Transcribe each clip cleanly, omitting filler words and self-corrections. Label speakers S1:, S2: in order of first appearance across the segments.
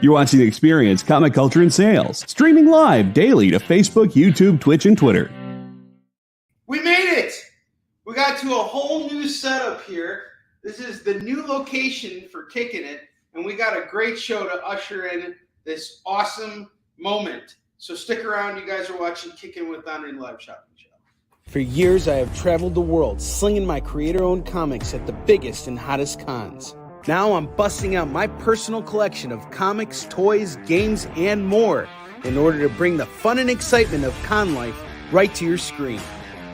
S1: You're watching The Experience, Comic Culture and Sales, streaming live daily to Facebook, YouTube, Twitch, and Twitter.
S2: We made it! We got to a whole new setup here. This is the new location for Kickin' It, and we got a great show to usher in this awesome moment. So stick around. You guys are watching Kickin' with Onrie live shopping show.
S3: For years, I have traveled the world slinging my creator-owned comics at the biggest and hottest cons. Now I'm busting out my personal collection of comics, toys, games, and more in order to bring the fun and excitement of con life right to your screen.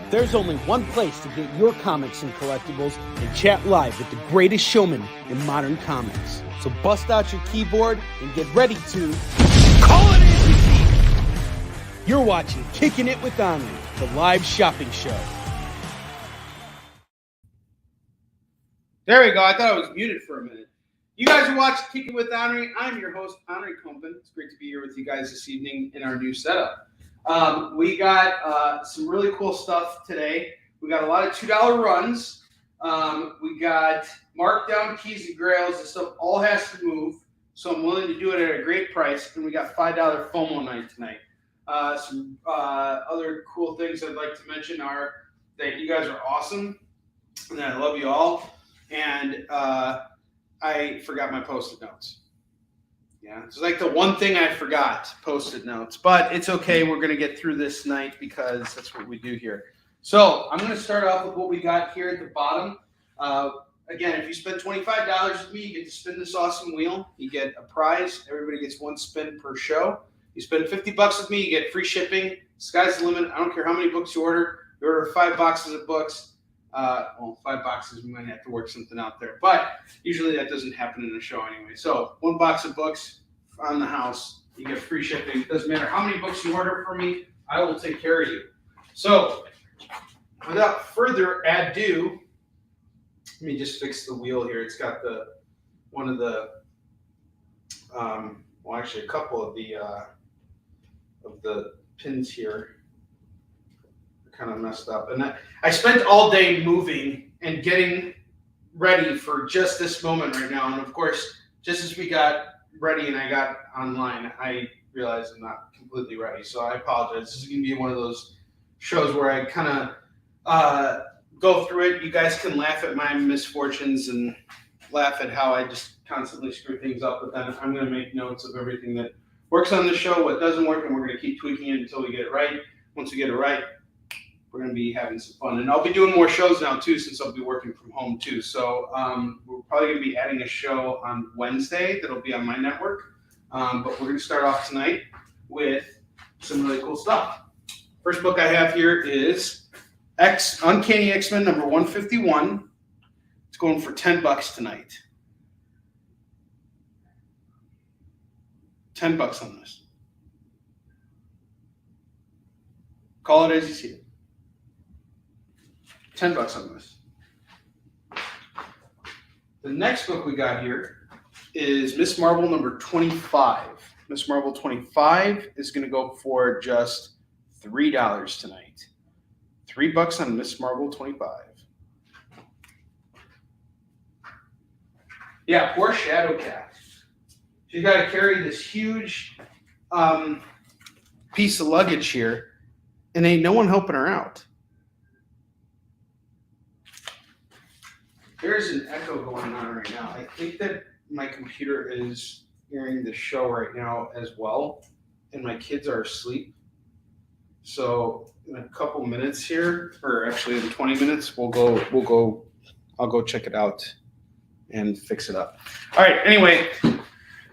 S3: There's only one place to get your comics and collectibles and chat live with the greatest showman in modern comics. So bust out your keyboard and get ready to call it as you see it. You're watching Kickin' It with Onrie, the live shopping show.
S2: There we go. I thought I was muted for a minute. You guys are watching Kickin' with Onrie. I'm your host, Onrie Kompan. It's great to be here with you guys this evening in our new setup. We got some really cool stuff today. We got a lot of $2 runs. We got markdown keys and grails. This stuff all has to move, so I'm willing to do it at a great price. And we got $5 FOMO night tonight. Some other cool things I'd like to mention are that you guys are awesome, and I love you all. And I forgot my Post-it notes. Yeah, it's like the one thing I forgot, Post-it notes. But it's okay. We're going to get through this night because that's what we do here. So I'm going to start off with what we got here at the bottom. Again, if you spend $25 with me, you get to spin this awesome wheel. You get a prize. Everybody gets one spin per show. You spend $50 with me, you get free shipping. Sky's the limit. I don't care how many books you order. You order 5 boxes of books. 5 boxes, we might have to work something out there. But usually that doesn't happen in a show anyway. So 1 box of books on the house, you get free shipping. It doesn't matter how many books you order from me, I will take care of you. So without further ado, let me just fix the wheel here. It's got a couple of the pins here kind of messed up. And I spent all day moving and getting ready for just this moment right now. And of course, just as we got ready and I got online, I realized I'm not completely ready. So I apologize. This is going to be one of those shows where I kind of go through it. You guys can laugh at my misfortunes and laugh at how I just constantly screw things up. But then I'm going to make notes of everything that works on the show, what doesn't work, and we're going to keep tweaking it until we get it right. Once we get it right, we're going to be having some fun. And I'll be doing more shows now, too, since I'll be working from home, too. So we're probably going to be adding a show on Wednesday that'll be on my network. But we're going to start off tonight with some really cool stuff. First book I have here is Uncanny X-Men number 151. It's going for $10 tonight. $10 on this. Call it as you see it. $10 on this. The next book we got here is Miss Marvel number 25. Miss Marvel 25 is going to go for just $3 tonight. $3 on Miss Marvel 25. Yeah, poor Shadowcat. She's got to carry this huge piece of luggage here, and ain't no one helping her out. There's an echo going on right now. I think that my computer is hearing the show right now as well, and my kids are asleep. So in a couple minutes here, or actually in 20 minutes, I'll go check it out and fix it up. All right, anyway,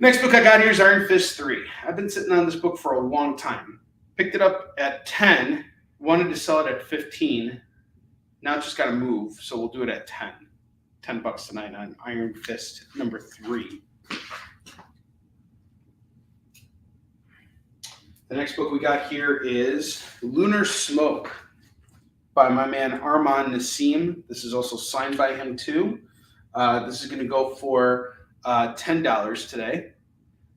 S2: next book I got here is Iron Fist 3. I've been sitting on this book for a long time. Picked it up at 10, wanted to sell it at 15. Now it's just got to move, so we'll do it at 10. $10 tonight on Iron Fist number 3. The next book we got here is Lunar Smoke by my man Arman Nassim. This is also signed by him too. This is going to go for $10 today.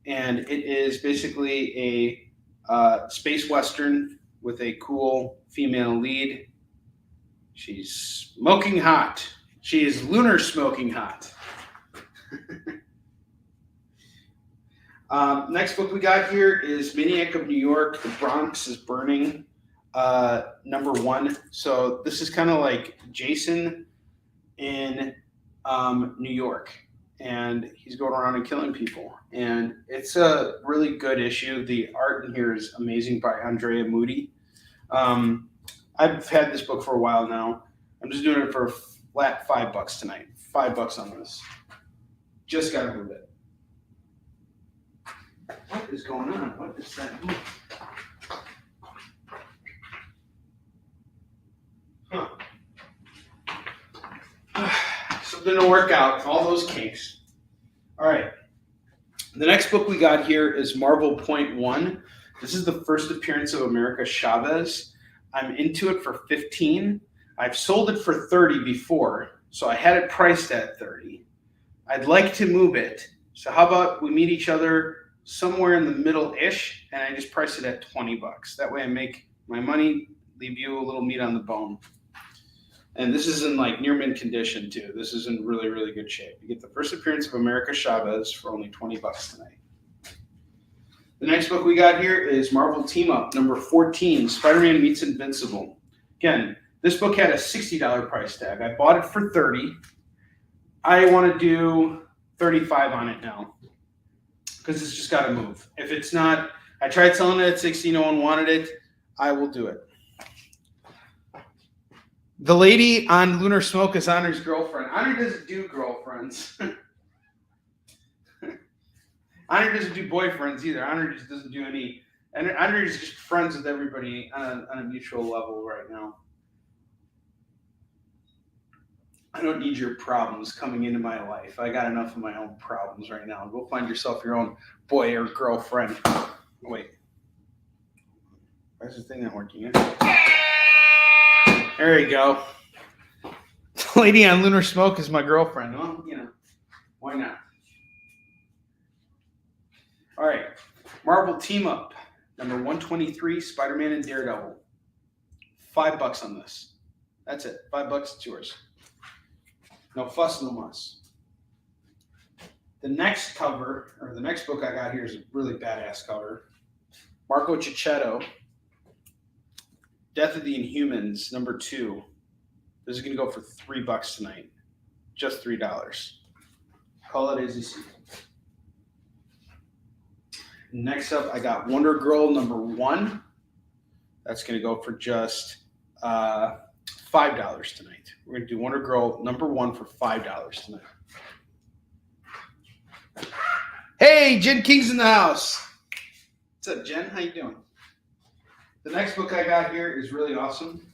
S2: And it is basically a space western with a cool female lead. She's smoking hot. She is lunar smoking hot. Next book we got here is Maniac of New York, The Bronx is Burning, #1. So this is kind of like Jason in New York, and he's going around and killing people. And it's a really good issue. The art in here is amazing by Andrea Moody. I've had this book for a while now. I'm just doing it for a flat $5 tonight. $5 on this. Just got to move it. What is going on? What is that? Huh. Something to work out. All those kinks. All right. The next book we got here is Marvel .1. This is the first appearance of America Chavez. I'm into it for $15. I've sold it for $30 before, so I had it priced at $30. I'd like to move it. So how about we meet each other somewhere in the middle-ish, and I just price it at $20. That way I make my money, leave you a little meat on the bone. And this is in like near mint condition too. This is in really, really good shape. You get the first appearance of America Chavez for only $20 tonight. The next book we got here is Marvel Team Up, #14, Spider-Man Meets Invincible. Again, this book had a $60 price tag. I bought it for $30. I want to do $35 on it now because it's just got to move. If it's not, I tried selling it at $60, no one wanted it, I will do it. The lady on Lunar Smoke is Onrie's girlfriend. Onrie doesn't do girlfriends. Onrie doesn't do boyfriends either. Onrie just doesn't do any. And Onrie is just friends with everybody on a mutual level right now. I don't need your problems coming into my life. I got enough of my own problems right now. Go find yourself your own boy or girlfriend. Wait. Why is this thing not working? There you go. The lady on Lunar Smoke is my girlfriend. Well, you know, why not? All right. Marvel Team Up, #123, Spider-Man and Daredevil. $5 on this. That's it. $5, it's yours. No fuss, no muss. The next cover, or the next book I got here is a really badass cover. Marco Cicchetto, Death of the Inhumans, #2. This is going to go for $3 tonight. Just $3. Call it as you see. Next up, I got Wonder Girl #1. That's going to go for just $5 tonight. We're going to do Wonder Girl #1 for $5 tonight. Hey, Jen King's in the house. What's up, Jen? How you doing? The next book I got here is really awesome.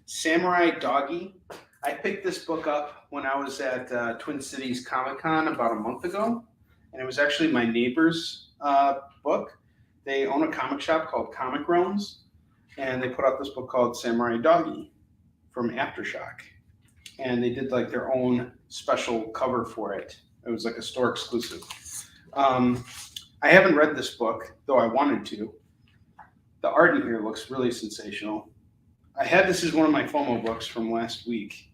S2: Samurai Doggy. I picked this book up when I was at Twin Cities Comic-Con about a month ago, and it was actually my neighbor's book. They own a comic shop called Comic Realms, and they put out this book called Samurai Doggy from Aftershock, and they did like their own special cover for it. It was like a store exclusive. I haven't read this book, though I wanted to. The art in here looks really sensational. I had this as one of my FOMO books from last week.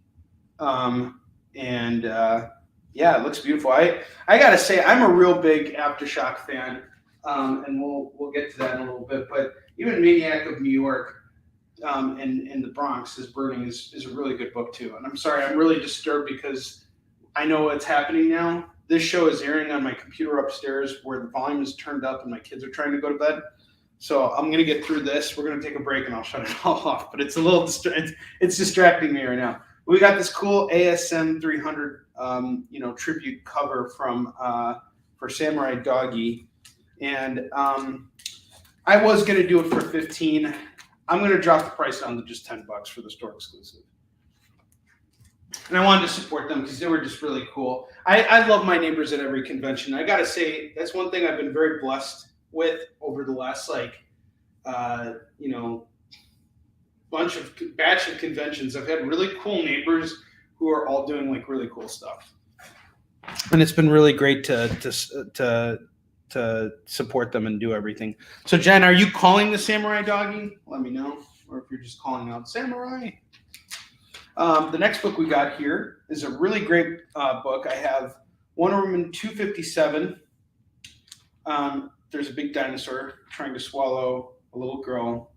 S2: Yeah, it looks beautiful. I gotta say, I'm a real big Aftershock fan, and we'll get to that in a little bit. But even Maniac of New York and The Bronx is Burning is a really good book too. And I'm sorry, I'm really disturbed because I know what's happening now. This show is airing on my computer upstairs where the volume is turned up and my kids are trying to go to bed. So I'm going to get through this. We're going to take a break and I'll shut it all off. But it's a little it's distracting me right now. We got this cool ASM 300 tribute cover for Samurai Doggy. And I was going to do it for $15. I'm going to drop the price down to just $10 for the store exclusive. And I wanted to support them because they were just really cool. I love my neighbors at every convention. I got to say, that's one thing I've been very blessed with over the last batch of conventions. I've had really cool neighbors who are all doing like really cool stuff, and it's been really great to support them and do everything. So Jen, are you calling the Samurai Doggy? Let me know, or if you're just calling out Samurai. The next book we got here is a really great book. I have Wonder Woman 257. There's a big dinosaur trying to swallow a little girl,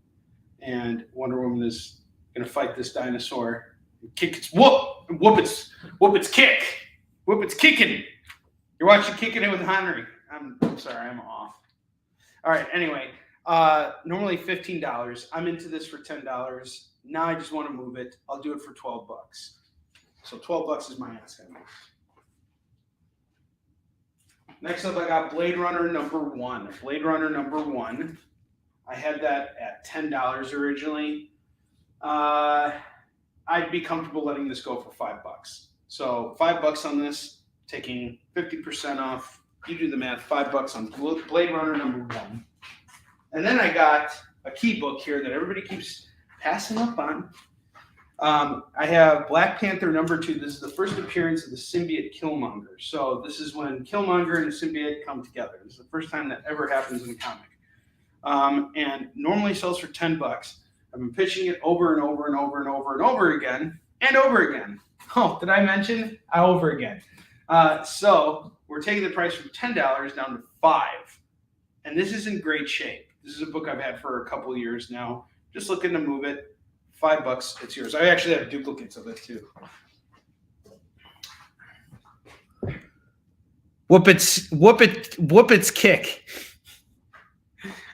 S2: and Wonder Woman is going to fight this dinosaur. Kick its whoop its kick, whoop its kicking. You're watching Kickin It With Onrie. I'm sorry, I'm off. All right. Anyway, normally $15. I'm into this for $10. Now I just want to move it. I'll do it for $12. So $12 is my ask. Next up, I got Blade Runner number 1. Blade Runner number 1. I had that at $10 originally. I'd be comfortable letting this go for $5. So $5 on this, taking 50% off. You do the math. $5 on Blade Runner number 1. And then I got a key book here that everybody keeps passing up on. I have Black Panther number 2. This is the first appearance of the symbiote Killmonger. So this is when Killmonger and the symbiote come together. This is the first time that ever happens in a comic. And normally sells for $10. I've been pitching it over and over and over and over and over again and over again. Oh, did I mention over again? So we're taking the price from $10 down to $5. And this is in great shape. This is a book I've had for a couple of years now. Just looking to move it. $5, it's yours. I actually have duplicates of it too. Whoop its kick.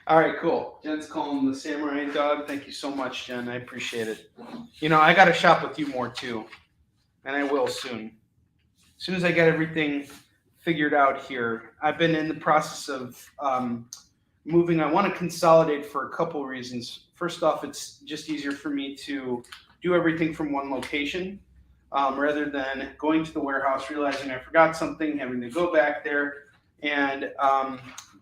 S2: All right, cool. Jen's calling him the samurai dog. Thank you so much, Jen. I appreciate it. You know, I got to shop with you more too, and I will soon. As soon as I get everything figured out here, I've been in the process of moving. I want to consolidate for a couple of reasons. First off, it's just easier for me to do everything from one location rather than going to the warehouse, realizing I forgot something, having to go back there. And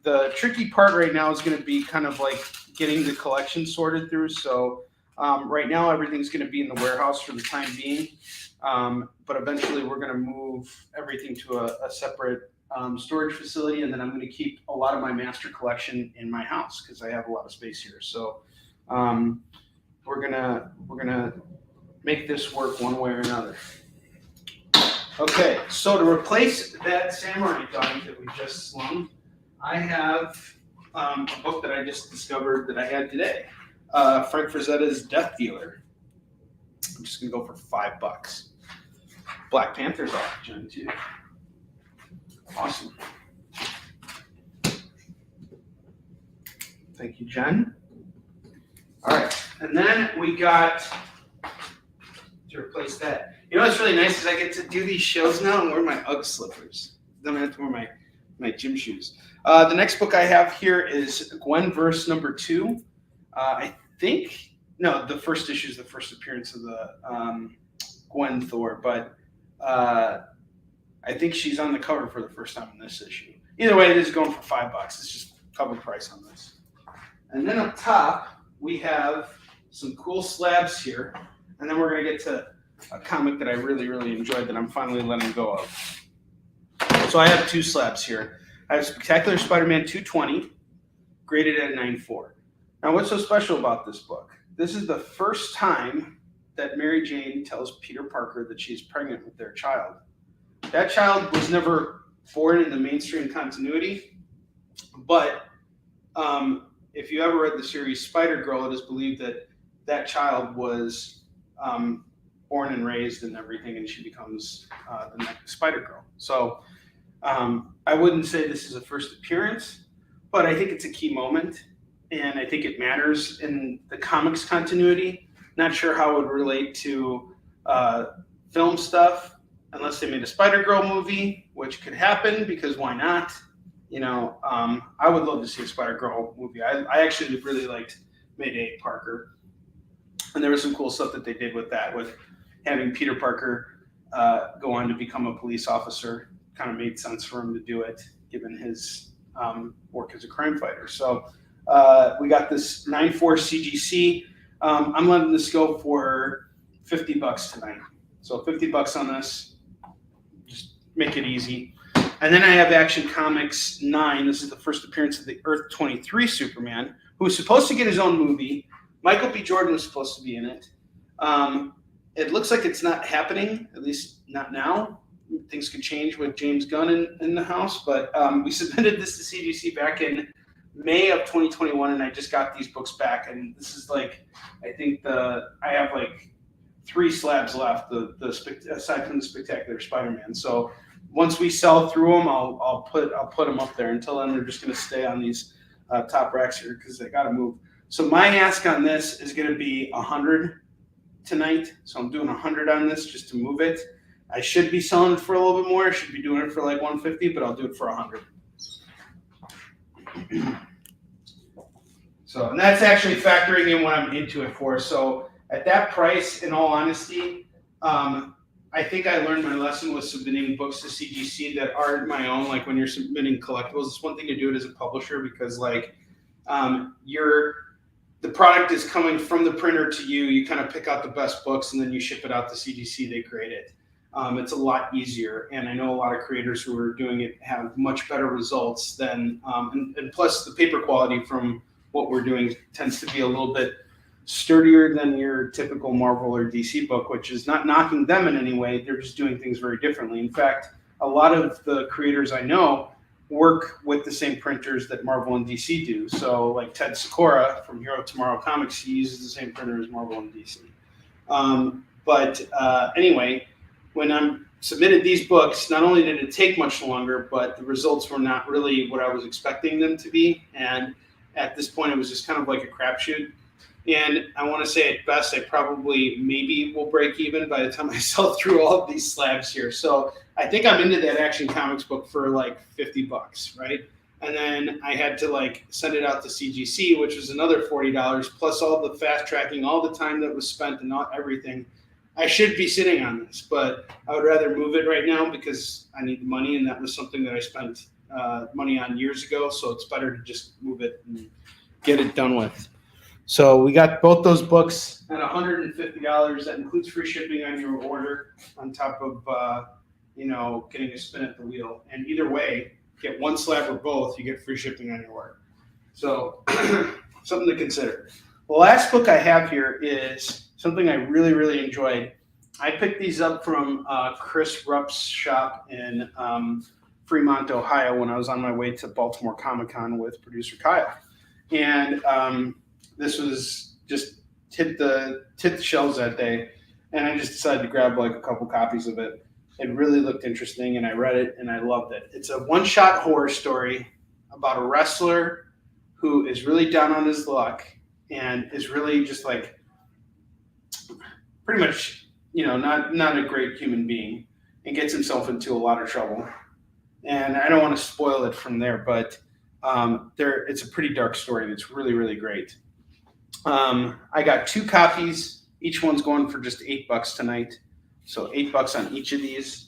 S2: the tricky part right now is going to be kind of like getting the collection sorted through. So right now, everything's going to be in the warehouse for the time being. But eventually, we're going to move everything to a separate storage facility, and then I'm going to keep a lot of my master collection in my house because I have a lot of space here. So we're gonna make this work one way or another. Okay, so to replace that samurai dog that we just slung, I have a book that I just discovered that I had today, Frank Frazetta's Death Dealer. I'm just gonna go for $5. Black Panther's off, Jen, too. Awesome. Thank you, Jen. All right, and then we got to replace that. You know what's really nice is I get to do these shows now and wear my Ugg slippers. Then I have to wear my gym shoes. The next book I have here is Gwenverse number 2. I think, no, the first issue is the first appearance of the Gwen Thor, but I think she's on the cover for the first time in this issue. Either way, it is going for $5. It's just cover price on this. And then up top, we have some cool slabs here. And then we're going to get to a comic that I really, really enjoyed that I'm finally letting go of. So I have 2 slabs here. I have Spectacular Spider-Man 220, graded at 9.4. Now, what's so special about this book? This is the first time that Mary Jane tells Peter Parker that she's pregnant with their child. That child was never born in the mainstream continuity, but if you ever read the series Spider-Girl, it is believed that that child was born and raised and everything, and she becomes the next Spider-Girl. So I wouldn't say this is a first appearance, but I think it's a key moment, and I think it matters in the comics continuity. Not sure how it would relate to film stuff, unless they made a Spider-Girl movie, which could happen because why not? You know, I would love to see a Spider-Girl movie. I actually really liked Mayday Parker. And there was some cool stuff that they did with that, with having Peter Parker go on to become a police officer. Kind of made sense for him to do it, given his work as a crime fighter. So we got this 9.4 CGC. I'm letting this go for $50 tonight. So $50 on this. Just make it easy. And then I have Action Comics 9. This is the first appearance of the Earth 23 Superman, who was supposed to get his own movie. Michael B. Jordan was supposed to be in it. It looks like it's not happening, at least not now. things could change with James Gunn in the house, but we submitted this to CGC back in May of 2021, and I just got these books back, and this is like, I think I have like 3 slabs left, aside from the Spectacular Spider-Man. So once we sell through them, I'll put them up there. Until then, they're just going to stay on these top racks here because they got to move. So my ask on this is going to be 100 tonight. So I'm doing 100 on this just to move it. I should be selling it for a little bit more. I should be doing it for like 150, but I'll do it for 100. So, and that's actually factoring in what I'm into it for. So at that price, in all honesty, I think I learned my lesson with submitting books to CGC that aren't my own. Like when you're submitting collectibles, it's one thing to do it as a publisher because like the product is coming from the printer to you. You kind of pick out the best books and then you ship it out to CGC. They grade it. It's a lot easier, and I know a lot of creators who are doing it have much better results than, and plus the paper quality from what we're doing tends to be a little bit sturdier than your typical Marvel or DC book, which is not knocking them in any way. They're just doing things very differently. In fact, a lot of the creators I know work with the same printers that Marvel and DC do. So like Ted Sikora from Hero Tomorrow Comics, he uses the same printer as Marvel and DC. Anyway, when I'm submitted these books, not only did it take much longer, but the results were not really what I was expecting them to be. And at this point, it was just kind of like a crapshoot. And I want to say at best, I probably maybe will break even by the time I sell through all of these slabs here. So I think I'm into that Action Comics book for like $50, right? And then I had to like send it out to CGC, which was another $40, plus all the fast tracking, all the time that was spent and not everything. I should be sitting on this, but I would rather move it right now because I need the money, and that was something that I spent money on years ago. So it's better to just move it and get it done with. So we got both those books at $150. That includes free shipping on your order, on top of getting a spin at the wheel. And either way, get one slab or both, you get free shipping on your order. So something to consider. The last book I have here is something I really, really enjoyed. I picked these up from Chris Rupp's shop in Fremont, Ohio, when I was on my way to Baltimore Comic-Con with producer Kyle. And this was just hit the shelves that day, and I just decided to grab like a couple copies of it. It really looked interesting, and I read it, and I loved it. It's a one-shot horror story about a wrestler who is really down on his luck and is really just like pretty much, not a great human being, and gets himself into a lot of trouble. And I don't want to spoil it from there, but it's a pretty dark story, and it's really, really great. I got 2 copies. Each one's going for just $8 tonight. So $8 on each of these.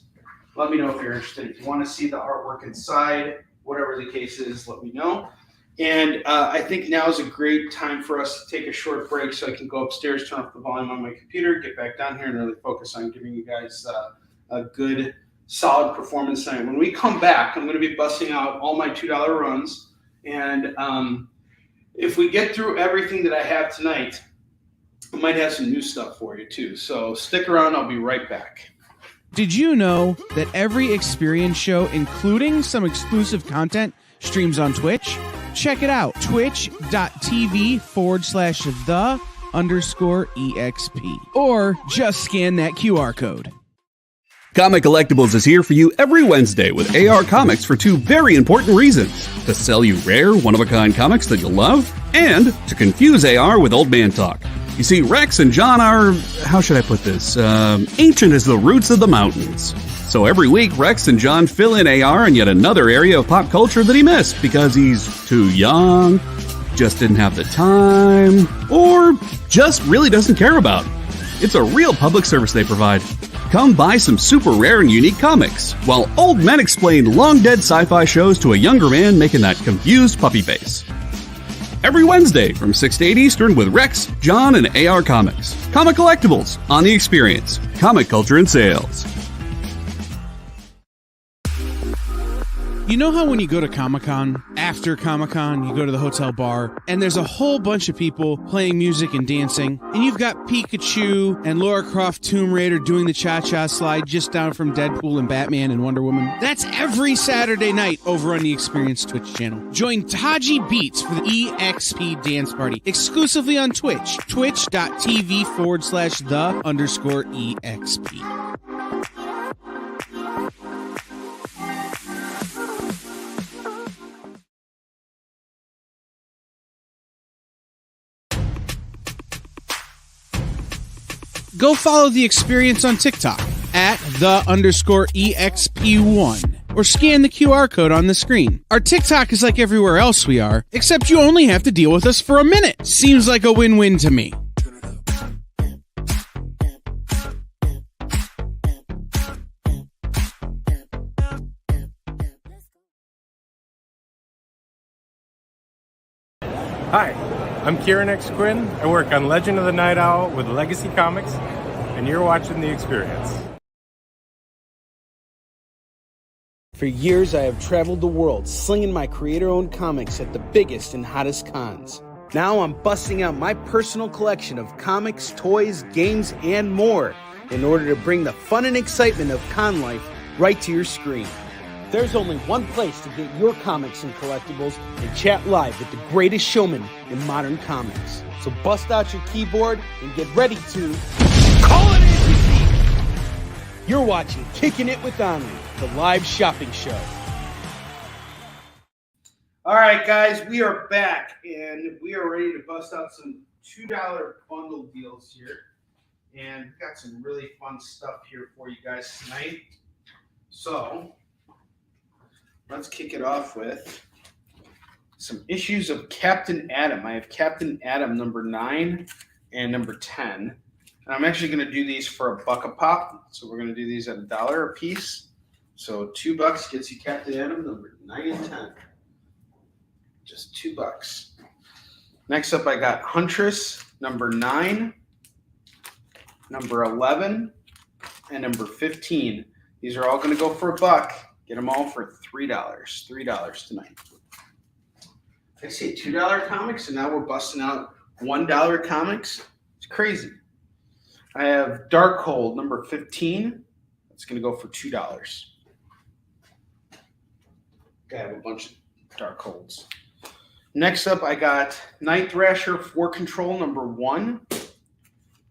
S2: Let me know if you're interested. If you want to see the artwork inside, whatever the case is, let me know. And I think now is a great time for us to take a short break so I can go upstairs, turn off the volume on my computer, get back down here, and really focus on giving you guys a good, solid performance tonight. When we come back, I'm going to be busting out all my $2 runs. And if we get through everything that I have tonight, I might have some new stuff for you too. So stick around. I'll be right back.
S4: Did you know that every experience show, including some exclusive content, streams on Twitch? Check it out. Twitch.tv/the_EXP. Or just scan that QR code.
S1: Comic Collectibles is here for you every Wednesday with AR Comics for 2 very important reasons. To sell you rare, one-of-a-kind comics that you'll love, and to confuse AR with old man talk. You see, Rex and John are, how should I put this, ancient as the roots of the mountains. So every week, Rex and John fill in AR in yet another area of pop culture that he missed because he's too young, just didn't have the time, or just really doesn't care about. It's a real public service they provide. Come buy some super rare and unique comics, while old men explain long-dead sci-fi shows to a younger man making that confused puppy face. Every Wednesday from 6 to 8 Eastern with Rex, John, and AR Comics. Comic Collectibles on The Experience. Comic culture and sales.
S4: You know how when you go to Comic-Con, after Comic-Con, you go to the hotel bar, and there's a whole bunch of people playing music and dancing, and you've got Pikachu and Lara Croft Tomb Raider doing the cha-cha slide just down from Deadpool and Batman and Wonder Woman? That's every Saturday night over on the Experience Twitch channel. Join Taji Beats for the EXP Dance Party, exclusively on Twitch, twitch.tv/the_EXP. Go follow the Experience on TikTok at @the_EXP1 or scan the QR code on the screen. Our TikTok is like everywhere else we are, except you only have to deal with us for a minute. Seems like a win-win to me.
S5: Hi, I'm Kieran X. Quinn. I work on Legend of the Night Owl with Legacy Comics, and you're watching The Experience.
S3: For years, I have traveled the world slinging my creator-owned comics at the biggest and hottest cons. Now I'm busting out my personal collection of comics, toys, games, and more in order to bring the fun and excitement of con life right to your screen. There's only one place to get your comics and collectibles and chat live with the greatest showman in modern comics. So bust out your keyboard and get ready to call it in! You're watching Kickin It With Onrie, the live shopping show.
S2: All right, guys, we are back, and we are ready to bust out some $2 bundle deals here. And we've got some really fun stuff here for you guys tonight. So let's kick it off with some issues of Captain Atom. I have Captain Atom number 9 and number 10. And I'm actually going to do these for $1 a pop. So we're going to do these at $1 a piece. So $2 gets you Captain Atom number 9 and 10. Just $2. Next up, I got Huntress number 9, number 11, and number 15. These are all going to go for $1. Get them all for $3. $3 tonight. I say $2 comics, and now we're busting out $1 comics. It's crazy. I have Darkhold number 15. That's going to go for $2. I have a bunch of Darkholds. Next up, I got Night Thrasher 4 Control number 1,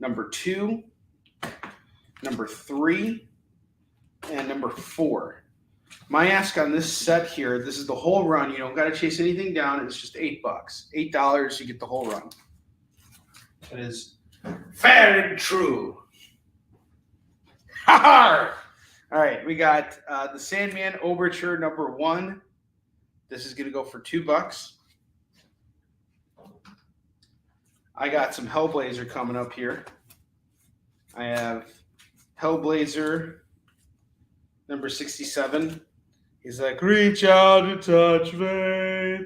S2: number 2, number 3, and number 4. My ask on this set here, this is the whole run. You don't got to chase anything down. It's just $8. $8, you get the whole run. That is fair and true. Ha! All right, we got the Sandman Overture number 1. This is going to go for $2. I got some Hellblazer coming up here. I have Hellblazer number 67. He's like, reach out and touch me.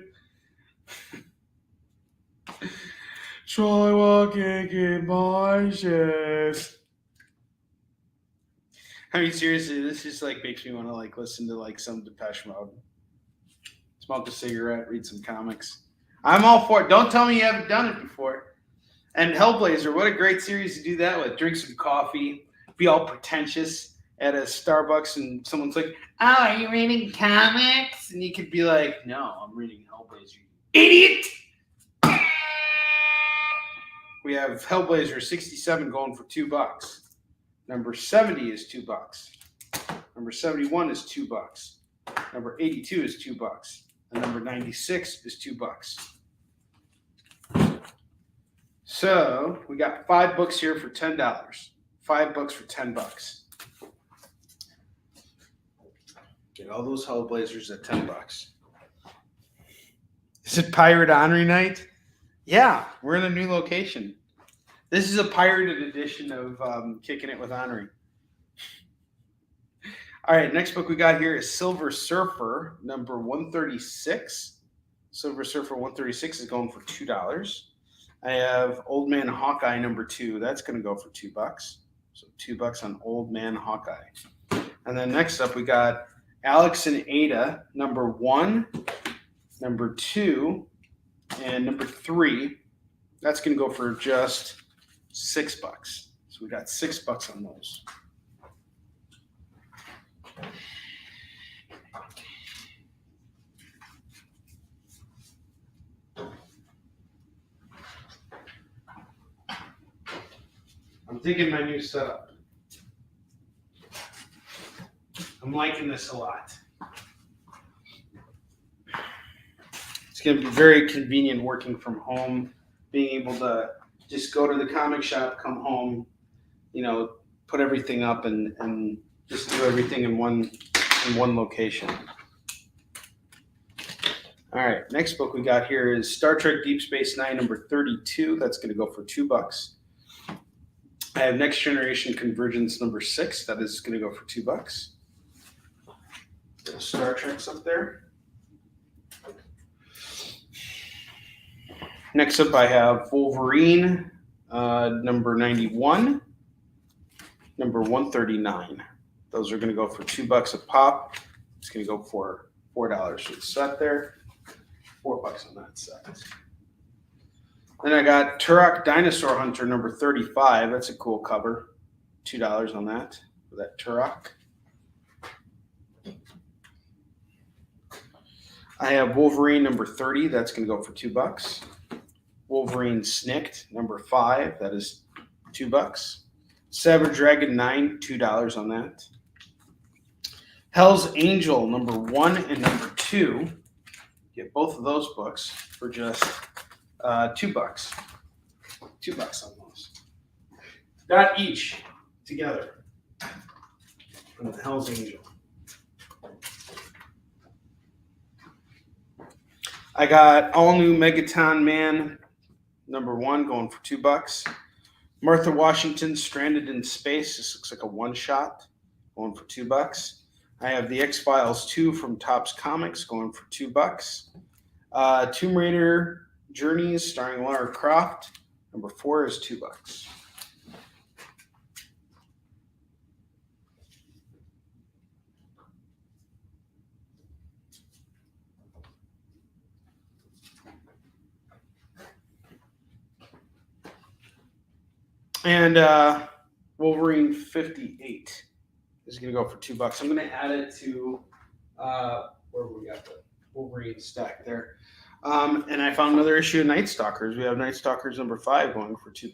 S2: Try walking in my shoes. I mean, seriously, this just like makes me want to like listen to like some Depeche Mode. Smoke a cigarette, read some comics. I'm all for it. Don't tell me you haven't done it before. And Hellblazer, what a great series to do that with. Drink some coffee, be all pretentious at a Starbucks, and someone's like, oh, are you reading comics? And you could be like, no, I'm reading Hellblazer, you idiot! We have Hellblazer 67 going for $2. Number 70 is $2. Number 71 is $2. Number 82 is $2. And number 96 is $2. So we got 5 books here for $10. 5 books for $10. Get all those Hellblazers at $10. Is it Pirate Onrie night? Yeah, we're in a new location. This is a pirated edition of Kickin It With Onrie. All right, next book we got here is Silver Surfer, number 136. Silver Surfer 136 is going for $2. I have Old Man Hawkeye, number 2. That's going to go for $2. So $2 on Old Man Hawkeye. And then next up we got Alex and Ada, number 1, number 2, and number 3. That's going to go for just $6. So we got $6 on those. I'm thinking my new setup. I'm liking this a lot. It's going to be very convenient working from home, being able to just go to the comic shop, come home, put everything up and just do everything in one location. All right, next book we got here is Star Trek Deep Space Nine, number 32. That's going to go for $2. I have Next Generation Convergence, number 6. That is going to go for $2. Star Trek's up there. Next up, I have Wolverine, number 91, number 139. Those are going to go for $2 a pop. It's going to go for $4 for the set there. $4 on that set. Then I got Turok Dinosaur Hunter, number 35. That's a cool cover. $2 on that for that Turok. I have Wolverine, number 30. That's going to go for $2. Wolverine Snicked, number 5. That is $2. Savage Dragon 9, $2 on that. Hell's Angel, number 1 and number 2. Get both of those books for just $2. $2 on those. Got each together from the Hell's Angel. I got All New Megaton Man, number 1, going for $2. Martha Washington, Stranded in Space. This looks like a one-shot, going for $2. I have the X-Files 2 from Topps Comics, going for $2. Tomb Raider Journeys, starring Lara Croft, number 4 is $2. And Wolverine 58 is going to go for $2. I'm going to add it to where we got the Wolverine stack there. And I found another issue of Night Stalkers. We have Night Stalkers number 5 going for $2.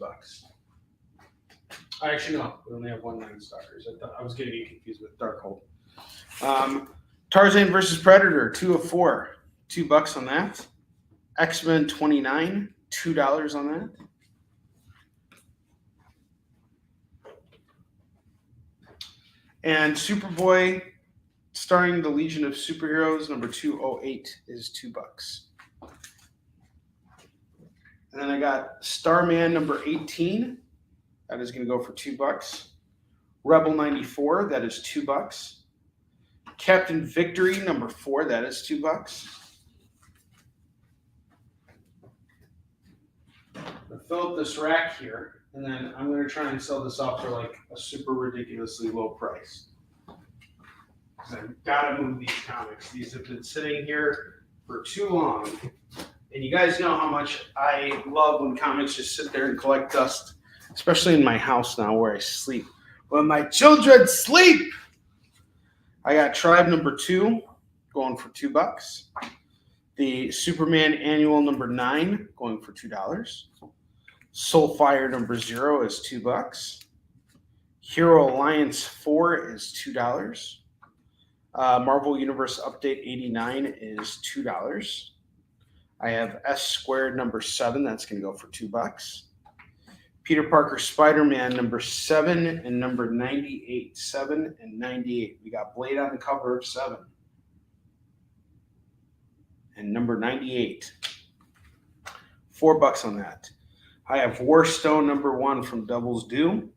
S2: Actually, no, we only have one Night Stalkers. I was getting confused with Darkhold. Tarzan versus Predator, 2 of 4, $2 on that. X-Men 29, $2 on that. And Superboy, starring the Legion of Superheroes, number 208 is $2. And then I got Starman number 18. That is going to go for $2. Rebel 94, that is $2. Captain Victory number 4, that is $2. I'll fill up this rack here. And then I'm going to try and sell this off for like a super ridiculously low price. Because I've got to move these comics. These have been sitting here for too long. And you guys know how much I love when comics just sit there and collect dust, especially in my house now where I sleep. When my children sleep! I got Tribe number 2 going for $2. The Superman Annual number 9 going for $2. Soulfire number 0 is $2. Hero Alliance 4 is $2. Marvel Universe Update 89 is $2. I have S Squared number 7. That's going to go for $2. Peter Parker Spider-Man number 7 and number 98. 7 and 98. We got Blade on the cover of 7. And number 98. $4 on that. I have Warstone number 1 from Devil's Due,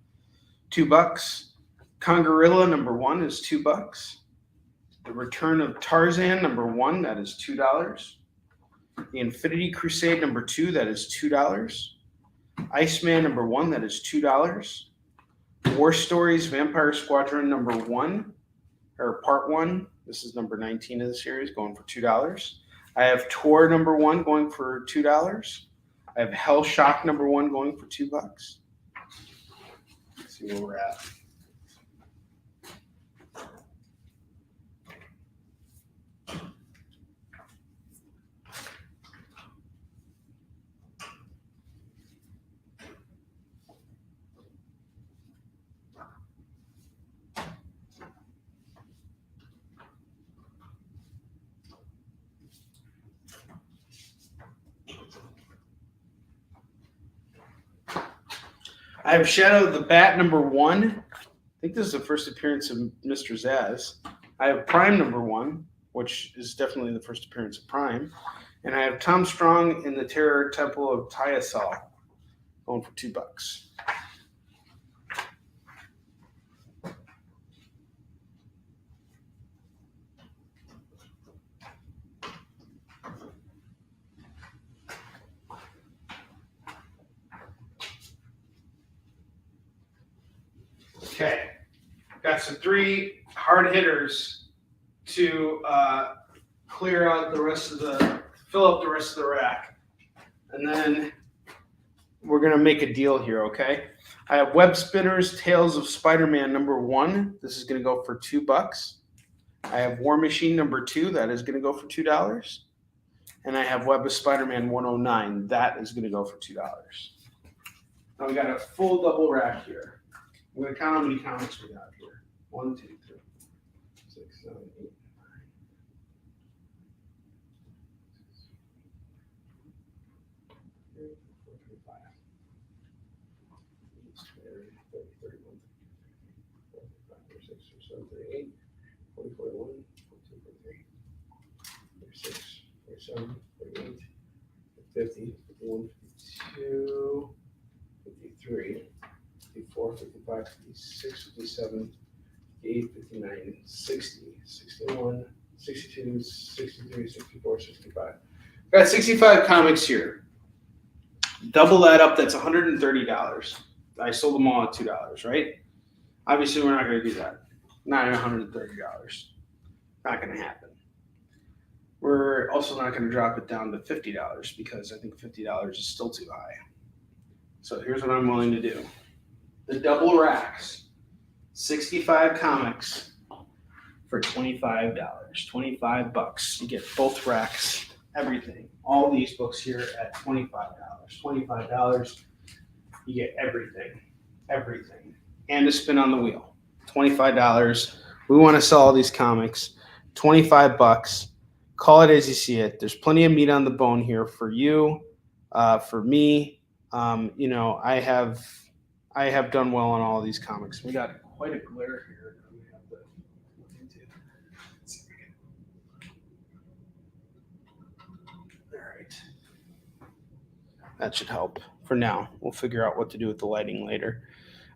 S2: $2. Congarilla number 1 is $2. The Return of Tarzan number 1, that is $2. The Infinity Crusade number 2, that is $2. Iceman number 1, that is $2. War Stories Vampire Squadron number 1, or part 1, This is number 19 of the series, going for $2. I have Tour number 1 going for $2. I have Hell Shock number 1 going for $2. Let's see where we're at. I have Shadow the Bat number 1. I think this is the first appearance of Mr. Zaz. I have Prime number 1, which is definitely the first appearance of Prime. And I have Tom Strong in the Terror Temple of Tyasol, going for $2. Okay, got some 3 hard hitters to clear out the rest of fill up the rest of the rack. And then we're gonna make a deal here, okay? I have Web Spinners Tales of Spider-Man number 1. This is gonna go for $2. I have War Machine number 2. That is gonna go for $2. And I have Web of Spider-Man 109. That is gonna go for $2. Now we got a full double rack here. I'm going to count how many comics we got here. 1, 2, 3, 6, 7, 8, 9, 4, 5, 30, 31, 36, 37, 38, 40, 41, 42, 43, 46, 47, 48, 50, 51, 52, 53. 54, 55, 56, 57, 58, 59, 60, 61, 62, 63, 64, 65. Got 65 comics here. Double that up, that's $130. I sold them all at $2, right? Obviously, we're not going to do that. Not at $130. Not going to happen. We're also not going to drop it down to $50 because I think $50 is still too high. So here's what I'm willing to do. The double racks, 65 comics for $25. $25. You get both racks, everything. All these books here at $25. $25. You get everything. Everything. And a spin on the wheel. $25. We want to sell all these comics. $25. Call it as you see it. There's plenty of meat on the bone here for you, for me. I have done well on all of these comics. We got quite a glare here that we have to look into. Let's see if we can. All right. That should help for now. We'll figure out what to do with the lighting later.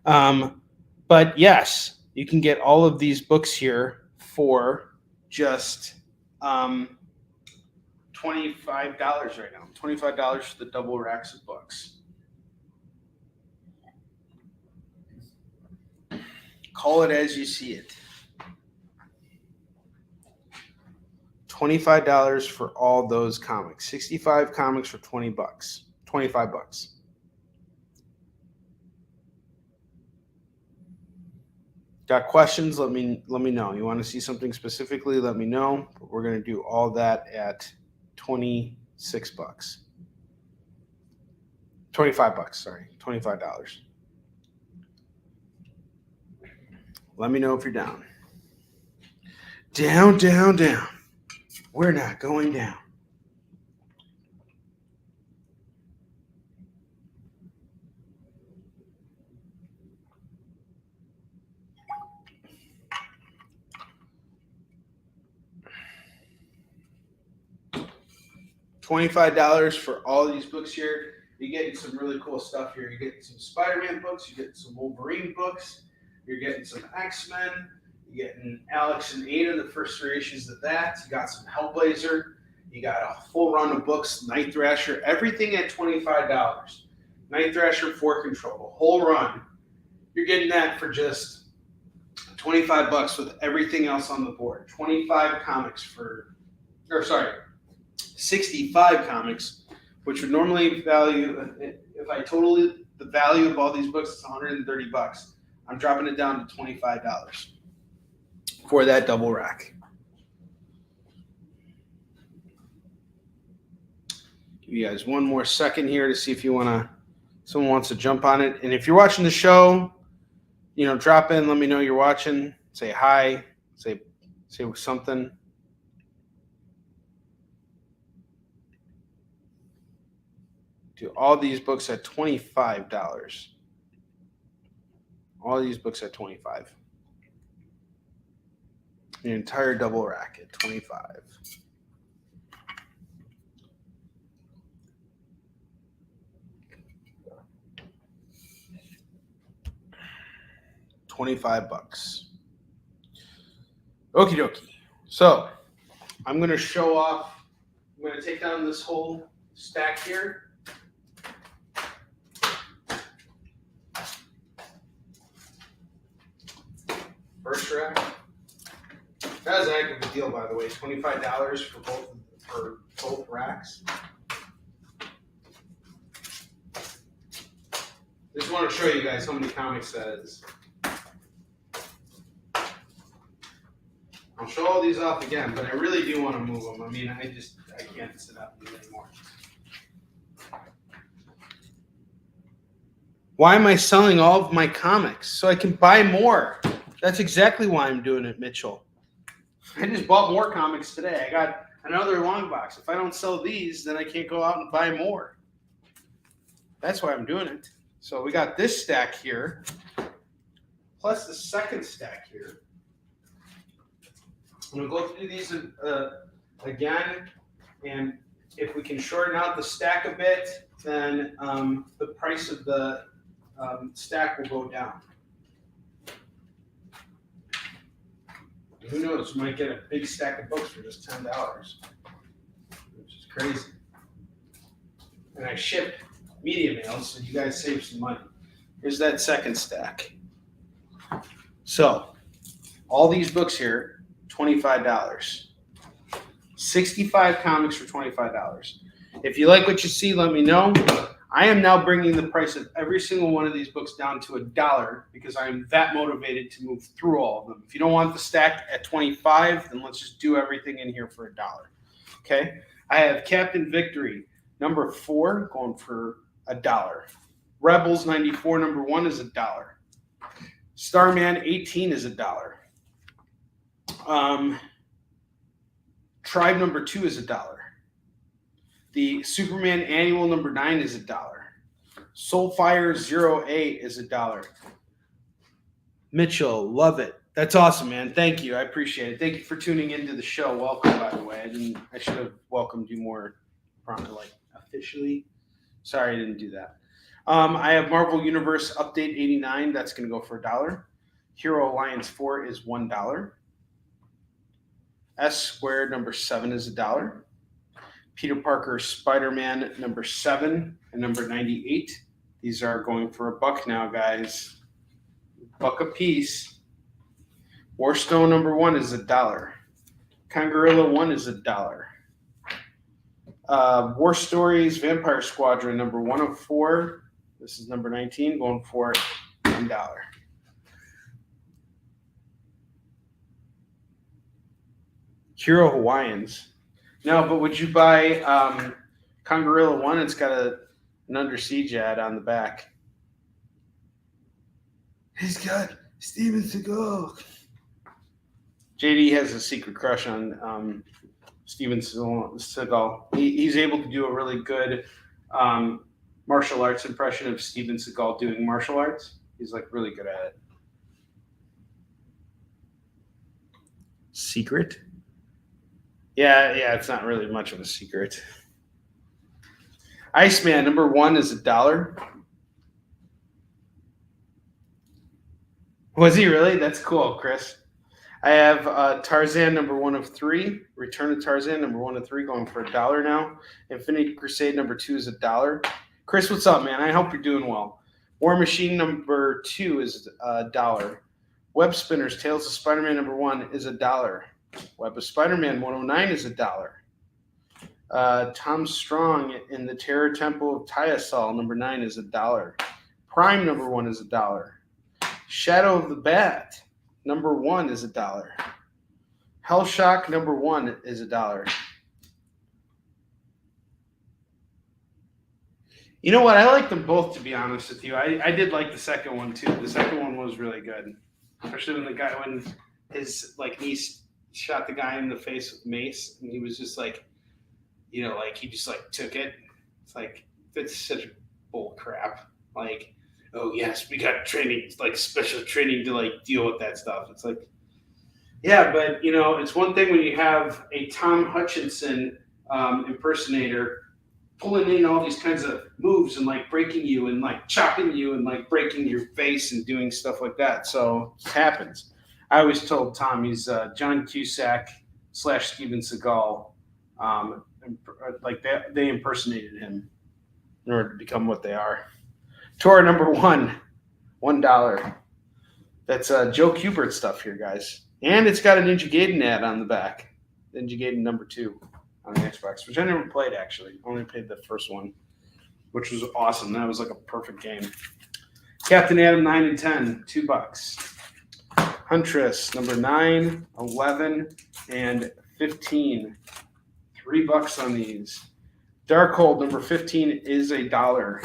S2: But yes, you can get all of these books here for just $25 right now. $25 for the double racks of books. Call it as you see it. $25 for all those comics. 65 comics for $20. $25. Got questions? Let me know. You want to see something specifically? Let me know. But we're going to do all that at $26. $25, sorry. $25. Let me know if you're down. Down, down, down. We're not going down. $25 for all these books here. You're getting some really cool stuff here. You're getting some Spider-Man books. You're getting some Wolverine books. You're getting some X-Men. You're getting Alex and Ada, the first 3 issues of that. You got some Hellblazer. You got a full run of books, Night Thrasher, everything at $25. Night Thrasher 4 Control, the whole run. You're getting that for just $25 with everything else on the board. 25 comics 65 comics, which would normally value, if I total the value of all these books, it's $130. I'm dropping it down to $25 for that double rack. Give you guys one more second here to see if someone wants to jump on it. And if you're watching the show, drop in, let me know you're watching, say hi, say something. Do all these books at $25. All these books at $25. The entire double rack at $25. $25. Okie dokie. So I'm going to show off. I'm going to take down this whole stack here. First rack. That was a heck of a deal, by the way. $25 for both racks. Just want to show you guys how many comics that is. I'll show all these off again, but I really do want to move them. I mean, I can't sit up and do it anymore. Why am I selling all of my comics? So I can buy more. That's exactly why I'm doing it, Mitchell. I just bought more comics today. I got another long box. If I don't sell these, then I can't go out and buy more. That's why I'm doing it. So we got this stack here, plus the second stack here. I'm going to go through these again, and if we can shorten out the stack a bit, then the price of the stack will go down. Who knows? We might get a big stack of books for just $10, which is crazy. And I ship media mail, so you guys save some money. Here's that second stack. So, all these books here, $25. 65 comics for $25. If you like what you see, let me know. I am now bringing the price of every single one of these books down to $1 because I am that motivated to move through all of them. If you don't want the stack at 25, then let's just do everything in here for $1. Okay? I have Captain Victory, number 4, going for $1. Rebels 94, number 1 is $1. Starman 18 is $1. Tribe number 2 is $1. The Superman Annual number 9 is $1. Soulfire 08 is $1. Mitchell, love it. That's awesome, man. Thank you. I appreciate it. Thank you for tuning into the show. Welcome, by the way. I should have welcomed you more promptly, officially. Sorry I didn't do that. I have Marvel Universe Update 89. That's going to go for $1. Hero Alliance 4 is $1. S Squared number 7 is $1. Peter Parker Spider-Man number 7 and number 98. These are going for $1 now, guys. $1 a piece. Warstone number 1 is $1. Kangorilla 1 is $1. War Stories Vampire Squadron number 104. This is number 19, going for $1. Hero Hawaiians. No, but would you buy Kangorilla 1? It's got an Under Siege ad on the back. He's got Steven Seagal. JD has a secret crush on Steven Seagal. He's able to do a really good martial arts impression of Steven Seagal doing martial arts. He's like really good at it. Secret? Yeah, it's not really much of a secret. Iceman number 1 is $1. Was he really? That's cool, Chris. I have Tarzan number 1 of 3. Return of Tarzan number 1 of 3 going for $1 now. Infinity Crusade number 2 is $1. Chris, what's up, man? I hope you're doing well. War Machine number 2 is $1. Web Spinners, Tales of Spider-Man #1 is $1. Web of Spider-Man 109 is $1. Tom Strong in the Terror Temple of Tyasol #9 is $1. Prime #1 is $1. Shadow of the Bat #1 is $1. Hellshock #1 is $1. You know what? I like them both, to be honest with you. I did like the second one too. The second one was really good, especially when his niece shot the guy in the face with mace, and he was just like, he just took it. It's like, that's such bull crap. Like, oh yes, we got training, special training to deal with that stuff. It's like, yeah, but it's one thing when you have a Tom Hutchinson impersonator pulling in all these kinds of moves and breaking you and chopping you and breaking your face and doing stuff like that. So it happens. I always told Tom he's John Cusack / Steven Seagal. They impersonated him in order to become what they are. Tor #1, $1. That's Joe Kubert stuff here, guys. And it's got a Ninja Gaiden ad on the back. Ninja Gaiden #2 on the Xbox, which I never played, actually. Only played the first one, which was awesome. That was a perfect game. Captain Atom 9 and 10, $2. Huntress #9, 11, and 15. $3 on these. Darkhold #15 is $1.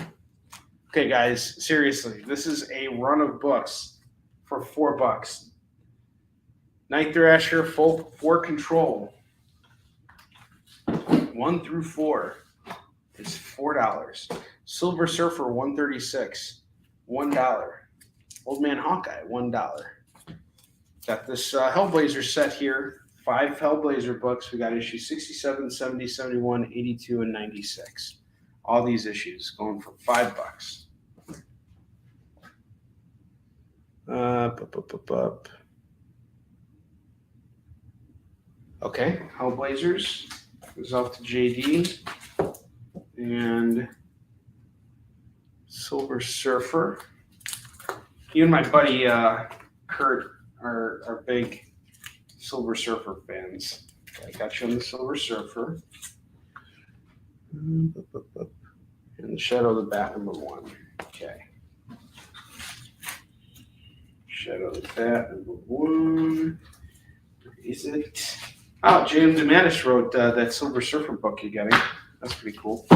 S2: Okay, guys, seriously, this is a run of books for $4. Night Thrasher for Control 1 through 4 is $4. Silver Surfer 136, $1. Old Man Hawkeye, $1. Got this Hellblazer set here. 5 Hellblazer books. We got issue 67, 70, 71, 82, and 96. All these issues going for $5. Okay, Hellblazers goes off to JD. And Silver Surfer. You and my buddy Kurt are big Silver Surfer fans. I got you on the Silver Surfer. And the Shadow of the Bat #1. Okay. Shadow of the Bat #1. Where is it? Oh, James DeMantis wrote that Silver Surfer book you're getting. That's pretty cool.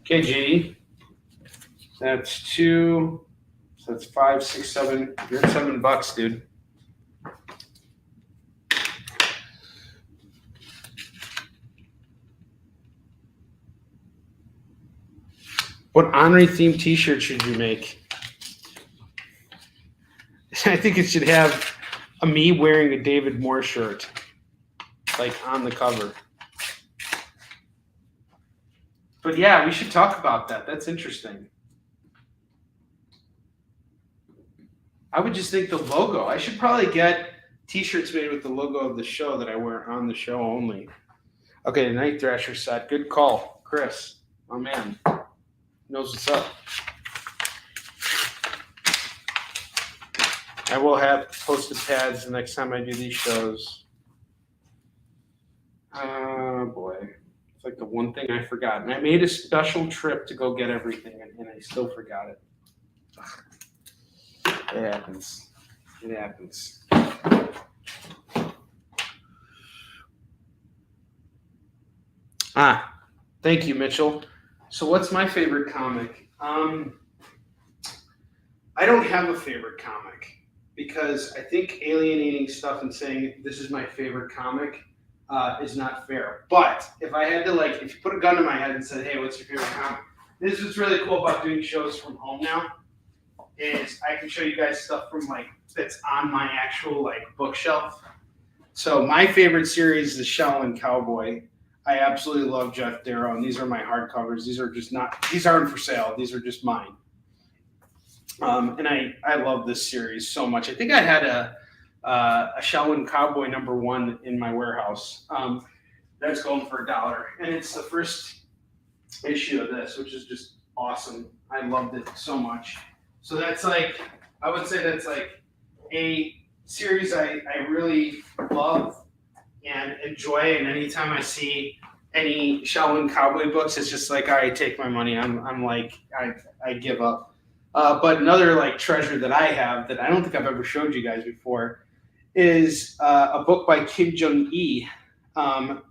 S2: Okay, JD. That's 2. So that's 5, 6, 7. You're at $7, dude. What Onrie themed T-shirt should you make? I think it should have a me wearing a David Moore shirt, on the cover. But yeah, we should talk about that. That's interesting. I would just think the logo. I should probably get T-shirts made with the logo of the show that I wear on the show only. Okay, the Night Thrasher set. Good call, Chris. Oh man, knows what's up. I will have posted pads the next time I do these shows. Oh boy. It's the one thing I forgot. And I made a special trip to go get everything, and I still forgot it. It happens. It happens. Thank you, Mitchell. So what's my favorite comic? I don't have a favorite comic because I think alienating stuff and saying this is my favorite comic is not fair. But if I had to if you put a gun to my head and said, hey, what's your favorite comic? This is what's really cool about doing shows from home now is I can show you guys stuff from that's on my actual bookshelf. So my favorite series is Shaolin Cowboy. I absolutely love Jeff Darrow, and these are my hardcovers. These aren't for sale. These are just mine. And I love this series so much. I think I had a Shaolin Cowboy #1 in my warehouse. That's going for $1, and it's the first issue of this, which is just awesome. I loved it so much. So that's I would say that's like a series I really love and enjoy. And anytime I see any Shaolin Cowboy books, it's just like, all right, take my money. I'm like, I give up. But another like treasure that I have that I don't think I've ever showed you guys before is a book by Kim Jong-il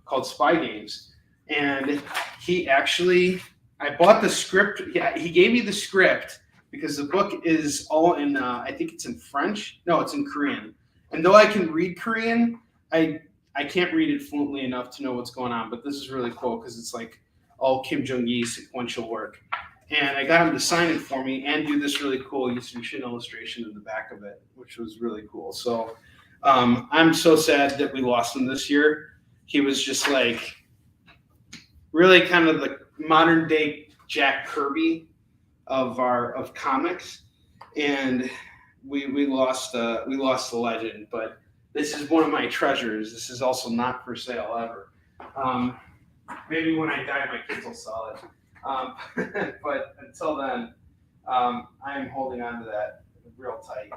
S2: called Spy Games. And he actually, I bought the script. Yeah, he gave me the script because the book is all in, I think it's in French. No, it's in Korean. And though I can read Korean, I can't read it fluently enough to know what's going on. But this is really cool because it's like all Kim Jong-il sequential work. And I got him to sign it for me and do this really cool Yushin illustration in the back of it, which was really cool. So I'm so sad that we lost him this year. He was just like really kind of the modern day Jack Kirby of comics, and we lost the legend. But this is one of my treasures. This is also not for sale ever. Maybe when I die, my kids will sell it. But until then, I'm holding on to that real tight.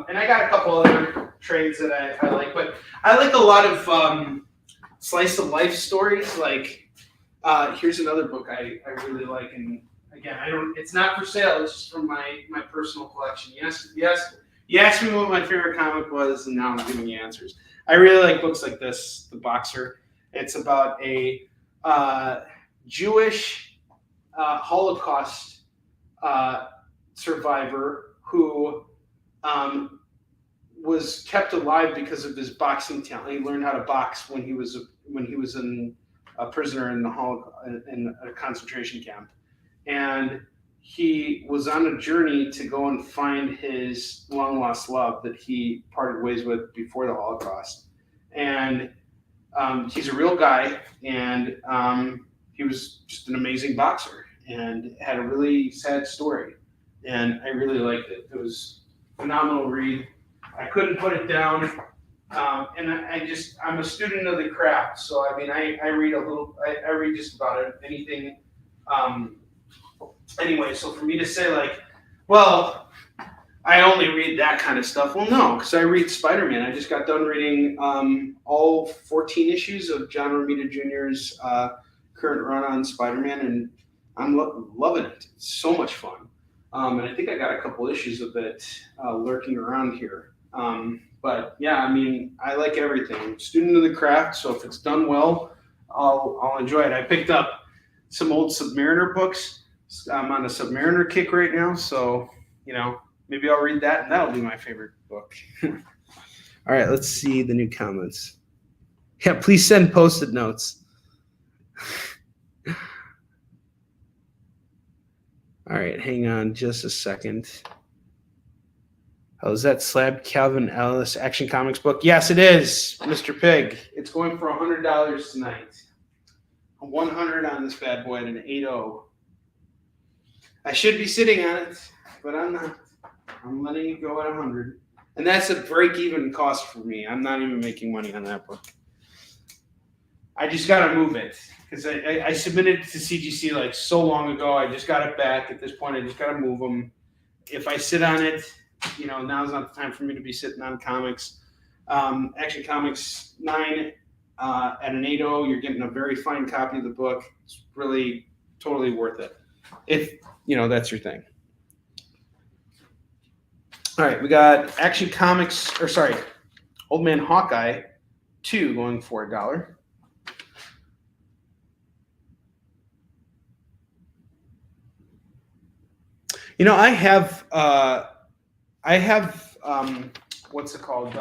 S2: And I got a couple other trades that I like, but I like a lot of slice of life stories. Like here's another book I really like, and again, it's not for sale. It's just from my personal collection. Yes. You asked me what my favorite comic was, and now I'm giving you answers. I really like books like this, The Boxer. It's about a Jewish Holocaust survivor who was kept alive because of his boxing talent. He learned how to box when he was a prisoner in in a concentration camp, and he was on a journey to go and find his long lost love that he parted ways with before the Holocaust. And he's a real guy, and he was just an amazing boxer and had a really sad story. And I really liked it. It was a phenomenal read. I couldn't put it down. And I'm a student of the craft. So, I mean, I read I read just about anything. Anyway, so for me to say like, well, I only read that kind of stuff. Well, no, because I read Spider-Man. I just got done reading all 14 issues of John Romita Jr.'s current run on Spider-Man, and I'm loving it. It's so much fun. And I think I got a couple issues of it lurking around here. But yeah, I mean, I like everything. I'm a student of the craft, so if it's done well, I'll enjoy it. I picked up some old Submariner books. I'm on a Submariner kick right now, so maybe I'll read that, and that'll be my favorite book. All right, let's see the new comments. Yeah, please send Post-it notes. All right, hang on just a second. Oh, is that Slab Calvin Ellis Action Comics book? Yes, it is, Mr. Pig. It's going for $100 tonight. A 100 on this bad boy and an 8.0. I should be sitting on it, but I'm not. I'm letting it go at 100. And that's a break-even cost for me. I'm not even making money on that book. I just got to move it because I submitted it to CGC like so long ago. I just got it back. At this point, I just got to move them. If I sit on it, now's not the time for me to be sitting on comics. Action Comics 9 at an 8.0, you're getting a very fine copy of the book. It's really totally worth it. If that's your thing. All right, we got Action Comics, Old Man Hawkeye 2 going for $1. I have what's it called?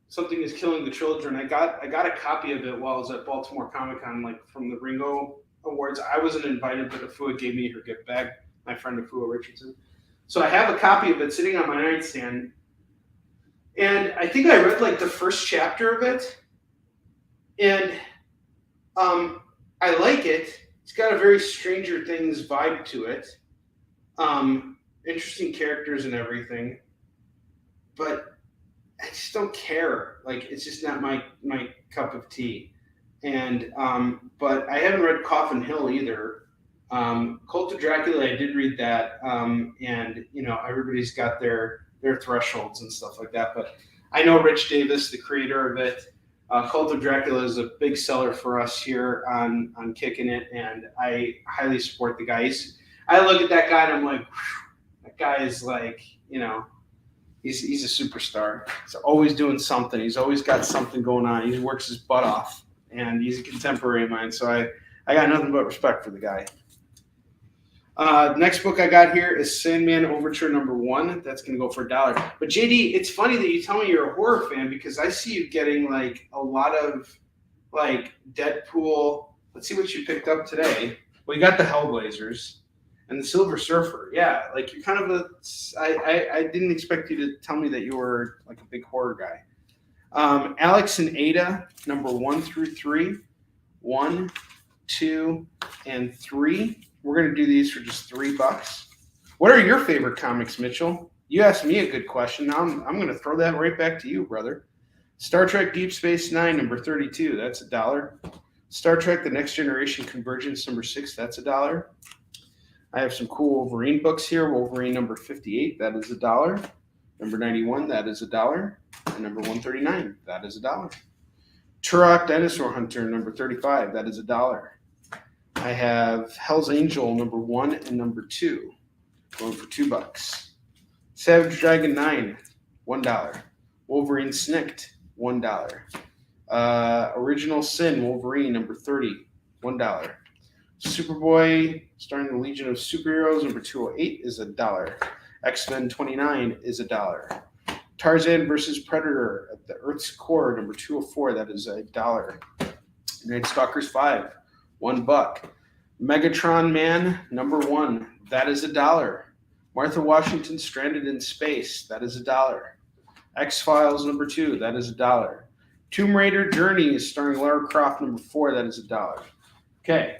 S2: Something is Killing the Children. I got a copy of it while I was at Baltimore Comic Con, like from the Ringo Awards. I wasn't invited, but Afua gave me her gift bag, my friend Afua Richardson. So I have a copy of it sitting on my nightstand. And I think I read like the first chapter of it. And I like it. It's got a very Stranger Things vibe to it. Interesting characters and everything. But I just don't care. Like, it's just not my cup of tea. And but I haven't read Coffin Hill either. Cult of Dracula, I did read that, and everybody's got their thresholds and stuff like that. But I know Rich Davis, the creator of it. Cult of Dracula is a big seller for us here on Kickin' It, and I highly support the guy. I look at that guy and I'm like, that guy is like, he's a superstar. He's always doing something. He's always got something going on. He works his butt off, and he's a contemporary of mine. So I got nothing but respect for the guy. Next book I got here is Sandman Overture #1. That's going to go for $1. But JD, it's funny that you tell me you're a horror fan because I see you getting like a lot of like Deadpool. Let's see what you picked up today. Well, you got the Hellblazers and the Silver Surfer. Yeah, like you're kind of I didn't expect you to tell me that you were like a big horror guy. Alex and Ada #1 through 3. 1, 2, and 3. We're going to do these for just $3. What are your favorite comics, Mitchell? You asked me a good question. Now I'm going to throw that right back to you, brother. Star Trek Deep Space Nine #32. That's $1. Star Trek The Next Generation Convergence #6. That's $1. I have some cool Wolverine books here. Wolverine #58. That is $1. #91. That is $1. And #139. That is $1. Turok Dinosaur Hunter #35. That is $1. I have Hell's Angel #1 and #2, going for $2. Savage Dragon 9, $1. Wolverine Snicked, $1. Original Sin Wolverine #30, $1. Superboy starring the Legion of Superheroes #208 is $1. X-Men 29 is $1. Tarzan vs. Predator at the Earth's Core #204, that is $1. Night Stalkers 5. $1. Megatron Man #1. That is $1. Martha Washington Stranded in Space. That is $1. X-Files #2. That is $1. Tomb Raider Journeys starring Lara Croft #4. That is $1. Okay.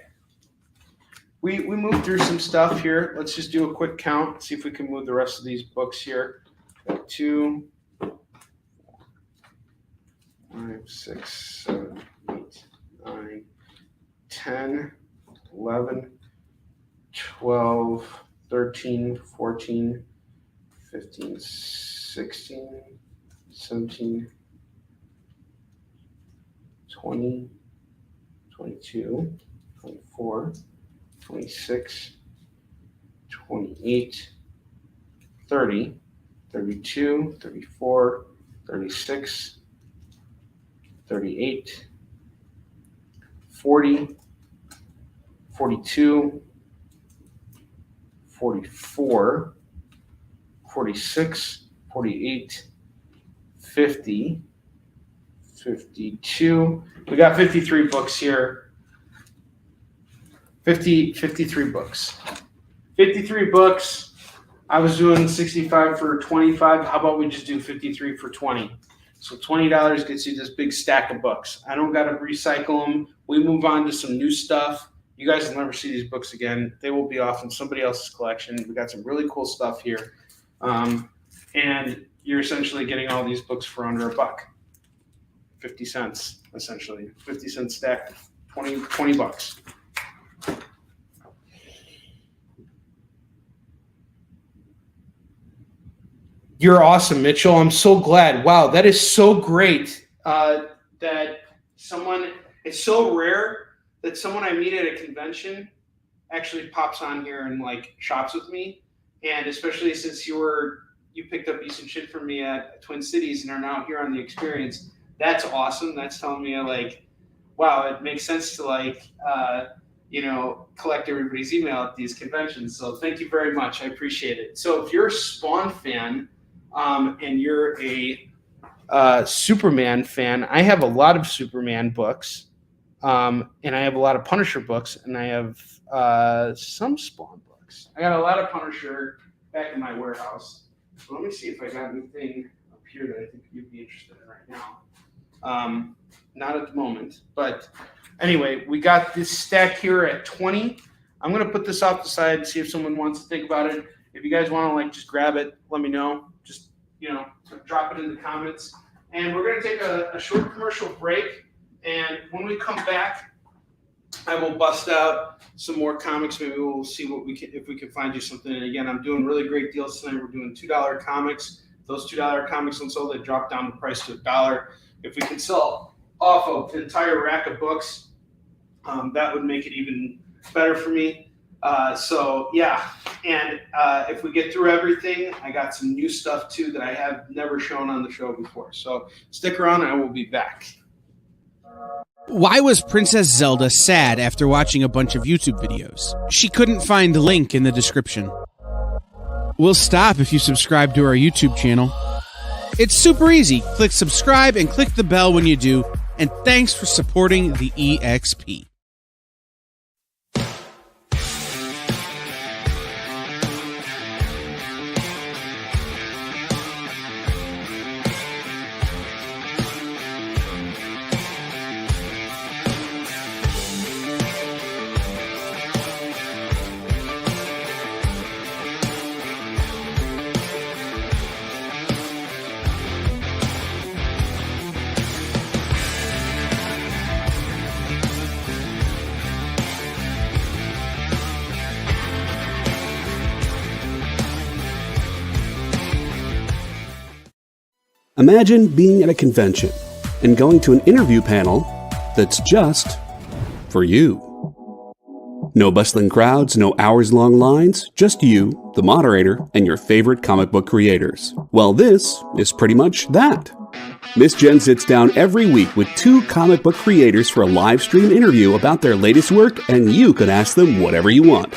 S2: We moved through some stuff here. Let's just do a quick count. See if we can move the rest of these books here. 2, 5, 6, 7, 8, 9, 10, 11, 12, 13, 14, 15, 16, 17, 20, 22, 24, 26, 28, 30, 32, 34, 36, 38, 40, 42, 44, 46, 48, 50, 52. We got 53 books here. 53 books. 53 books. I was doing 65 for 25. How about we just do 53 for 20? So $20 gets you this big stack of books. I don't got to recycle them. We move on to some new stuff. You guys will never see these books again. They will be off in somebody else's collection. We got some really cool stuff here. And you're essentially getting all these books for under $1. 50 cents, essentially. 50 cent stack, 20 bucks. You're awesome, Mitchell. I'm so glad. Wow, that is so great that someone, it's so rare that someone I meet at a convention actually pops on here and like shops with me. And especially since you picked up decent shit from me at Twin Cities and are now here on the experience, that's awesome. That's telling me like, wow, it makes sense to like, collect everybody's email at these conventions. So thank you very much. I appreciate it. So if you're a Spawn fan, and you're a Superman fan, I have a lot of Superman books, and I have a lot of Punisher books, and I have some Spawn books. I got a lot of Punisher back in my warehouse. So let me see if I got anything up here that I think you'd be interested in right now. Not at the moment, but anyway, we got this stack here at 20. I'm going to put this off the side and see if someone wants to think about it. If you guys want to like just grab it, let me know. Just, drop it in the comments. And we're going to take a short commercial break. And when we come back, I will bust out some more comics. Maybe we'll see what we can, if we can find you something. And again, I'm doing really great deals tonight. We're doing $2 comics. Those $2 comics unsold, they drop down the price to $1. If we can sell off an entire rack of books, that would make it even better for me. So yeah, and if we get through everything, I got some new stuff too that I have never shown on the show before. So stick around, and I will be back.
S4: Why was Princess Zelda sad after watching a bunch of YouTube videos? She couldn't find the link in the description. We'll stop if you subscribe to our YouTube channel. It's super easy. Click subscribe and click the bell when you do. And thanks for supporting the EXP.
S1: Imagine being at a convention and going to an interview panel that's just for you. No bustling crowds, no hours-long lines, just you, the moderator, and your favorite comic book creators. Well, this is pretty much that. Miss Jen sits down every week with 2 comic book creators for a live stream interview about their latest work, and you can ask them whatever you want.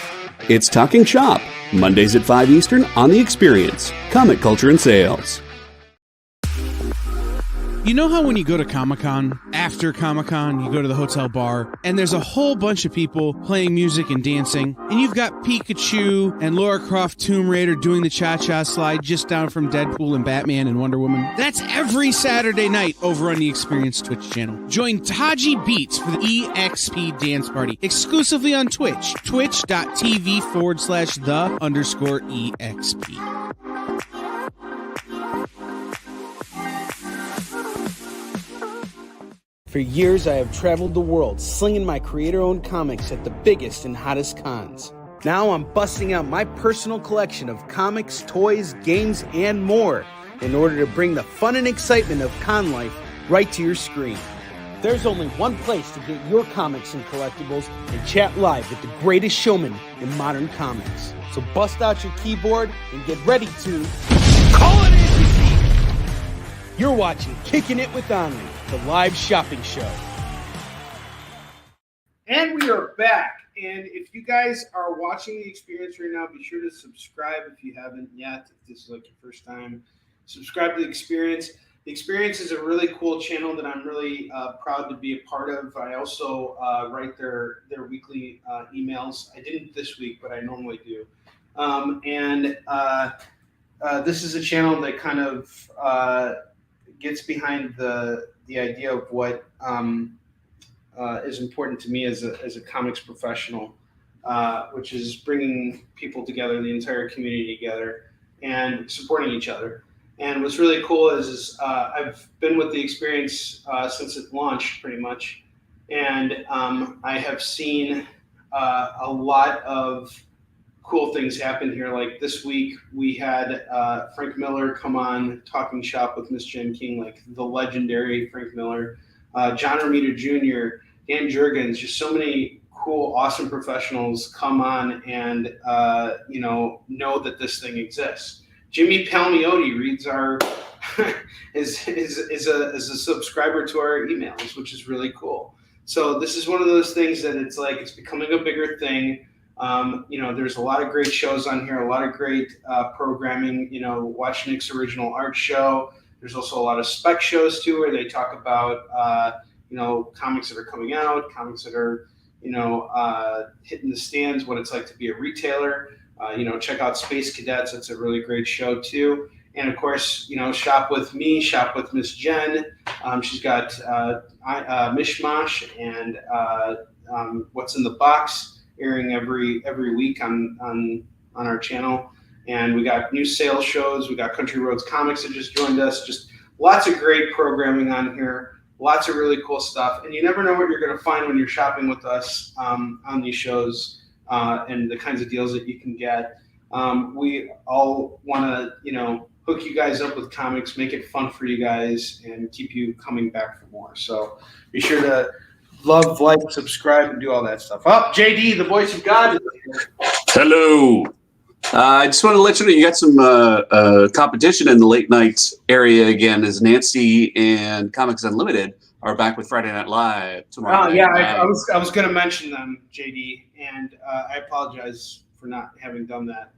S1: It's Talking Shop, Mondays at 5 Eastern on The Experience, Comic Culture and Sales.
S4: You know how when you go to Comic-Con, after Comic-Con, you go to the hotel bar, and there's a whole bunch of people playing music and dancing, and you've got Pikachu and Lara Croft Tomb Raider doing the cha-cha slide just down from Deadpool and Batman and Wonder Woman? That's every Saturday night over on the Experience Twitch channel. Join Taji Beats for the EXP Dance Party, exclusively on Twitch, twitch.tv/the_EXP.
S3: For years, I have traveled the world slinging my creator-owned comics at the biggest and hottest cons. Now I'm busting out my personal collection of comics, toys, games, and more in order to bring the fun and excitement of con life right to your screen. There's only one place to get your comics and collectibles and chat live with the greatest showman in modern comics. So bust out your keyboard and get ready to call it in! You're watching Kickin It With Onrie, the live shopping show.
S2: And we are back. And if you guys are watching the experience right now, be sure to subscribe if you haven't yet. If this is like your first time, subscribe to the experience. The experience is a really cool channel that I'm really proud to be a part of. I also write their weekly emails. I didn't this week, but I normally do. This is a channel that kind of gets behind the idea of what is important to me as a comics professional, which is bringing people together, the entire community together, and supporting each other. And what's really cool is I've been with the experience since it launched, pretty much, and I have seen a lot of cool things happen here. Like this week, we had Frank Miller come on Talking Shop with Miss Jen King, like the legendary Frank Miller, John Romita Jr., Dan Jurgens, just so many cool, awesome professionals come on and know that this thing exists. Jimmy Palmiotti reads our is a subscriber to our emails, which is really cool. So this is one of those things that it's like it's becoming a bigger thing. There's a lot of great shows on here, a lot of great programming. Watch Nick's original art show. There's also a lot of spec shows too, where they talk about comics that are coming out, comics that are hitting the stands, what it's like to be a retailer. Check out Space Cadets. That's a really great show too. And of course, shop with me, shop with Miss Jen. She's got Mishmash and What's in the Box airing every week on our channel. And we got new sales shows. We got Country Roads Comics that just joined us. Just lots of great programming on here. Lots of really cool stuff. And you never know what you're going to find when you're shopping with us on these shows and the kinds of deals that you can get. We all want to, hook you guys up with comics, make it fun for you guys, and keep you coming back for more. So be sure to love, like, subscribe, and do all that stuff. Oh, JD, the voice of God.
S1: Hello. I just want to let you know you got some competition in the late night area again, as Nancy and Comics Unlimited are back with Friday Night Live tomorrow.
S2: Yeah, I was going to mention them, JD, and I apologize for not having done that.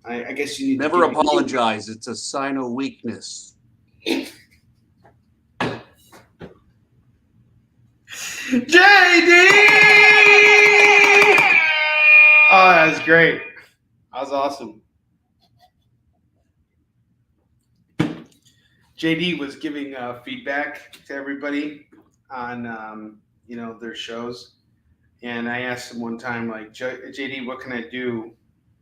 S2: I guess you need
S1: never apologize. It's a sign of weakness.
S2: JD! Oh, that was great. That was awesome. JD was giving feedback to everybody on, their shows. And I asked him one time, like, JD, what can I do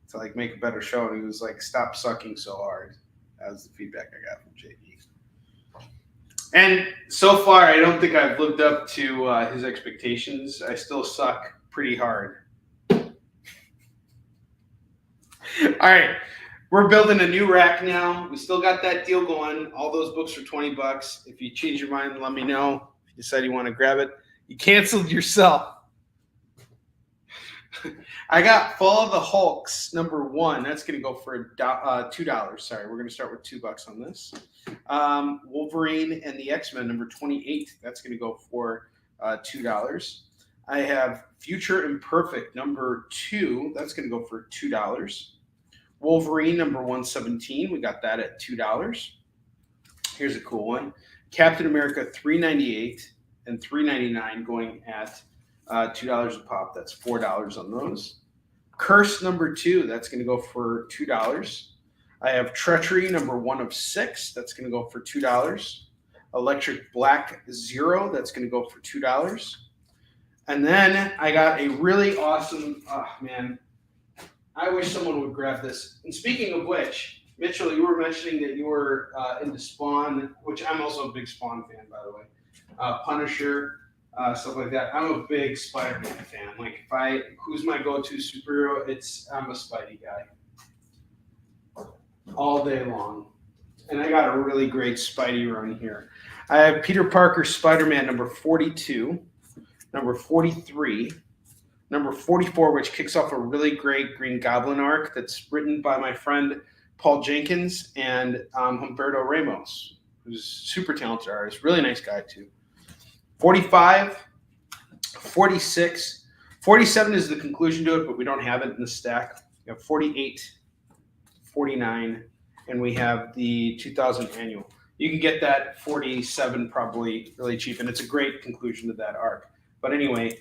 S2: to, like, make a better show? And he was like, stop sucking so hard. That was the feedback I got from JD. And so far, I don't think I've lived up to his expectations. I still suck pretty hard. All right, we're building a new rack now. We still got that deal going. All those books are $20. If you change your mind, let me know. If you decide you want to grab it, you canceled yourself. I got Fall of the Hulks #1. That's going to go for $2. Sorry, we're going to start with $2 on this. Wolverine and the X-Men #28. That's going to go for $2. I have Future Imperfect #2. That's going to go for $2. Wolverine #117. We got that at $2. Here's a cool one. Captain America $3.98 and $3.99 going at $2 a pop. That's $4 on those. Curse #2. That's going to go for $2. I have Treachery #1 of 6. That's going to go for $2. Electric Black 0. That's going to go for $2. And then I got a really awesome. Oh man, I wish someone would grab this. And speaking of which, Mitchell, you were mentioning that you were into Spawn, which I'm also a big Spawn fan, by the way. Punisher. Stuff like that. I'm a big Spider-Man fan. Like, who's my go-to superhero? I'm a Spidey guy. All day long. And I got a really great Spidey run here. I have Peter Parker Spider-Man #42, #43, #44, which kicks off a really great Green Goblin arc that's written by my friend Paul Jenkins and Humberto Ramos, who's a super talented artist. Really nice guy, too. 45, 46, 47 is the conclusion to it, but we don't have it in the stack. We have 48, 49, and we have the 2000 annual. You can get that 47 probably really cheap, and it's a great conclusion to that arc. But anyway,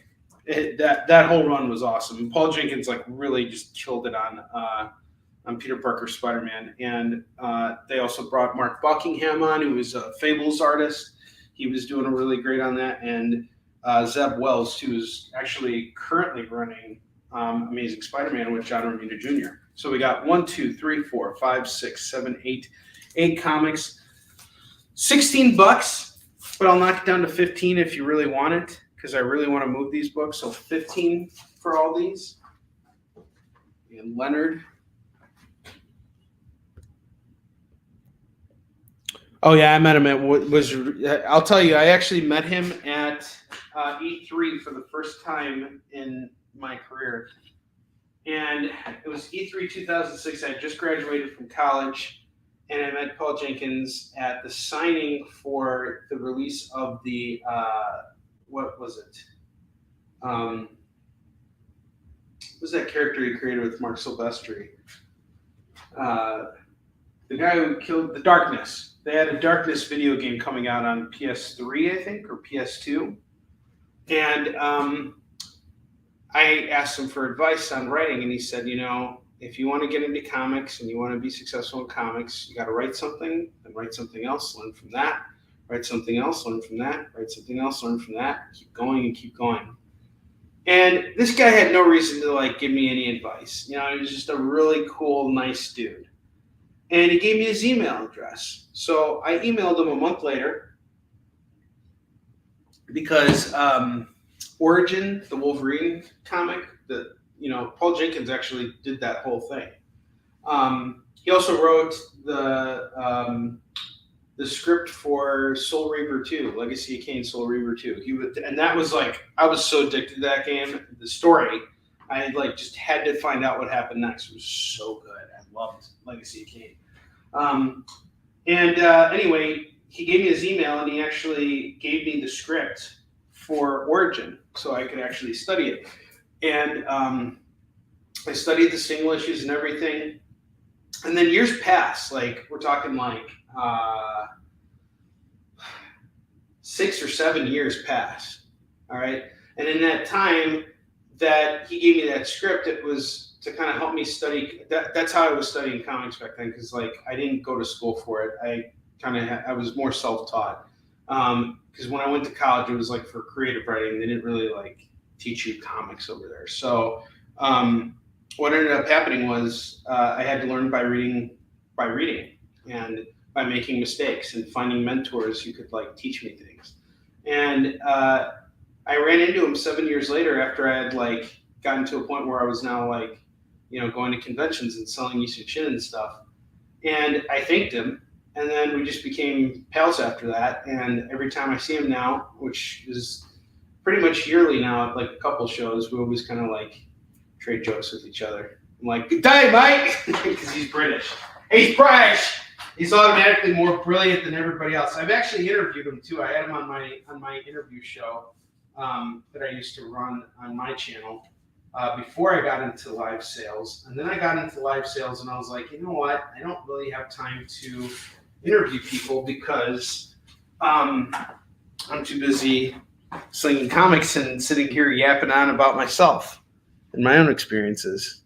S2: that whole run was awesome. And Paul Jenkins really just killed it on Peter Parker Spider-Man, and they also brought Mark Buckingham on, who was a Fables artist. He was doing a really great on that, and Zeb Wells, who is actually currently running Amazing Spider-Man with John Romita Jr. So we got 1, 2, 3, 4, 5, 6, 7, 8 comics. $16, but I'll knock it down to 15 if you really want it, because I really want to move these books. So 15 for all these. And Leonard. Oh yeah, I met him at I'll tell you, I actually met him at E3 for the first time in my career. And it was E3 2006. I had just graduated from college, and I met Paul Jenkins at the signing for the release of the what was it? What was that character he created with Mark Silvestri? The guy who killed the Darkness. They had a Darkness video game coming out on PS3, I think, or PS2. And I asked him for advice on writing, and he said, if you want to get into comics and you want to be successful in comics, you got to write something, then write something else, learn from that, write something else, learn from that, write something else, learn from that, keep going and keep going. And this guy had no reason to give me any advice. He was just a really cool, nice dude. And he gave me his email address. So I emailed him a month later. because Origin, the Wolverine comic, Paul Jenkins actually did that whole thing. He also wrote the script for Soul Reaver 2, Legacy of Kain, Soul Reaver 2. And that was like, I was so addicted to that game, the story. I like just had to find out what happened next. It was so good. I loved Legacy of Kain. Anyway, he gave me his email and he actually gave me the script for Origin so I could actually study it. And I studied the single issues and everything. And then years passed, like we're talking like 6 or 7 years passed. All right. And in that time that he gave me that script, it was to kind of help me study. That's how I was studying comics back then, because like I didn't go to school for it. I was more self-taught. Because when I went to college, it was like for creative writing. They didn't really like teach you comics over there. So what ended up happening was I had to learn by reading and by making mistakes and finding mentors who could like teach me things. And I ran into him 7 years later after I had like gotten to a point where I was now like, going to conventions and selling Yusuf Shin and stuff. And I thanked him. And then we just became pals after that. And every time I see him now, which is pretty much yearly now at like a couple shows, we always kind of like trade jokes with each other. I'm like, "Good day, mate," because he's British. He's British. He's automatically more brilliant than everybody else. I've actually interviewed him too. I had him on my interview show that I used to run on my channel before I got into live sales. And then I got into live sales and I was like, you know what? I don't really have time to interview people because I'm too busy slinging comics and sitting here yapping on about myself and my own experiences.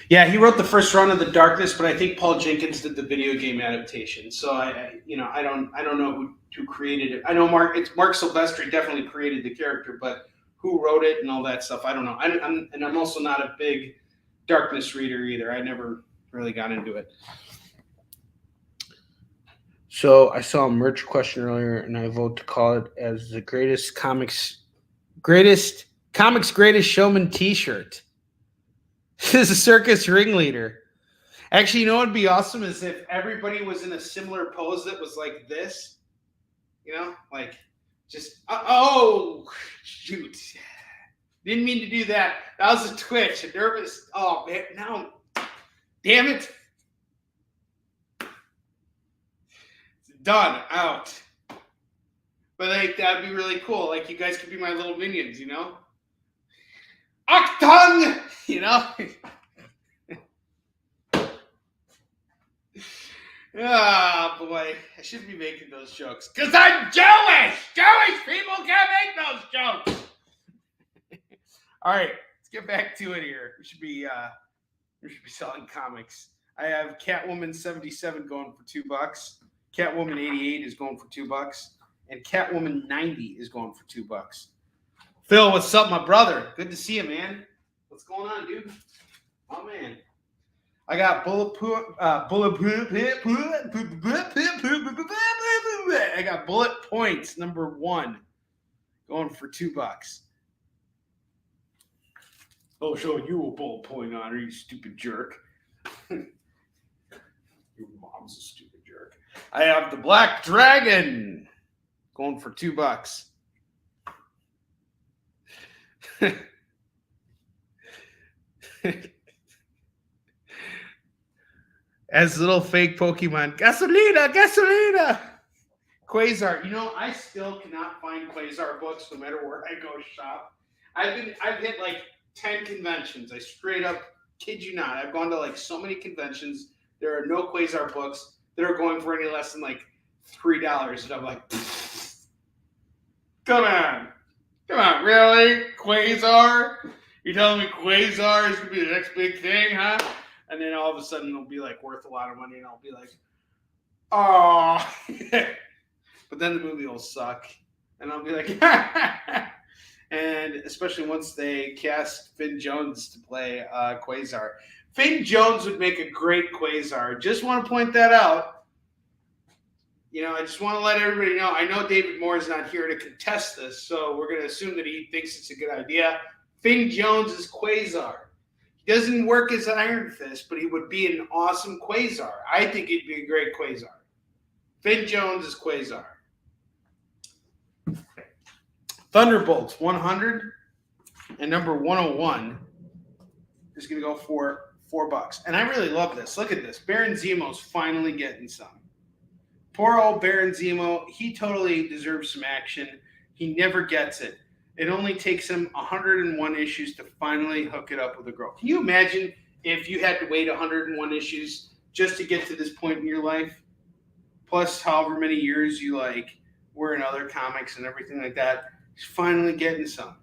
S2: Yeah, he wrote the first run of The Darkness, but I think Paul Jenkins did the video game adaptation. So I don't know who created it. I know Mark Silvestri definitely created the character, but who wrote it and all that stuff, I don't know. I'm also not a big Darkness reader either. I never really got into it. So I saw a merch question earlier, and I vote to call it as the greatest greatest showman T-shirt. This is a circus ringleader. Actually, you know what would be awesome is if everybody was in a similar pose that was like this. Like just, oh, shoot. Didn't mean to do that. That was a twitch, a nervous. Oh, man, no. Damn it. Done. Out. But like that'd be really cool. Like you guys could be my little minions, Octung! Ah, boy. I shouldn't be making those jokes. Because I'm Jewish! Jewish people can't make those jokes! All right, let's get back to it here. We should be selling comics. I have Catwoman 77 going for $2. Catwoman 88 is going for $2. And Catwoman 90 is going for $2. Phil, what's up, my brother? Good to see you, man. What's going on, dude? Oh, man. I got bullet points number 1 going for $2. I'll show you a bullet point, Onrie, you stupid jerk. Your mom's a stupid jerk. I have the Black Dragon going for $2. As little fake Pokemon, Gasolina. Quasar. I still cannot find Quasar books no matter where I go shop. I've hit like 10 conventions. I straight up kid you not. I've gone to like so many conventions. There are no Quasar books that are going for any less than like $3. And I'm like, come on, really? Quasar? You telling me Quasar is going to be the next big thing, huh? And then all of a sudden it'll be like worth a lot of money and I'll be like, oh. But then the movie will suck. And I'll be like, and especially once they cast Finn Jones to play Quasar. Finn Jones would make a great Quasar. Just want to point that out. You know, I just want to let everybody know. I know David Moore is not here to contest this, so we're going to assume that he thinks it's a good idea. Finn Jones is Quasar. He doesn't work as Iron Fist, but he would be an awesome Quasar. I think he'd be a great Quasar. Finn Jones is Quasar. Thunderbolts 100 and number 101 is going to go for $4. And I really love this. Look at this. Baron Zemo's finally getting some. Poor old Baron Zemo. He totally deserves some action. He never gets it. It only takes him 101 issues to finally hook it up with a girl. Can you imagine if you had to wait 101 issues just to get to this point in your life? Plus however many years you were in other comics and everything like that. He's finally getting some.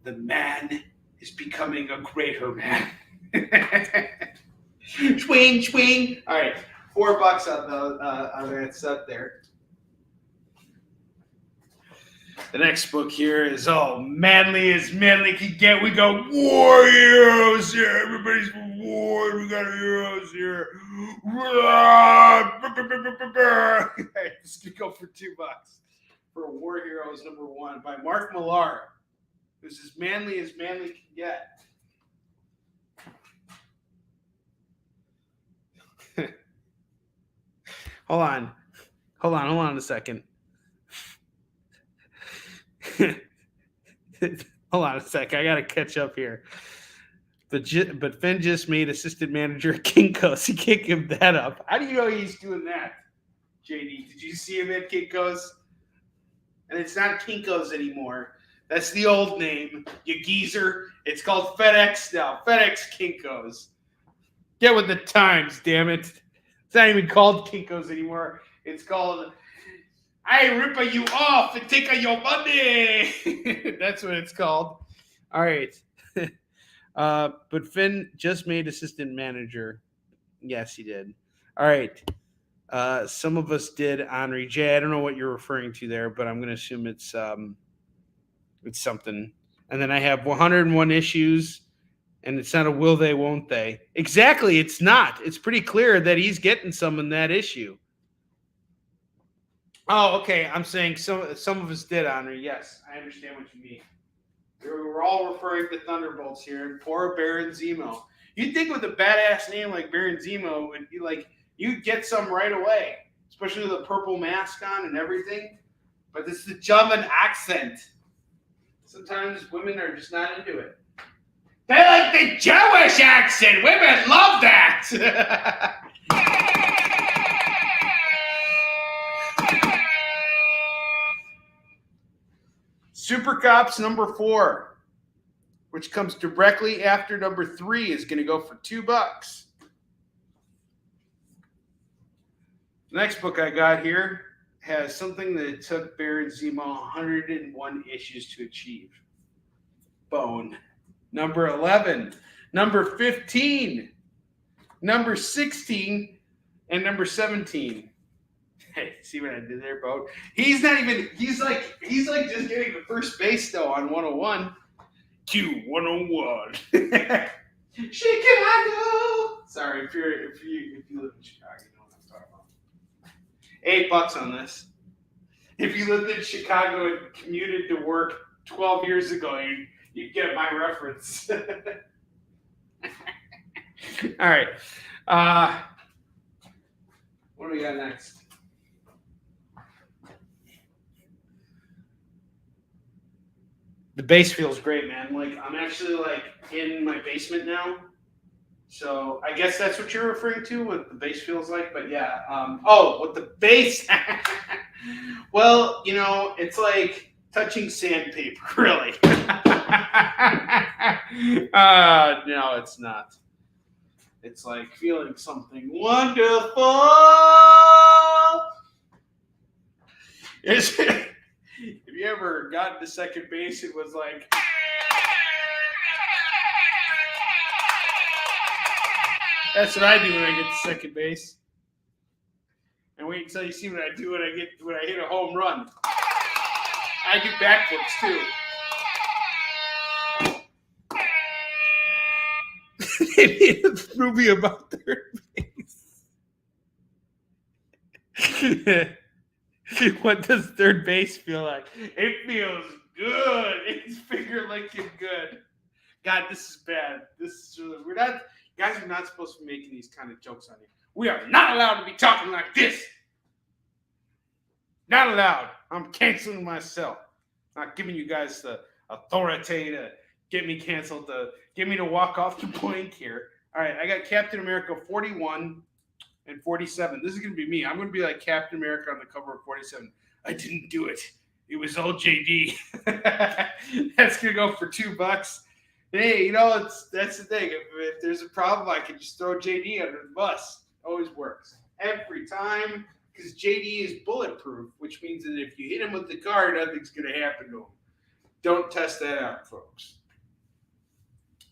S2: The man is becoming a greater man. Swing, swing. All right, $4 on that set there. The next book here is manly as manly can get. We got war heroes here. Everybody's for war. We got heroes here. This could go for $2 for War Heroes #1 by Mark Millar, who's as manly can get. Hold on a second. Hold on a sec. I gotta catch up here. But Finn just made assistant manager at Kinko's. He can't give that up. How do you know he's doing that, JD? Did you see him at Kinko's? And it's not Kinko's anymore. That's the old name, you geezer. It's called FedEx now. FedEx Kinko's. Get with the times, damn it. It's not even called Kinko's anymore. It's called I rip you off and take your money. That's what it's called. All right. But Finn just made assistant manager. Yes, he did. All right. Some of us did Onrie. Jay, I don't know what you're referring to there, but I'm going to assume it's something. And then I have 101 issues, and it's not a will they, won't they. Exactly, it's not. It's pretty clear that he's getting some in that issue. Oh, okay. I'm saying some of us did, Onrie. Yes, I understand what you mean. We're all referring to Thunderbolts here, and poor Baron Zemo. You'd think with a badass name like Baron Zemo, it'd be you'd get some right away, especially with a purple mask on and everything. But this is the German accent. Sometimes women are just not into it. They like the Jewish accent. Women love that. Super Cops #4, which comes directly after #3, is going to go for $2. The next book I got here has something that took Baron Zemo 101 issues to achieve. Bone. #11, #15, #16, and #17. Hey, see what I did there, Bo? He's like just getting the first base though on 101. Q101. Chicago. Sorry, if you live in Chicago, you know what I'm talking about. $8 on this. If you lived in Chicago and commuted to work 12 years ago, you'd get my reference. All right. What do we got next? The base feels great, man. I'm actually in my basement now. So I guess that's what you're referring to, what the base feels like. But yeah. What the base. Well, it's like touching sandpaper, really. No, it's not. It's like feeling something wonderful. Have you ever gotten to second base? It was like. That's what I do when I get to second base. And wait until you see what I do when I hit a home run. I do backflips too.
S3: They made a movie about third base. What does third base feel like? It feels good. It's finger licking good. God, this is bad. This is really, we're not. Guys are not supposed to be making these kind of jokes on you. We are not allowed to be talking like this. Not allowed. I'm canceling myself. Not giving you guys the authority to get me canceled, to get me to walk off the plank here. All right, I got Captain America 41 and 47. This is going to be me. I'm going to be like Captain America on the cover of 47. I didn't do it. It was all JD. That's going to go for $2. Hey, you know, that's the thing. If there's a problem, I can just throw JD under the bus. Always works. Every time. Because JD is bulletproof, which means that if you hit him with the car, nothing's going to happen to him. Don't test that out, folks.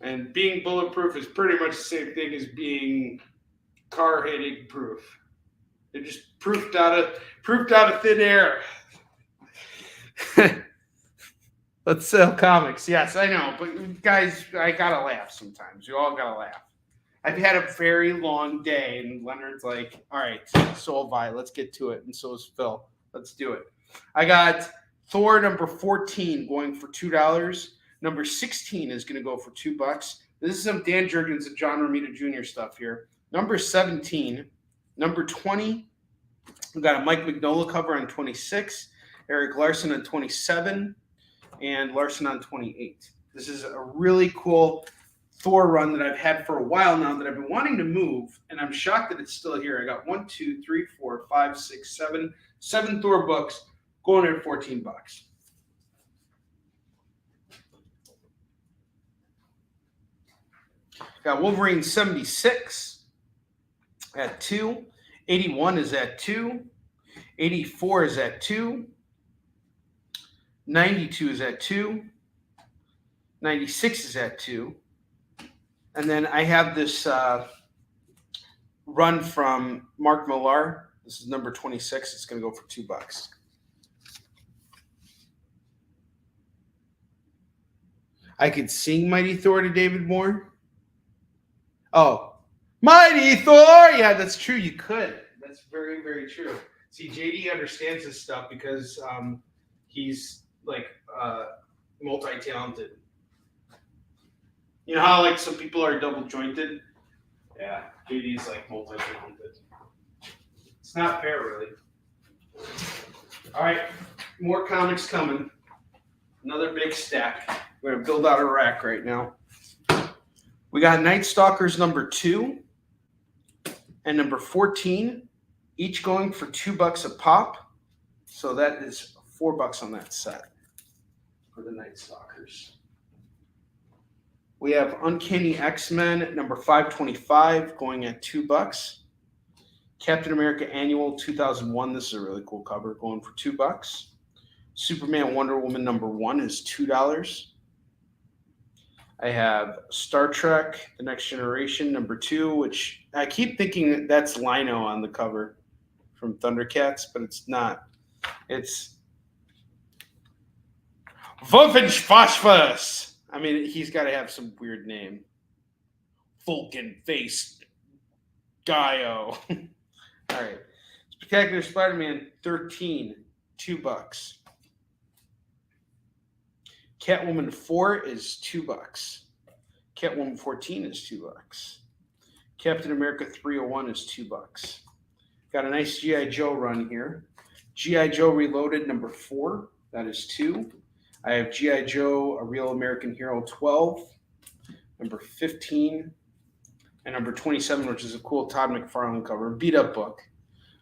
S3: And being bulletproof is pretty much the same thing as being car hitting proof. They're just proofed out of thin air. Let's sell comics. Yes, I know. But guys, I gotta laugh sometimes. You all gotta laugh. I've had a very long day, and Leonard's like, all right, so have I. Let's get to it. And so is Phil. Let's do it. I got Thor number 14 going for $2. Number 16 is going to go for $2. This is some Dan Jurgens and John Romita Jr. stuff here. Number 17. Number 20, we've got a Mike Mignola cover on 26. Eric Larson on 27. And Larson on 28. This is a really cool Thor run that I've had for a while now that I've been wanting to move, and I'm shocked that it's still here. I got 1, 2, 3, 4, 5, 6, 7 Thor books going at $14. Got Wolverine 76 at 2. 81 is at 2. 84 is at 2. 92 is at 2. 96 is at 2. And then I have this run from Mark Millar. This is number 26. It's going to go for $2. I could sing Mighty Thor to David Moore. Oh, Mighty Thor. Yeah, that's true. You could. That's very, very true. See, JD understands this stuff because he's like multi-talented. You know how like some people are double jointed? Yeah, JD's like multi-talented. It's not fair, really. All right, more comics coming. Another big stack. We're gonna build out a rack right now. We got Night Stalkers number 2 and number 14, each going for $2 a pop. So that is $4 on that set for the Night Stalkers. We have Uncanny X-Men number 525 going at $2. Captain America Annual 2001. This is a really cool cover going for $2. Superman Wonder Woman number 1 is $2. I have Star Trek The Next Generation number 2, which I keep thinking that's Lino on the cover from Thundercats, but it's not. It's Wolfenschwaschwas. I mean, he's got to have some weird name. Vulcan Face Gaio. All right. Spectacular Spider-Man 13, $2. Catwoman 4 is $2. Catwoman 14 is $2. Captain America 301 is $2. Got a nice G.I. Joe run here. G.I. Joe Reloaded number 4, that is $2. I have G.I. Joe, A Real American Hero 12, number 15, and number 27, which is a cool Todd McFarlane cover, beat up book.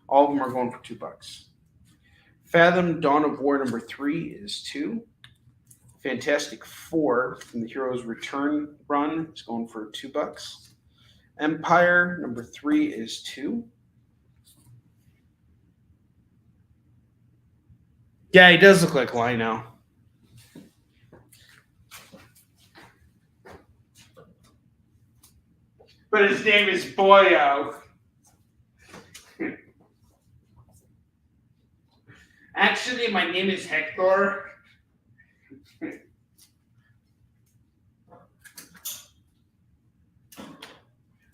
S3: All of them are going for $2. Fathom Dawn of War number 3 is $2. Fantastic Four from the Heroes Return run is going for $2. Empire number 3 is $2. Yeah, he does look like Lino. But his name is Boyo. Actually, my name is Hector.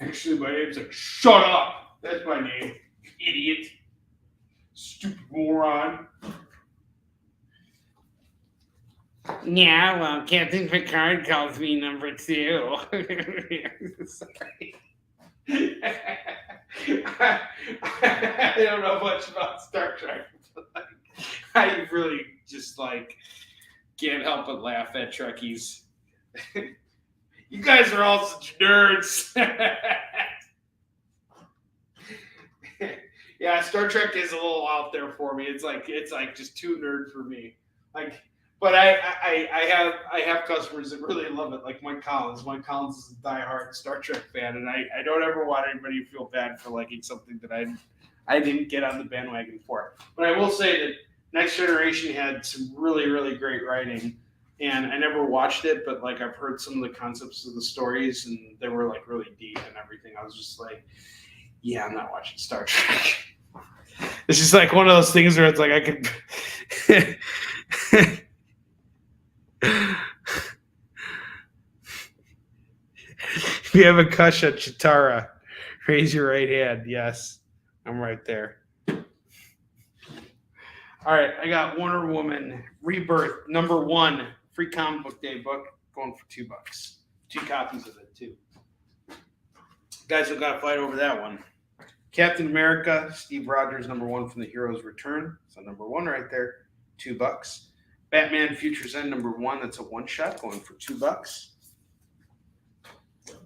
S2: Actually, my name's like, shut up. That's my name, idiot. Stupid moron. Yeah, well, Captain Picard calls me number 2. Sorry. I don't know much about Star Trek. But I really just can't help but laugh at Trekkies. You guys are all such nerds. Yeah, Star Trek is a little out there for me. It's just too nerd for me. But I have customers that really love it, like Mike Collins. Mike Collins is a diehard Star Trek fan, and I don't ever want anybody to feel bad for liking something that I didn't get on the bandwagon for. But I will say that Next Generation had some really, really great writing, and I never watched it, but I've heard some of the concepts of the stories, and they were really deep and everything. I was just yeah, I'm not watching Star Trek. It's just one of those things where it's I could. If you have a crush on Chitara, raise your right hand. Yes, I'm right there. All right, I got Wonder Woman Rebirth #1 free comic book day book going for $2. 2 copies of it too. Guys, we've got to fight over that one. Captain America, Steve Rogers #1 from the Hero's Return. So #1 right there, $2. Batman Futures End #1. That's a one-shot going for $2.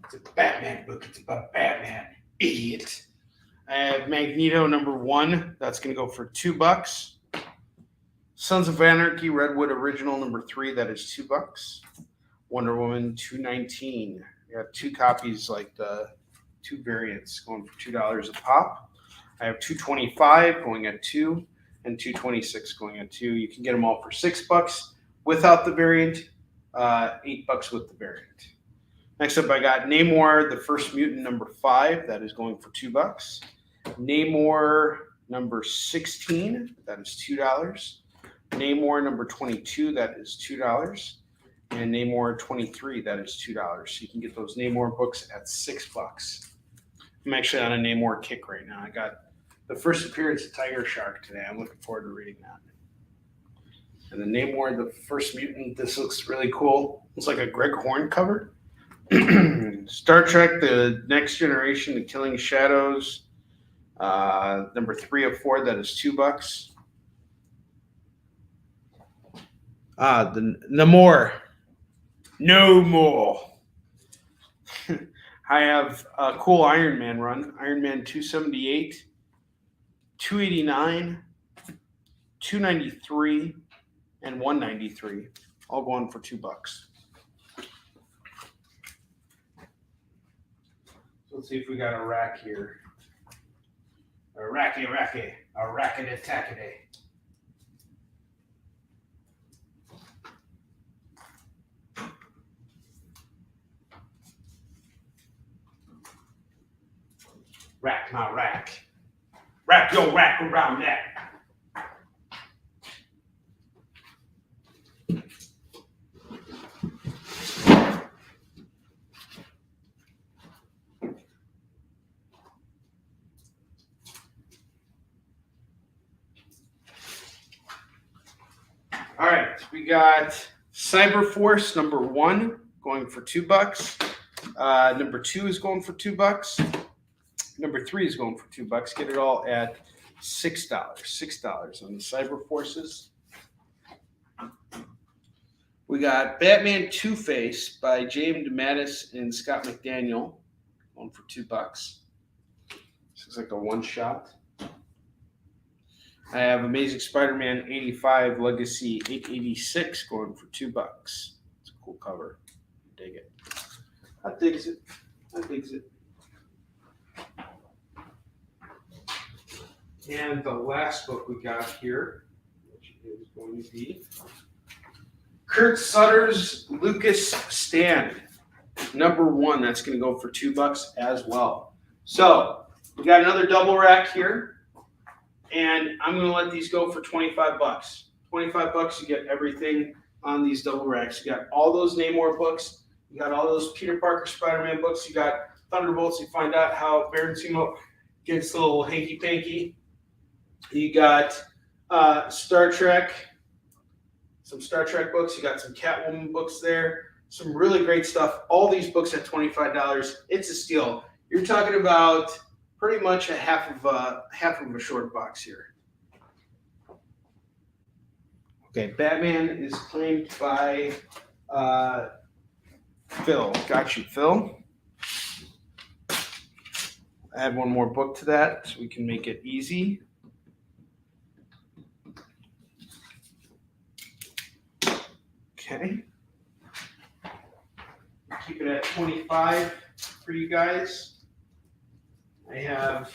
S2: It's a Batman book. It's about Batman. Idiot. I have Magneto #1. That's going to go for $2. Sons of Anarchy Redwood Original #3. That is $2. Wonder Woman 219. I got 2 copies, the 2 variants, going for $2 a pop. I have 225 going at $2 and 226 going at $2. You can get them all for $6 without the variant, $8 with the variant. Next up, I got Namor, the First Mutant #5. That is going for $2. Namor #16. That is $2. Namor #22. That is $2. And Namor 23. That is $2. So you can get those Namor books at $6. I'm actually on a Namor kick right now. I got the first appearance of Tiger Shark today. I'm looking forward to reading that. And the Namor, the First Mutant. This looks really cool. Looks like a Greg Horn cover. Star Trek, The Next Generation, The Killing Shadows, #3 of 4, that is $2. The Namor. No more. I have a cool Iron Man run. Iron Man 278, 289, 293, and 193. All going for $2. Let's see if we got a rack here. A racky, a rackety-tackety. Rack my rack. Wrap your rack around that. All right, we got Cyberforce #1 going for $2. #2 is going for $2. #3 is going for $2. Get it all at $6. $6 on the Cyberforces. We got Batman Two-Face by James DeMatteis and Scott McDaniel going for $2. This looks like a one-shot. I have Amazing Spider-Man 85 Legacy 886 going for $2. It's a cool cover. Dig it. I digs it. And the last book we got here, which is going to be Kurt Sutter's Lucas Stand #1. That's going to go for $2 as well. So we got another double rack here. And I'm going to let these go for $25. $25, you get everything on these double racks. You got all those Namor books. You got all those Peter Parker Spider-Man books. You got Thunderbolts. You find out how Baron Zemo gets a little hanky-panky. You got Star Trek, some Star Trek books. You got some Catwoman books there. Some really great stuff. All these books at $25. It's a steal. You're talking about pretty much a half of a short box here. Okay, Batman is claimed by Phil. Got you, Phil. Add one more book to that so we can make it easy. Okay. Keep it at 25 for you guys. I have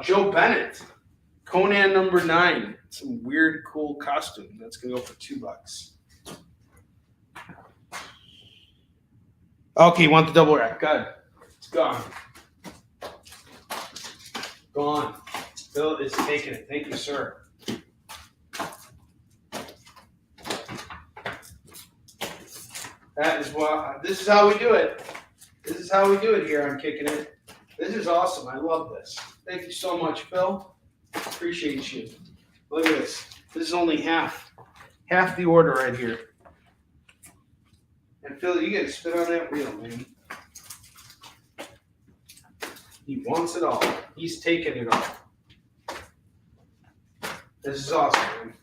S2: Joe Bennett, Conan #9. Some weird, cool costume. That's gonna go for $2. Okay, you want the double wrap? Good. It's gone. Gone. Bill is taking it. Thank you, sir. That is what. This is how we do it. This is how we do it here on Kickin' It. This is awesome. I love this. Thank you so much, Phil. Appreciate you. Look at this. This is only half the order right here. And Phil, you get to spit on that wheel, man. He wants it all. He's taking it all. This is awesome, man.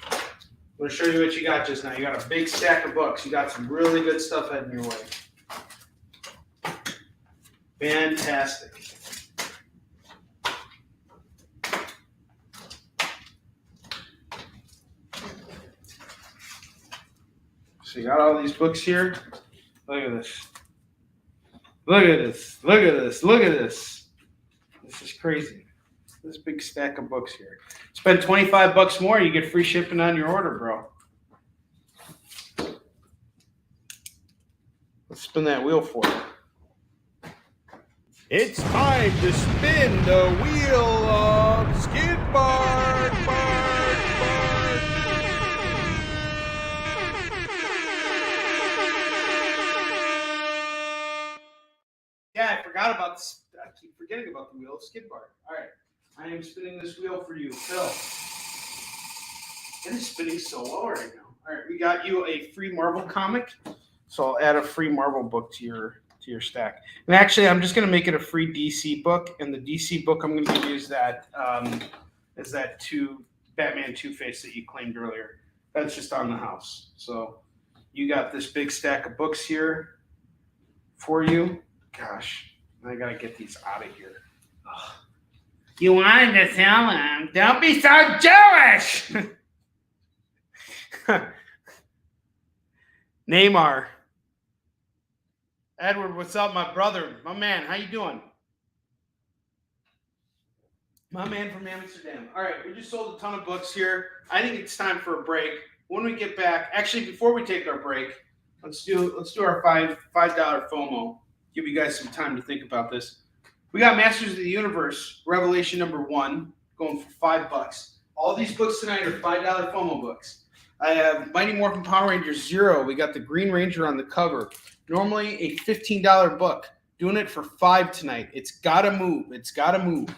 S2: I'm going to show you what you got just now. You got a big stack of books. You got some really good stuff heading your way. Fantastic. So you got all these books here. Look at this. Look at this. Look at this. Look at this. This is crazy. This big stack of books here. Spend $25 more, you get free shipping on your order, bro. Let's spin that wheel for you.
S3: It's time to spin the wheel of skidbark.
S2: Yeah, I forgot about this. I keep forgetting about the wheel of skidbark. All right, I am spinning this wheel for you, Phil. It is spinning so well right now. All right, we got you a free Marvel comic, so I'll add a free Marvel book to your stack. And actually, I'm just going to make it a free DC book, and the DC book I'm going to give you is that Batman Two-Face that you claimed earlier. That's just on the house. So you got this big stack of books here for you. Gosh, I got to get these out of here. Ugh. You wanted to tell him, don't be so Jewish! Neymar. Edward, what's up, my brother? My man, how you doing? My man from Amsterdam. All right, we just sold a ton of books here. I think it's time for a break. When we get back, actually, before we take our break, let's do our $5 FOMO. Give you guys some time to think about this. We got Masters of the Universe, Revelation #1, going for $5. All these books tonight are $5 FOMO books. I have Mighty Morphin Power Rangers 0. We got the Green Ranger on the cover. Normally a $15 book. Doing it for $5 tonight. It's gotta move. It's gotta move.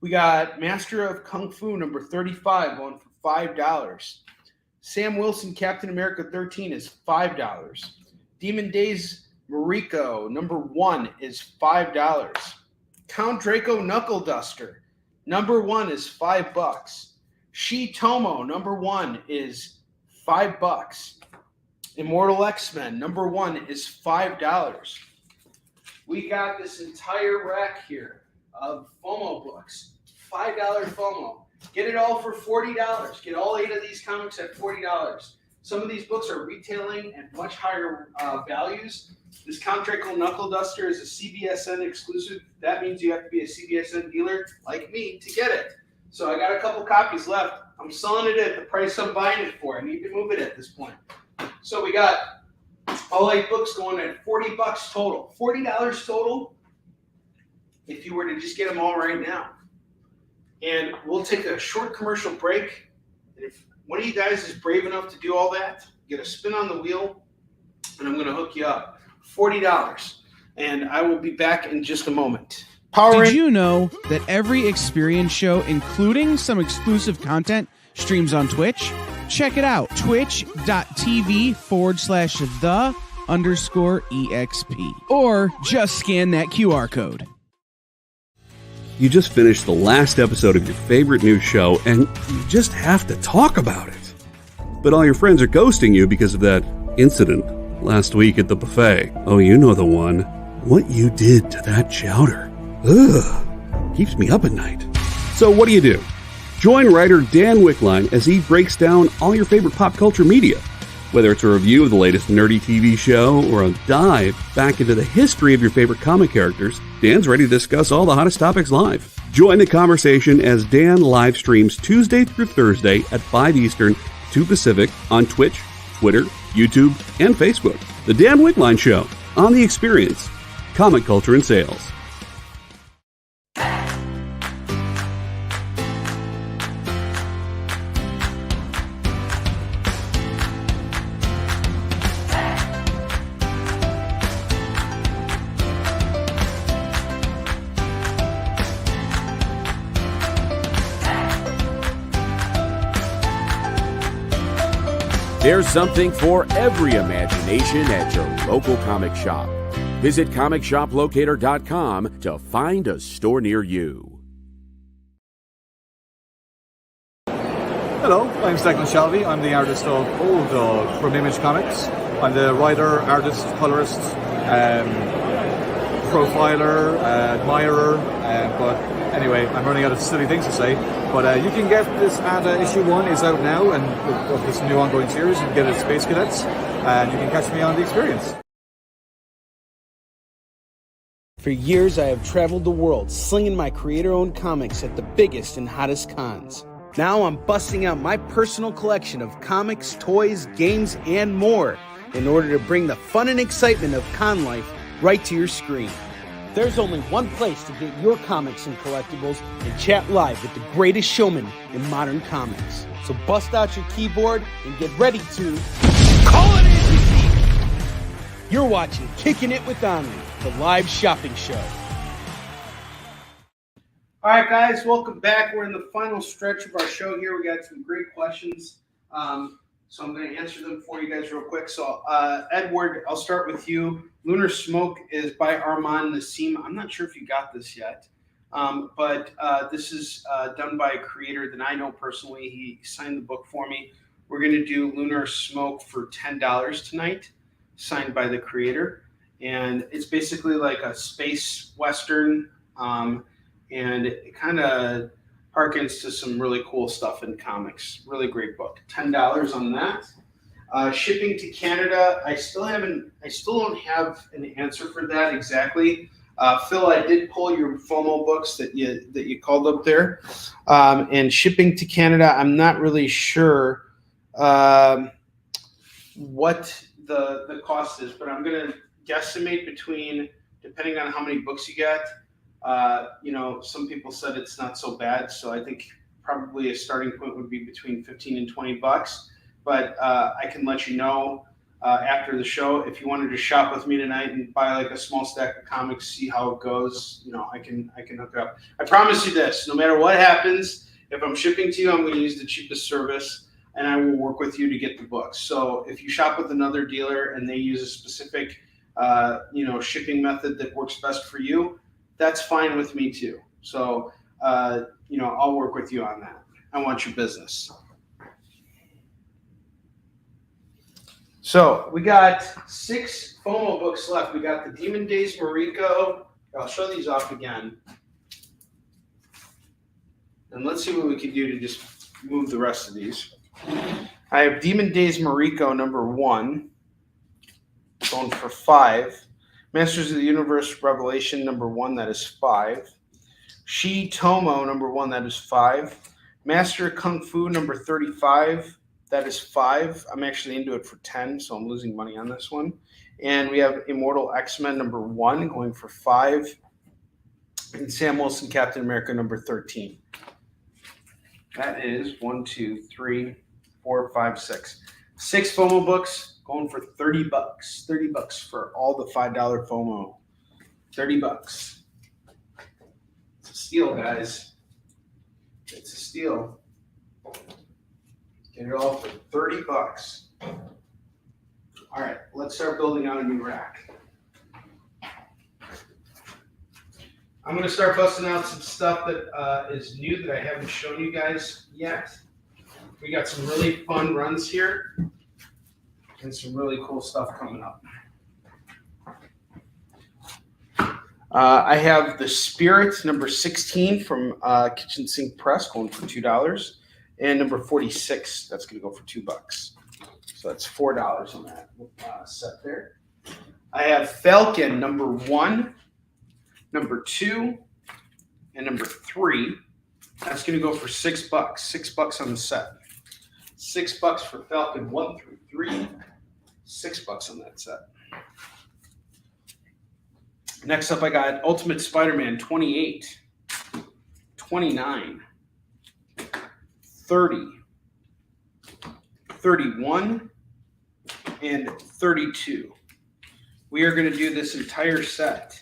S2: We got Master of Kung Fu #35 going for $5. Sam Wilson Captain America 13 is $5. Demon Days Mariko #1 is $5. Count Draco Knuckle Duster #1 is $5. Shi Tomo #1 is $5. Immortal X-Men #1 is $5. We got this entire rack here of FOMO books. $5 FOMO. Get it all for $40. Get all 8 of these comics at $40. Some of these books are retailing at much higher values. This Count Draco Knuckle Duster is a CBSN exclusive. That means you have to be a CBSN dealer like me to get it. So I got a couple copies left. I'm selling it at the price I'm buying it for. I need to move it at this point. So we got all 8 books going at $40 total. $40 total if you were to just get them all right now. And we'll take a short commercial break. And if one of you guys is brave enough to do all that, get a spin on the wheel, and I'm going to hook you up. $40. And I will be back in just a moment.
S4: Did you know that every experience show, including some exclusive content, streams on Twitch? Check it out, twitch.tv/the_EXP. Or just scan that QR code.
S1: You just finished the last episode of your favorite new show, and you just have to talk about it. But all your friends are ghosting you because of that incident last week at the buffet. Oh, you know the one. What you did to that chowder. Ugh. Keeps me up at night. So what do? Join writer Dan Wickline as he breaks down all your favorite pop culture media. Whether it's a review of the latest nerdy TV show or a dive back into the history of your favorite comic characters, Dan's ready to discuss all the hottest topics live. Join the conversation as Dan live streams Tuesday through Thursday at 5 Eastern, 2 Pacific on Twitch, Twitter, YouTube, and Facebook. The Dan Wickline Show on The Experience, Comic Culture and Sales.
S6: There's something for every imagination at your local comic shop. Visit comicshoplocator.com to find a store near you.
S7: Hello, I'm Declan Shelby. I'm the artist of Old Dog from Image Comics. I'm the writer, artist, colorist, profiler, admirer, but anyway, I'm running out of silly things to say. But you can get this at issue 1 is out now, and of this new ongoing series, you can get it at Space Cadets, and you can catch me on The Experience.
S3: For years, I have traveled the world slinging my creator-owned comics at the biggest and hottest cons. Now I'm busting out my personal collection of comics, toys, games, and more in order to bring the fun and excitement of con life right to your screen. There's only one place to get your comics and collectibles and chat live with the greatest showman in modern comics. So bust out your keyboard and get ready to call it in. You're watching Kickin It With Onrie, the live shopping show.
S2: All right, guys, welcome back. We're in the final stretch of our show here. We got some great questions. So I'm going to answer them for you guys real quick. So, Edward, I'll start with you. Lunar Smoke is by Armand Nassim. I'm not sure if you got this yet, but this is done by a creator that I know personally. He signed the book for me. We're going to do Lunar Smoke for $10 tonight, signed by the creator. And it's basically like a space western, and it kind of harkens to some really cool stuff in comics. Really great book. $10 on that. Shipping to Canada, I still don't have an answer for that exactly. Phil, I did pull your FOMO books that you called up there. And shipping to Canada, I'm not really sure what the cost is, but I'm going to guesstimate between, depending on how many books you get. Some people said it's not so bad, so I think probably a starting point would be between $15 and $20. But I can let you know after the show if you wanted to shop with me tonight and buy like a small stack of comics, see how it goes. I can hook it up. I promise you this: no matter what happens, if I'm shipping to you, I'm going to use the cheapest service, and I will work with you to get the books. So if you shop with another dealer and they use a specific shipping method that works best for you, that's fine with me too. So, I'll work with you on that. I want your business. So we got 6 FOMO books left. We got the Demon Days Mariko. I'll show these off again. And let's see what we can do to just move the rest of these. I have Demon Days Mariko #1, going for $5. Masters of the Universe Revelation #1, that is $5. Shi Tomo #1, that is $5. Master Kung Fu #35, that is $5. I'm actually into it for $10, so I'm losing money on this one. And we have Immortal X-Men #1, going for $5. And Sam Wilson Captain America #13. That is 1, 2, 3, 4, 5, 6. 6 FOMO books. going for $30. $30 for all the $5 FOMO. $30. It's a steal, guys. It's a steal. Get it all for $30. All right, let's start building out a new rack. I'm going to start busting out some stuff that is new that I haven't shown you guys yet. We got some really fun runs here and some really cool stuff coming up. I have the Spirit number 16 from Kitchen Sink Press going for $2, and number 46 that's going to go for $2. So that's $4 on that set there. I have Falcon number 1, number 2, and number 3. That's going to go for $6. $6 on the set. $6 for Falcon 1 through 3. $6 on that set. Next up, I got Ultimate Spider-Man 28, 29, 30, 31, and 32. We are going to do this entire set,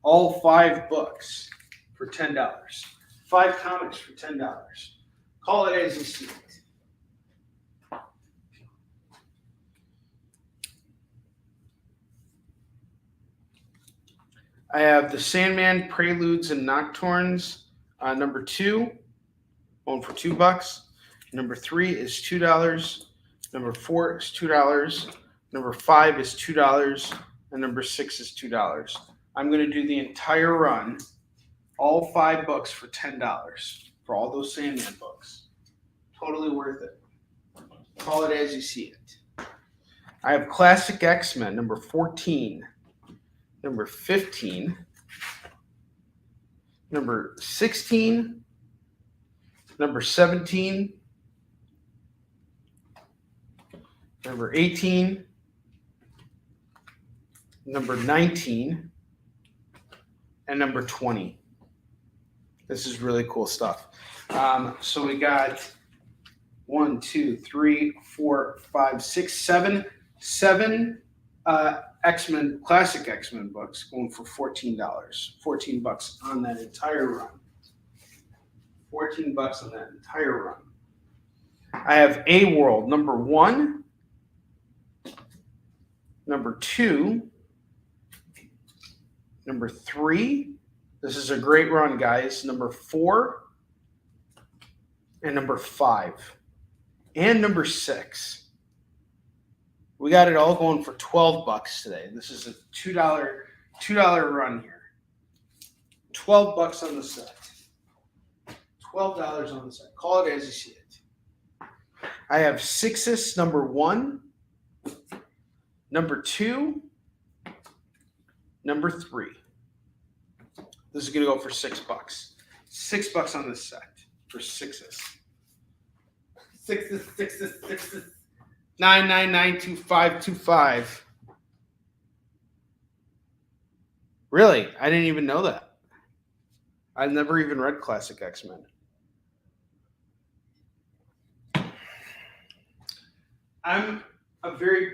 S2: all 5 books for $10. 5 comics for $10. Call it as you see it. I have the Sandman Preludes and Nocturnes, number 2, going for $2. Number 3 is $2. Number 4 is $2. Number 5 is $2. And number 6 is $2. I'm going to do the entire run, all 5 books for $10 for all those Sandman books. Totally worth it. Call it as you see it. I have Classic X-Men, number 14. Number 15, number 16, number 17, number 18, number 19, and number 20. This is really cool stuff. So we got 1, 2, 3, 4, 5, 6, 7 X-Men, classic X-Men books going for $14. $14 on that entire run. $14 on that entire run. I have A World number 1, number 2, number 3. This is a great run, guys. Number 4 and number 5 and number 6. We got it all going for $12 today. This is a $2 run here. $12 on the set. $12 on the set. Call it as you see it. I have Sixus number 1, number 2, number 3. This is going to go for $6. $6 on this set for Sixus. Sixus. 9992525. Really? I didn't even know that. I've never even read Classic X-Men. I'm a very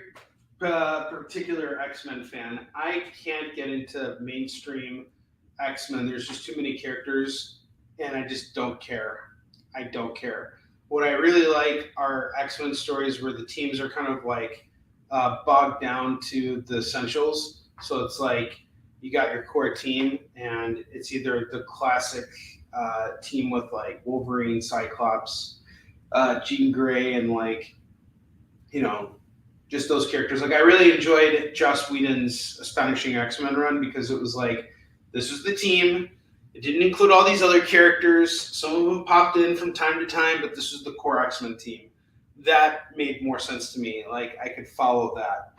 S2: particular X-Men fan. I can't get into mainstream X-Men. There's just too many characters, and I just don't care. I don't care. What I really like are X-Men stories where the teams are kind of like bogged down to the essentials. So it's like you got your core team, and it's either the classic team with like Wolverine, Cyclops, Jean Grey, and like, you know, just those characters. Like I really enjoyed Joss Whedon's Astonishing X-Men run because it was like, this was the team. It didn't include all these other characters. Some of them popped in from time to time, but this was the core X-Men team. That made more sense to me. Like, I could follow that.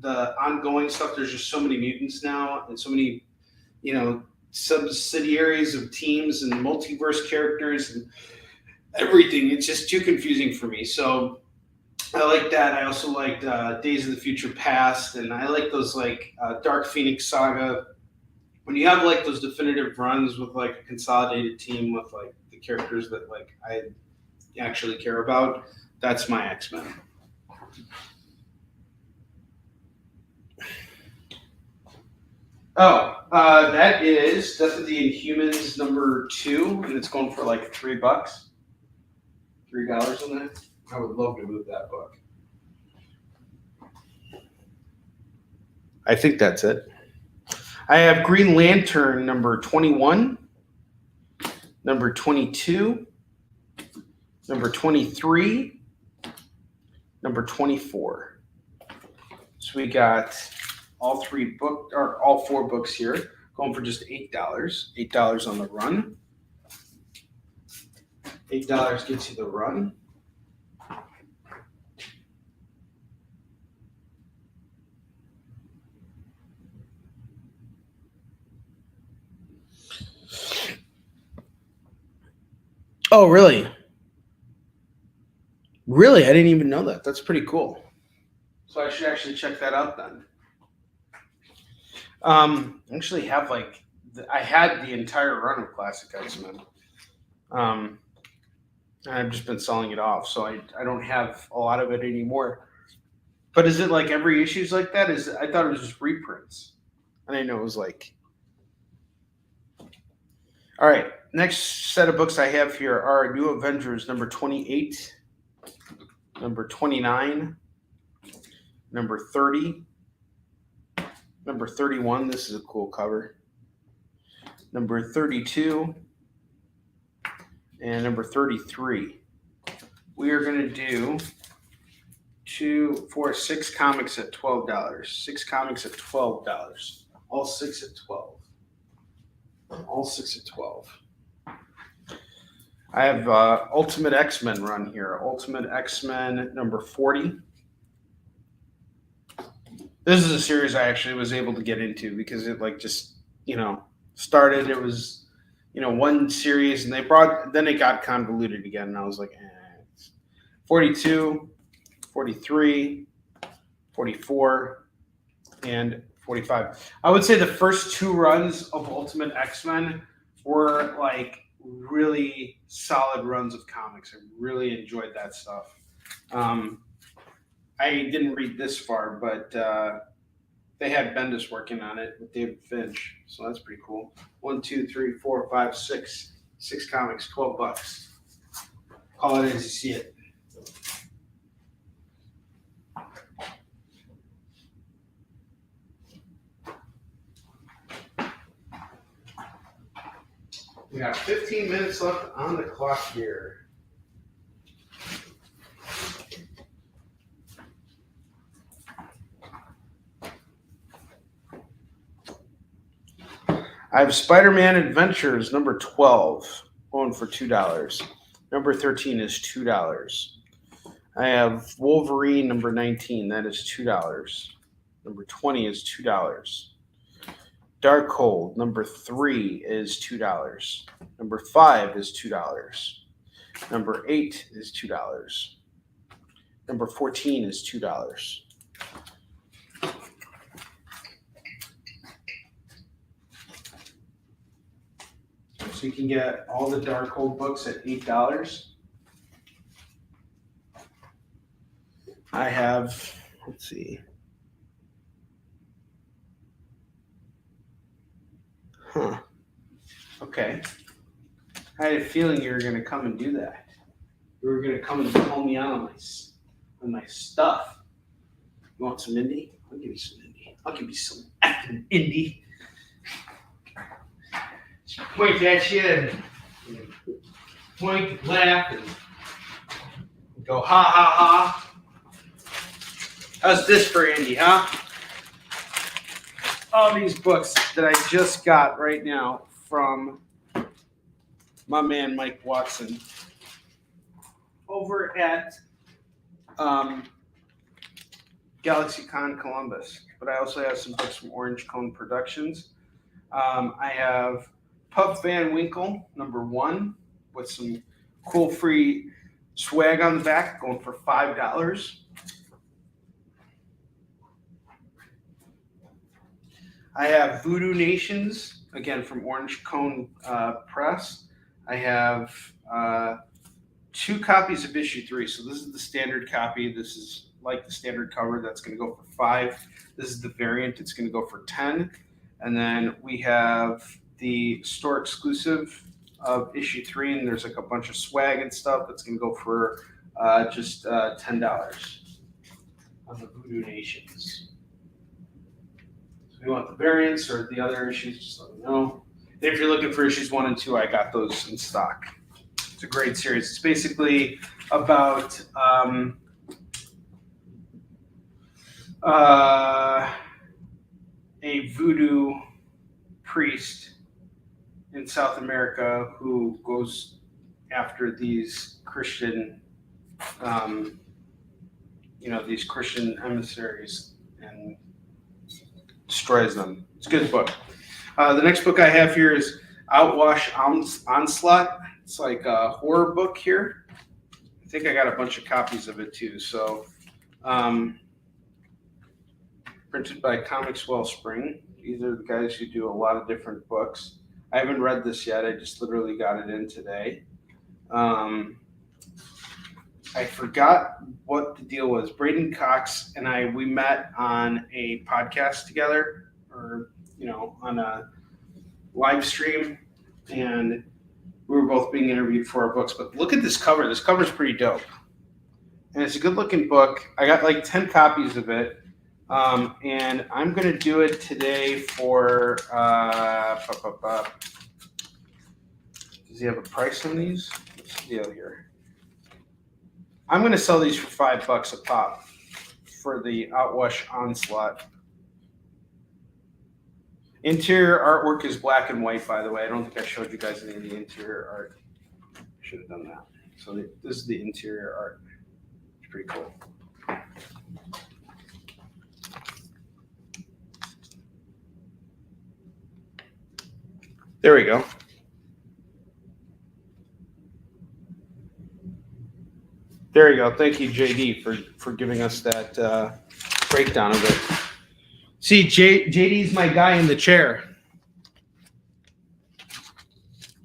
S2: The ongoing stuff, there's just so many mutants now and so many, you know, subsidiaries of teams and multiverse characters and everything. It's just too confusing for me. So I like that. I also liked Days of the Future Past, and I like those like Dark Phoenix Saga. When you have like those definitive runs with like a consolidated team with like the characters that like I actually care about, that's my X-Men. That is Death of the Inhumans #2, and it's going for like $3. $3 on that. I would love to move that book. I think that's it. I have Green Lantern #21, #22, #23, #24. So we got all four books here, going for just $8. $8 on the run. $8 gets you the run. Oh, really? Really? I didn't even know that. That's pretty cool. So I should actually check that out then. Actually have I had the entire run of Classic X-Men. I've just been selling it off, so I don't have a lot of it anymore. But is it like every issue's like that? I thought it was just reprints. I didn't know it was like. All right, next set of books I have here are New Avengers #28, #29, #30, #31. This is a cool cover. #32 and #33. We are going to do 2, 4, 6 comics at $12. 6 comics at $12. All 6 at 12. All 6 at 12. I have Ultimate X-Men run here. Ultimate X-Men #40. This is a series I actually was able to get into because it started. It was, one series, and then it got convoluted again, and I was like, 42, 43, 44, and 45. I would say the first 2 runs of Ultimate X-Men were like really solid runs of comics. I really enjoyed that stuff. I didn't read this far, but they had Bendis working on it with David Finch, so that's pretty cool. 1, 2, 3, 4, 5, 6. 6 comics, $12. Call it as you see it. We got 15 minutes left on the clock here. I have Spider-Man Adventures #12, going for $2. #13 is $2. I have Wolverine #19, that is $2. #20 is $2. Darkhold #3 is $2. #5 is $2. #8 is $2. #14 is $2. So you can get all the Darkhold books at $8. I have, let's see. Okay. I had a feeling you were going to come and do that. You were going to come and call me out on my stuff. You want some indie? I'll give you some indie. I'll give you some effing indie. Just point at you and point, laugh, and go ha ha ha. How's this for indie, huh? All these books that I just got right now from my man Mike Watson over at GalaxyCon Columbus. But I also have some books from Orange Cone Productions. I have Puff Van Winkle #1 with some cool free swag on the back, going for $5. I have Voodoo Nations, again from Orange Cone Press. I have 2 copies of issue 3. So this is the standard copy. This is like the standard cover. That's going to go for $5. This is the variant. It's going to go for $10. And then we have the store exclusive of issue 3, and there's like a bunch of swag and stuff that's going to go for just $10 on the Voodoo Nations. So if you want the variants or the other issues, just let me know. And if you're looking for issues 1 and 2, I got those in stock. It's a great series. It's basically about a voodoo priest in South America who goes after these Christian, these Christian emissaries and destroys them. It's a good book. The next book I have here is Outwash Onslaught. It's like a horror book here. I think I got a bunch of copies of it too. So, printed by Comics Wellspring. These are the guys who do a lot of different books. I haven't read this yet. I just literally got it in today. I forgot what the deal was. Braden Cox and we met on a podcast together, or on a live stream, and we were both being interviewed for our books. But look at this cover. This cover is pretty dope, and it's a good looking book. I got like 10 copies of it. And I'm going to do it today for, does he have a price on these? What's the deal here? I'm going to sell these for $5 a pop for the Outwash Onslaught. Interior artwork is black and white, by the way. I don't think I showed you guys any of the interior art. I should have done that. So this is the interior art. It's pretty cool. There we go. There you go. Thank you, JD, for giving us that breakdown of it. See, JD's my guy in the chair.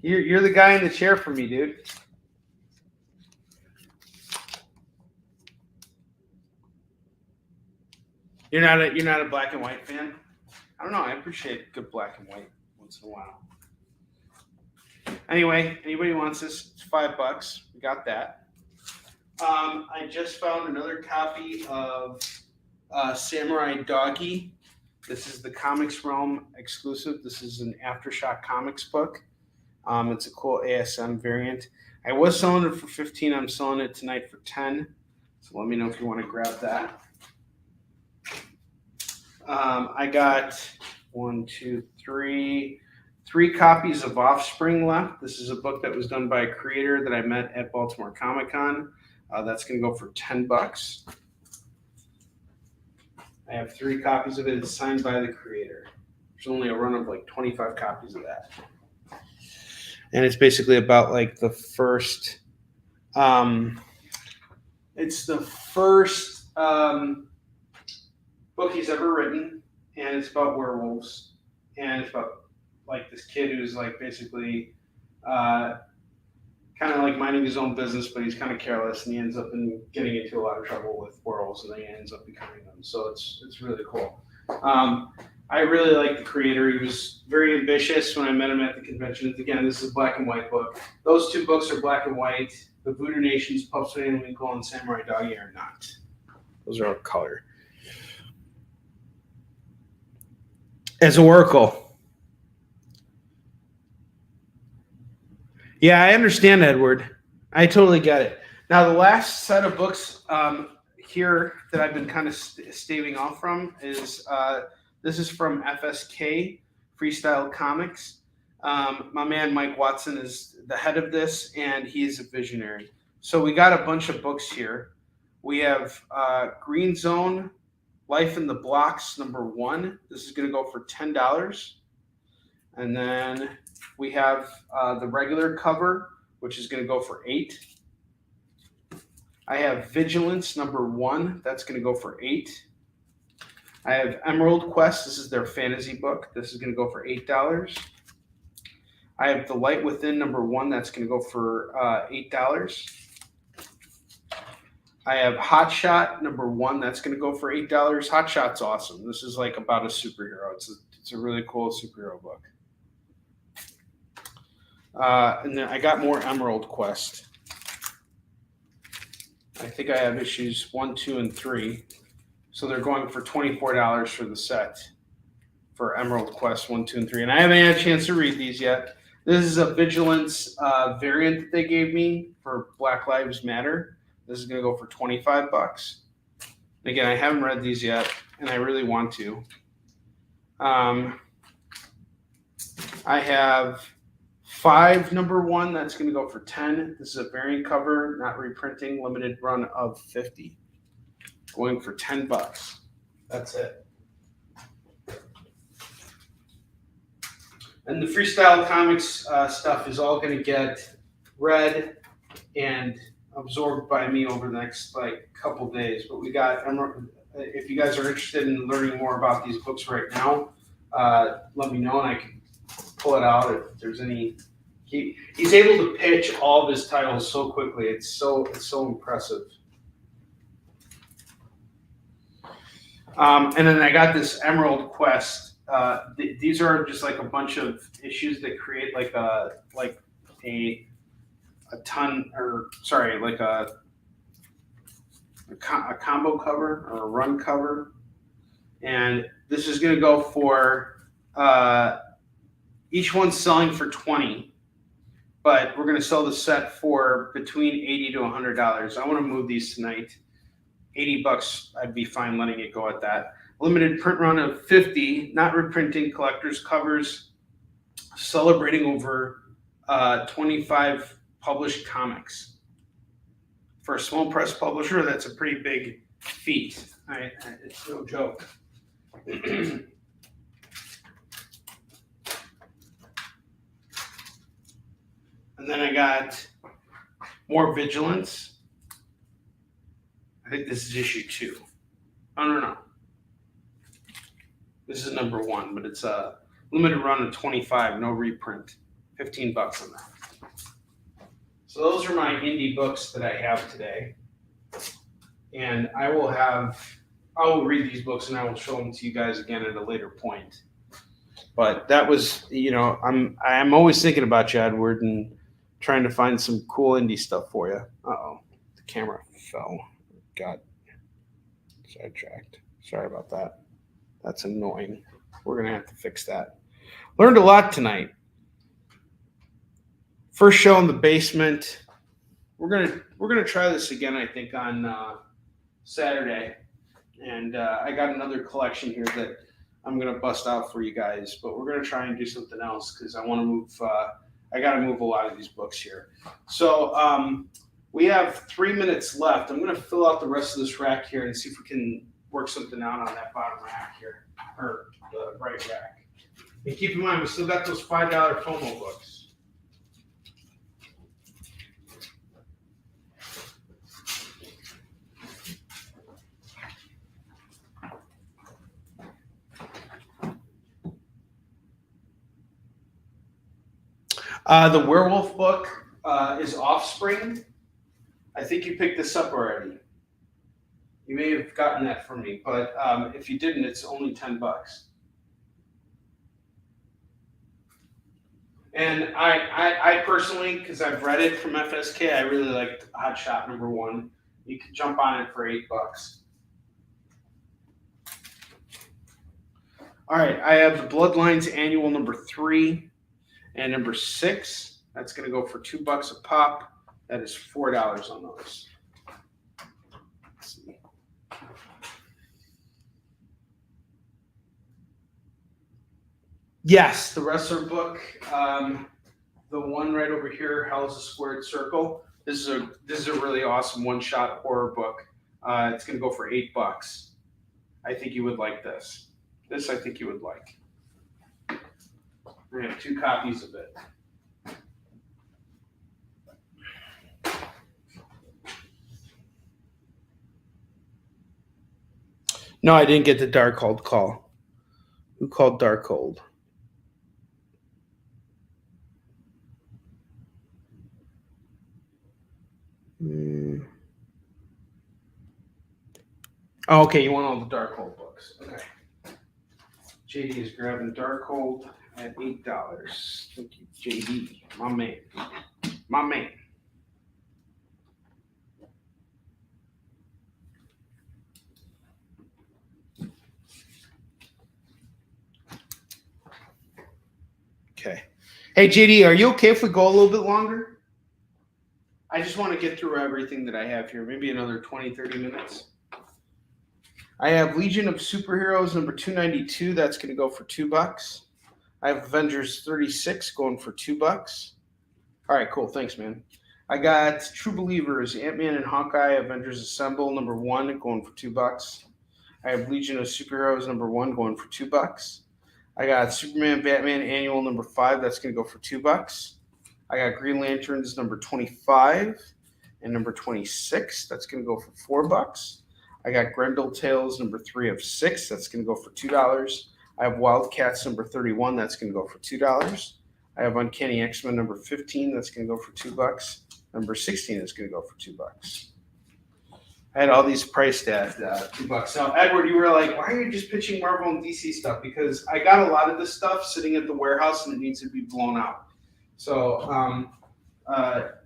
S2: You're the guy in the chair for me, dude. You're not a black and white fan? I don't know. I appreciate good black and white once in a while. Anyway, anybody wants this? It's $5. We got that. I just found another copy of Samurai Doggy. This is the Comics Realm exclusive. This is an Aftershock Comics book. It's a cool ASM variant. I was selling it for $15. I'm selling it tonight for $10. So let me know if you want to grab that. I got 3 copies of Offspring left. This is a book that was done by a creator that I met at Baltimore Comic-Con. That's going to go for $10. I have 3 copies of it. It's signed by the creator. There's only a run of like 25 copies of that. And it's basically about like the first, it's the first book he's ever written. And it's about werewolves. And it's about like this kid who's like basically kind of like minding his own business, but he's kind of careless, and he ends up getting into a lot of trouble with werewolves, and then he ends up becoming them. So it's really cool. I really like the creator. He was very ambitious when I met him at the convention. Again, this is a black and white book. Those 2 books are black and white. The Voodoo Nations, Pups Van Winkle, and Samurai Doggy are not. Those are all color. As Oracle. Yeah, I understand, Edward. I totally get it. Now, the last set of books here that I've been kind of staving off from is this is from FSK, Freestyle Comics. My man Mike Watson is the head of this, and he's a visionary. So we got a bunch of books here. We have Green Zone, Life in the Blocks, #1. This is going to go for $10. And then we have the regular cover, which is going to go for $8. I have Vigilance #1. That's going to go for $8. I have Emerald Quest. This is their fantasy book. This is going to go for $8. I have The Light Within #1. That's going to go for $8. I have Hot Shot #1. That's going to go for $8. Hot Shot's awesome. This is like about a superhero. It's It's a really cool superhero book. And then I got more Emerald Quest. I think I have issues 1, 2, and 3. So they're going for $24 for the set for Emerald Quest 1, 2, and 3. And I haven't had a chance to read these yet. This is a Vigilance variant that they gave me for Black Lives Matter. This is going to go for $25. Again, I haven't read these yet, and I really want to. I have 5 #1. That's going to go for $10. This is a variant cover, not reprinting, limited run of 50. Going for $10. That's it. And the Freestyle Comics stuff is all going to get read and absorbed by me over the next couple days. But we got, if you guys are interested in learning more about these books right now, let me know and I can pull it out if there's any. He's able to pitch all of his titles so quickly. It's so impressive. And then I got this Emerald Quest. These are just like a bunch of issues that create like a combo cover or a run cover, and this is going to go for each one's selling for $20, but we're going to sell the set for between $80 to $100. I want to move these tonight. $80, I'd be fine letting it go at that. Limited print run of 50, not reprinting, collector's covers, celebrating over 25 published comics. For a small press publisher, that's a pretty big feat. It's no joke. And then I got more Vigilance. I think this is issue 2. I don't know. This is #1, but it's a limited run of 25, no reprint. $15 on that. So those are my indie books that I have today. And I will read these books and I will show them to you guys again at a later point. But that was, I'm always thinking about you, Edward, and trying to find some cool indie stuff for you. Uh-oh, the camera fell. Got sidetracked. Sorry about that. That's annoying. We're going to have to fix that. Learned a lot tonight. First show in the basement. We're gonna try this again, I think, on Saturday. And I got another collection here that I'm gonna bust out for you guys. But we're gonna try and do something else because I want to move. I got to move a lot of these books here. So we have 3 minutes left. I'm gonna fill out the rest of this rack here and see if we can work something out on that bottom rack here, or the right rack. And keep in mind, we still got those $5 FOMO books. The werewolf book is Offspring. I think you picked this up already. You may have gotten that from me, but if you didn't, it's only $10. And I personally, because I've read it from FSK, I really liked Hot Shot #1. You can jump on it for $8. All right, I have the Bloodlines Annual #3 and #6. That's going to go for $2 a pop. That is $4 on those. Let's see. Yes, the wrestler book. The one right over here, Hell's a Squared Circle. This is a really awesome one-shot horror book. It's going to go for $8. I think you would like this. This I think you would like. I have 2 copies of it. No, I didn't get the Darkhold call. Who called Darkhold? Oh, okay, you want all the Darkhold books. Okay. JD is grabbing Darkhold at $8. Thank you, JD. My man. My man. Okay. Hey, JD, are you okay if we go a little bit longer? I just want to get through everything that I have here. Maybe another 20, 30 minutes. I have Legion of Superheroes number 292. That's going to go for $2. I have Avengers 36 going for $2. All right, cool. Thanks, man. I got True Believers, Ant-Man and Hawkeye, Avengers Assemble number 1 going for $2. I have Legion of Superheroes number 1 going for $2. I got Superman, Batman Annual number 5. That's going to go for $2. I got Green Lanterns number 25 and number 26. That's going to go for $4. I got Grendel Tales number 3 of 6. That's going to go for $2. I have Wildcats number 31. That's going to go for $2. I have Uncanny X-Men number 15. That's going to go for $2. Number 16 is going to go for $2. I had all these priced at $2. Now, Edward, you were like, why are you just pitching Marvel and DC stuff? Because I got a lot of this stuff sitting at the warehouse and it needs to be blown out. So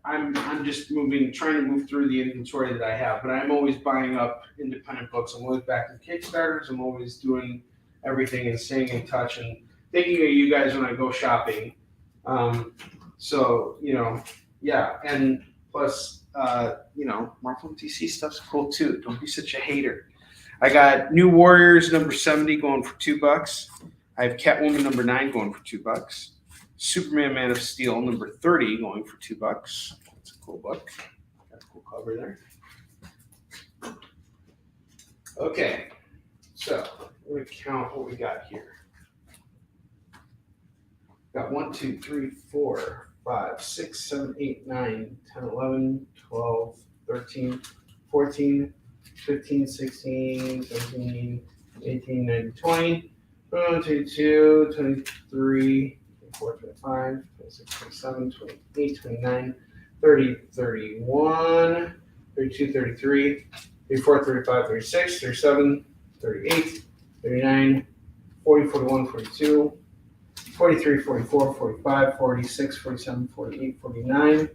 S2: I'm just trying to move through the inventory that I have. But I'm always buying up independent books. I'm always backing Kickstarters. I'm always doing everything and staying in touch and thinking of you guys when I go shopping. So, yeah. And plus, Marvel and DC stuff's cool too. Don't be such a hater. I got New Warriors number 70 going for $2. I have Catwoman number 9 going for $2. Superman Man of Steel number 30 going for $2. That's a cool book. Got a cool cover there. Okay, so I'm going to count what we got here. Got 1, 2, 3, 4, 5, 6, 7, 8, 9, 10, 11, 12, 13, 14, 15, 16, 17, 18, 19, 20, 21, 22, 23, 24, 25, 26, 27, 28, 29, 30, 31, 32, 33, 34, 35, 36, 37, 38, 39, 40, 41, 42, 43, 44, 45, 46, 47, 48, 49,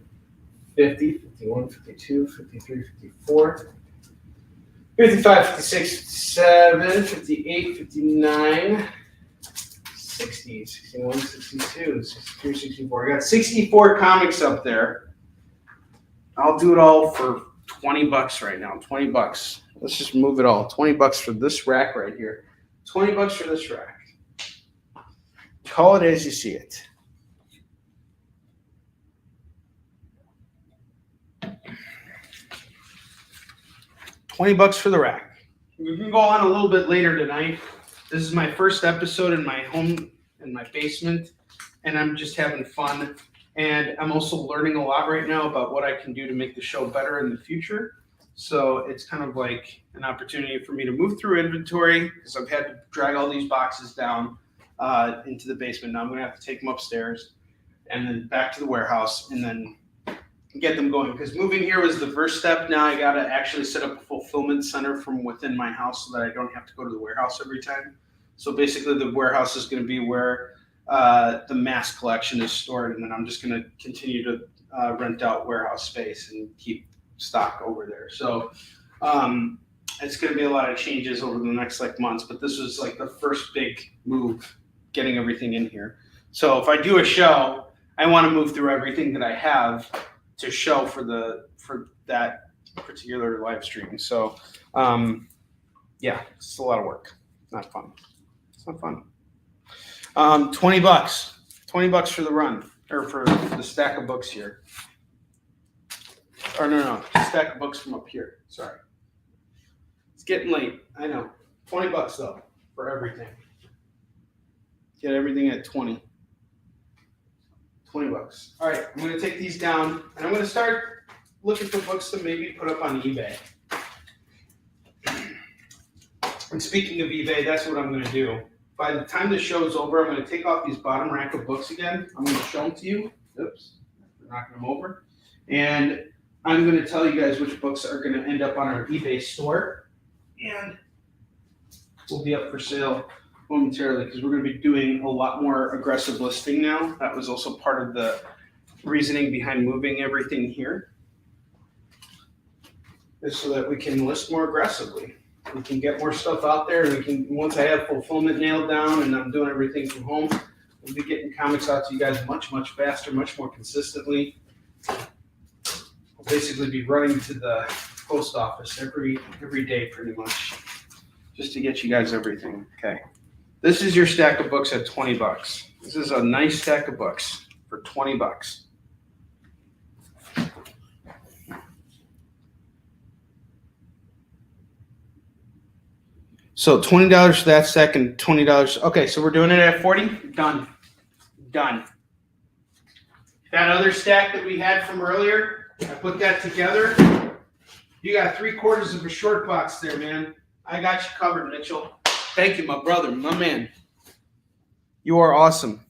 S2: 50, 51, 52, 53, 54, 55, 56, 57, 58, 59, 60, 61, 62, 63, 64. I got 64 comics up there. I'll do it all for $20 right now. $20. Let's just move it all. $20 for this rack right here. $20 for this rack. Call it as you see it. $20 for the rack. We can go on a little bit later tonight. This is my first episode in my home, in my basement, and I'm just having fun. And I'm also learning a lot right now about what I can do to make the show better in the future. So it's kind of like an opportunity for me to move through inventory because I've had to drag all these boxes down into the basement. Now I'm going to have to take them upstairs and then back to the warehouse and then get them going. Because moving here was the first step. Now I got to actually set up a fulfillment center from within my house so that I don't have to go to the warehouse every time. So basically the warehouse is going to be where the mass collection is stored. And then I'm just going to continue to rent out warehouse space and keep stock over there. So it's going to be a lot of changes over the next months. But this was the first big move, getting everything in here. So if I do a show, I want to move through everything that I have to show for that particular live stream. So yeah, it's a lot of work. Not fun. It's not fun. $20 for the run, or for the stack of books here. Or no, stack of books from up here. Sorry. It's getting late. I know. $20 though for everything. Get everything at 20. $20. All right, I'm going to take these down, and I'm going to start looking for books to maybe put up on eBay. And speaking of eBay, that's what I'm going to do. By the time the show's over, I'm going to take off these bottom rack of books again. I'm going to show them to you. Oops, knocking them over. And I'm going to tell you guys which books are going to end up on our eBay store. And will be up for sale momentarily because we're going to be doing a lot more aggressive listing now. That was also part of the reasoning behind moving everything here, is so that we can list more aggressively. We can get more stuff out there, and we can, once I have fulfillment nailed down and I'm doing everything from home, we'll be getting comics out to you guys much, much faster, much more consistently. We'll basically be running to the post office every day pretty much, just to get you guys everything. Okay. This is your stack of books at $20. This is a nice stack of books for $20. So $20 for that stack and $20. Okay, so we're doing it at 40. Done. That other stack that we had from earlier, I put that together. You got 3/4 of a short box there, man. I got you covered, Mitchell. Thank you, my brother, my man. You are awesome.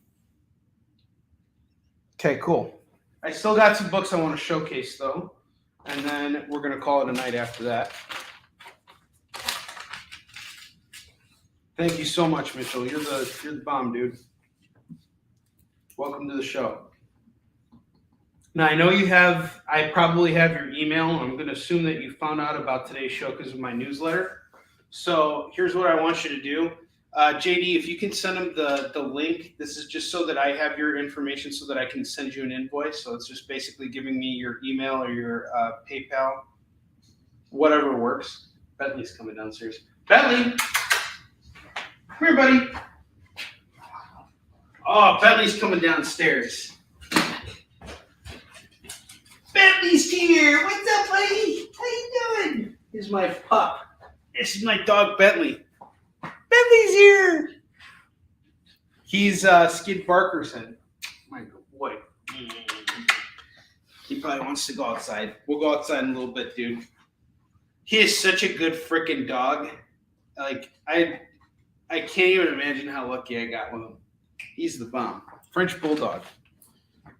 S2: Okay, cool. I still got some books I want to showcase, though, and then we're going to call it a night after that. Thank you so much, Mitchell. You're the bomb, dude. Welcome to the show. Now, I know I probably have your email. I'm going to assume that you found out about today's show because of my newsletter. So here's what I want you to do. JD, if you can send them the link. This is just so that I have your information so that I can send you an invoice. So it's just basically giving me your email or your PayPal, whatever works. Bentley's coming downstairs. Bentley! Come here, buddy. Oh, Bentley's coming downstairs. Bentley's here. What's up, buddy? How you doing? Here's my pup. This is my dog, Bentley. Bentley's here. He's Skid Barkerson. My boy. He probably wants to go outside. We'll go outside in a little bit, dude. He is such a good freaking dog. Like, I can't even imagine how lucky I got with him. He's the bomb. French Bulldog,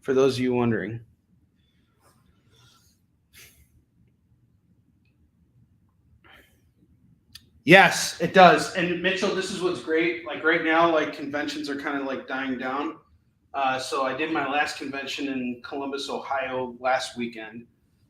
S2: for those of you wondering. Yes, it does. And Mitchell, this is what's great. Like right now, like conventions are kind of like dying down. So I did my last convention in Columbus, Ohio last weekend.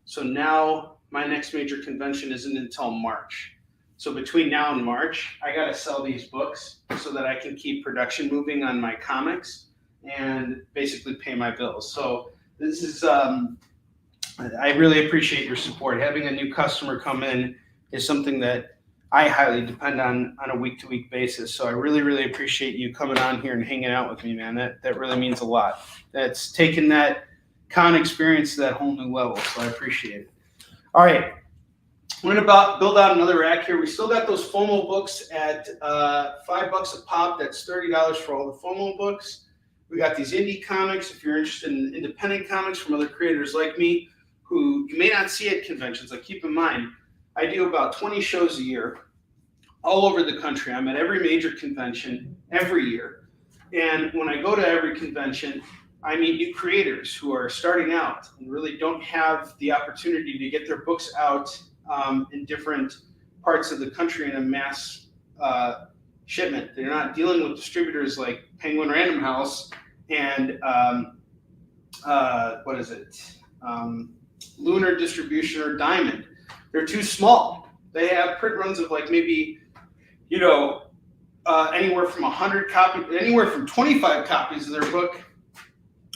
S2: So now my next major convention isn't until March. So between now and March, I got to sell these books so that I can keep production moving on my comics and basically pay my bills. So this is, I really appreciate your support. Having a new customer come in is something that I highly depend on a week-to-week basis. So I really, really appreciate you coming on here and hanging out with me, man. That really means a lot. That's taken that con experience to that whole new level. So I appreciate it. All right. We're going to build out another rack here. We still got those FOMO books at $5 a pop. That's $30 for all the FOMO books. We got these indie comics. If you're interested in independent comics from other creators like me, who you may not see at conventions. Like, keep in mind, I do about 20 shows a year all over the country. I'm at every major convention every year. And when I go to every convention, I meet new creators who are starting out and really don't have the opportunity to get their books out in different parts of the country in a mass shipment. They're not dealing with distributors like Penguin Random House and Lunar Distribution or Diamond. They're too small. They have print runs of like maybe, anywhere from 100 copies, anywhere from 25 copies of their book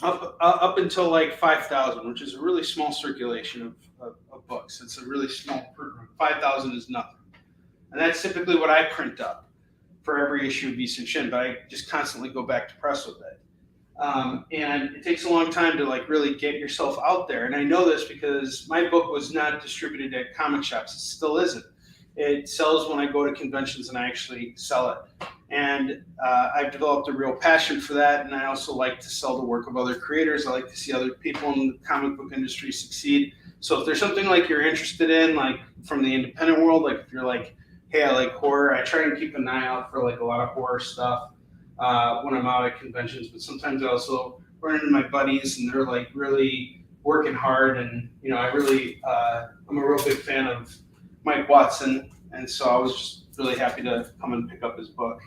S2: up until like 5,000, which is a really small circulation of books. It's a really small print run. 5,000 is nothing. And that's typically what I print up for every issue of Beast and Shin, but I just constantly go back to press with it. And it takes a long time to like really get yourself out there. And I know this because my book was not distributed at comic shops. It still isn't. It sells when I go to conventions and I actually sell it. And I've developed a real passion for that. And I also like to sell the work of other creators. I like to see other people in the comic book industry succeed. So if there's something like you're interested in, like from the independent world, like if you're like, hey, I like horror, I try and keep an eye out for like a lot of horror stuff when I'm out at conventions. But sometimes I also run into my buddies and they're like really working hard. And, I'm a real big fan of Mike Watson. And so I was just really happy to come and pick up his book.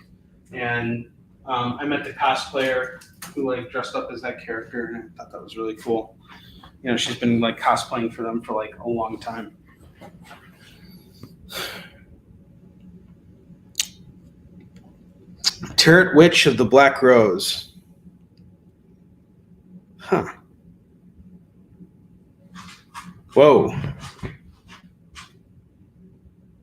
S2: and I met the cosplayer who like dressed up as that character, and I thought that was really cool. You know, she's been like cosplaying for them for like a long time. Turret Witch of the Black Rose. Huh. Whoa.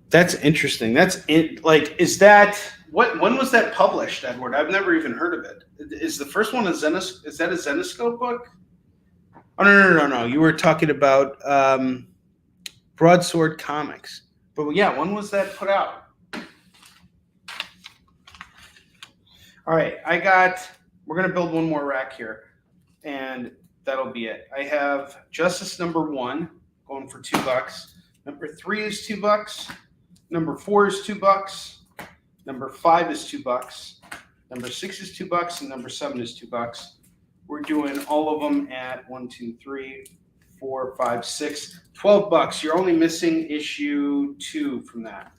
S2: That's interesting. That's it. Like, is that when was that published, Edward? I've never even heard of it. Is the first one is that a Zenoscope book? Oh no. You were talking about Broadsword Comics. But yeah, when was that put out? All right, we're gonna build one more rack here, and that'll be it. I have Justice number 1 going for $2. Number 3 is $2. Number 4 is $2. Number 5 is $2. Number 6 is $2, and number 7 is $2. We're doing all of them at 1, 2, 3, 4, 5, 6, $12. You're only missing issue 2 from that.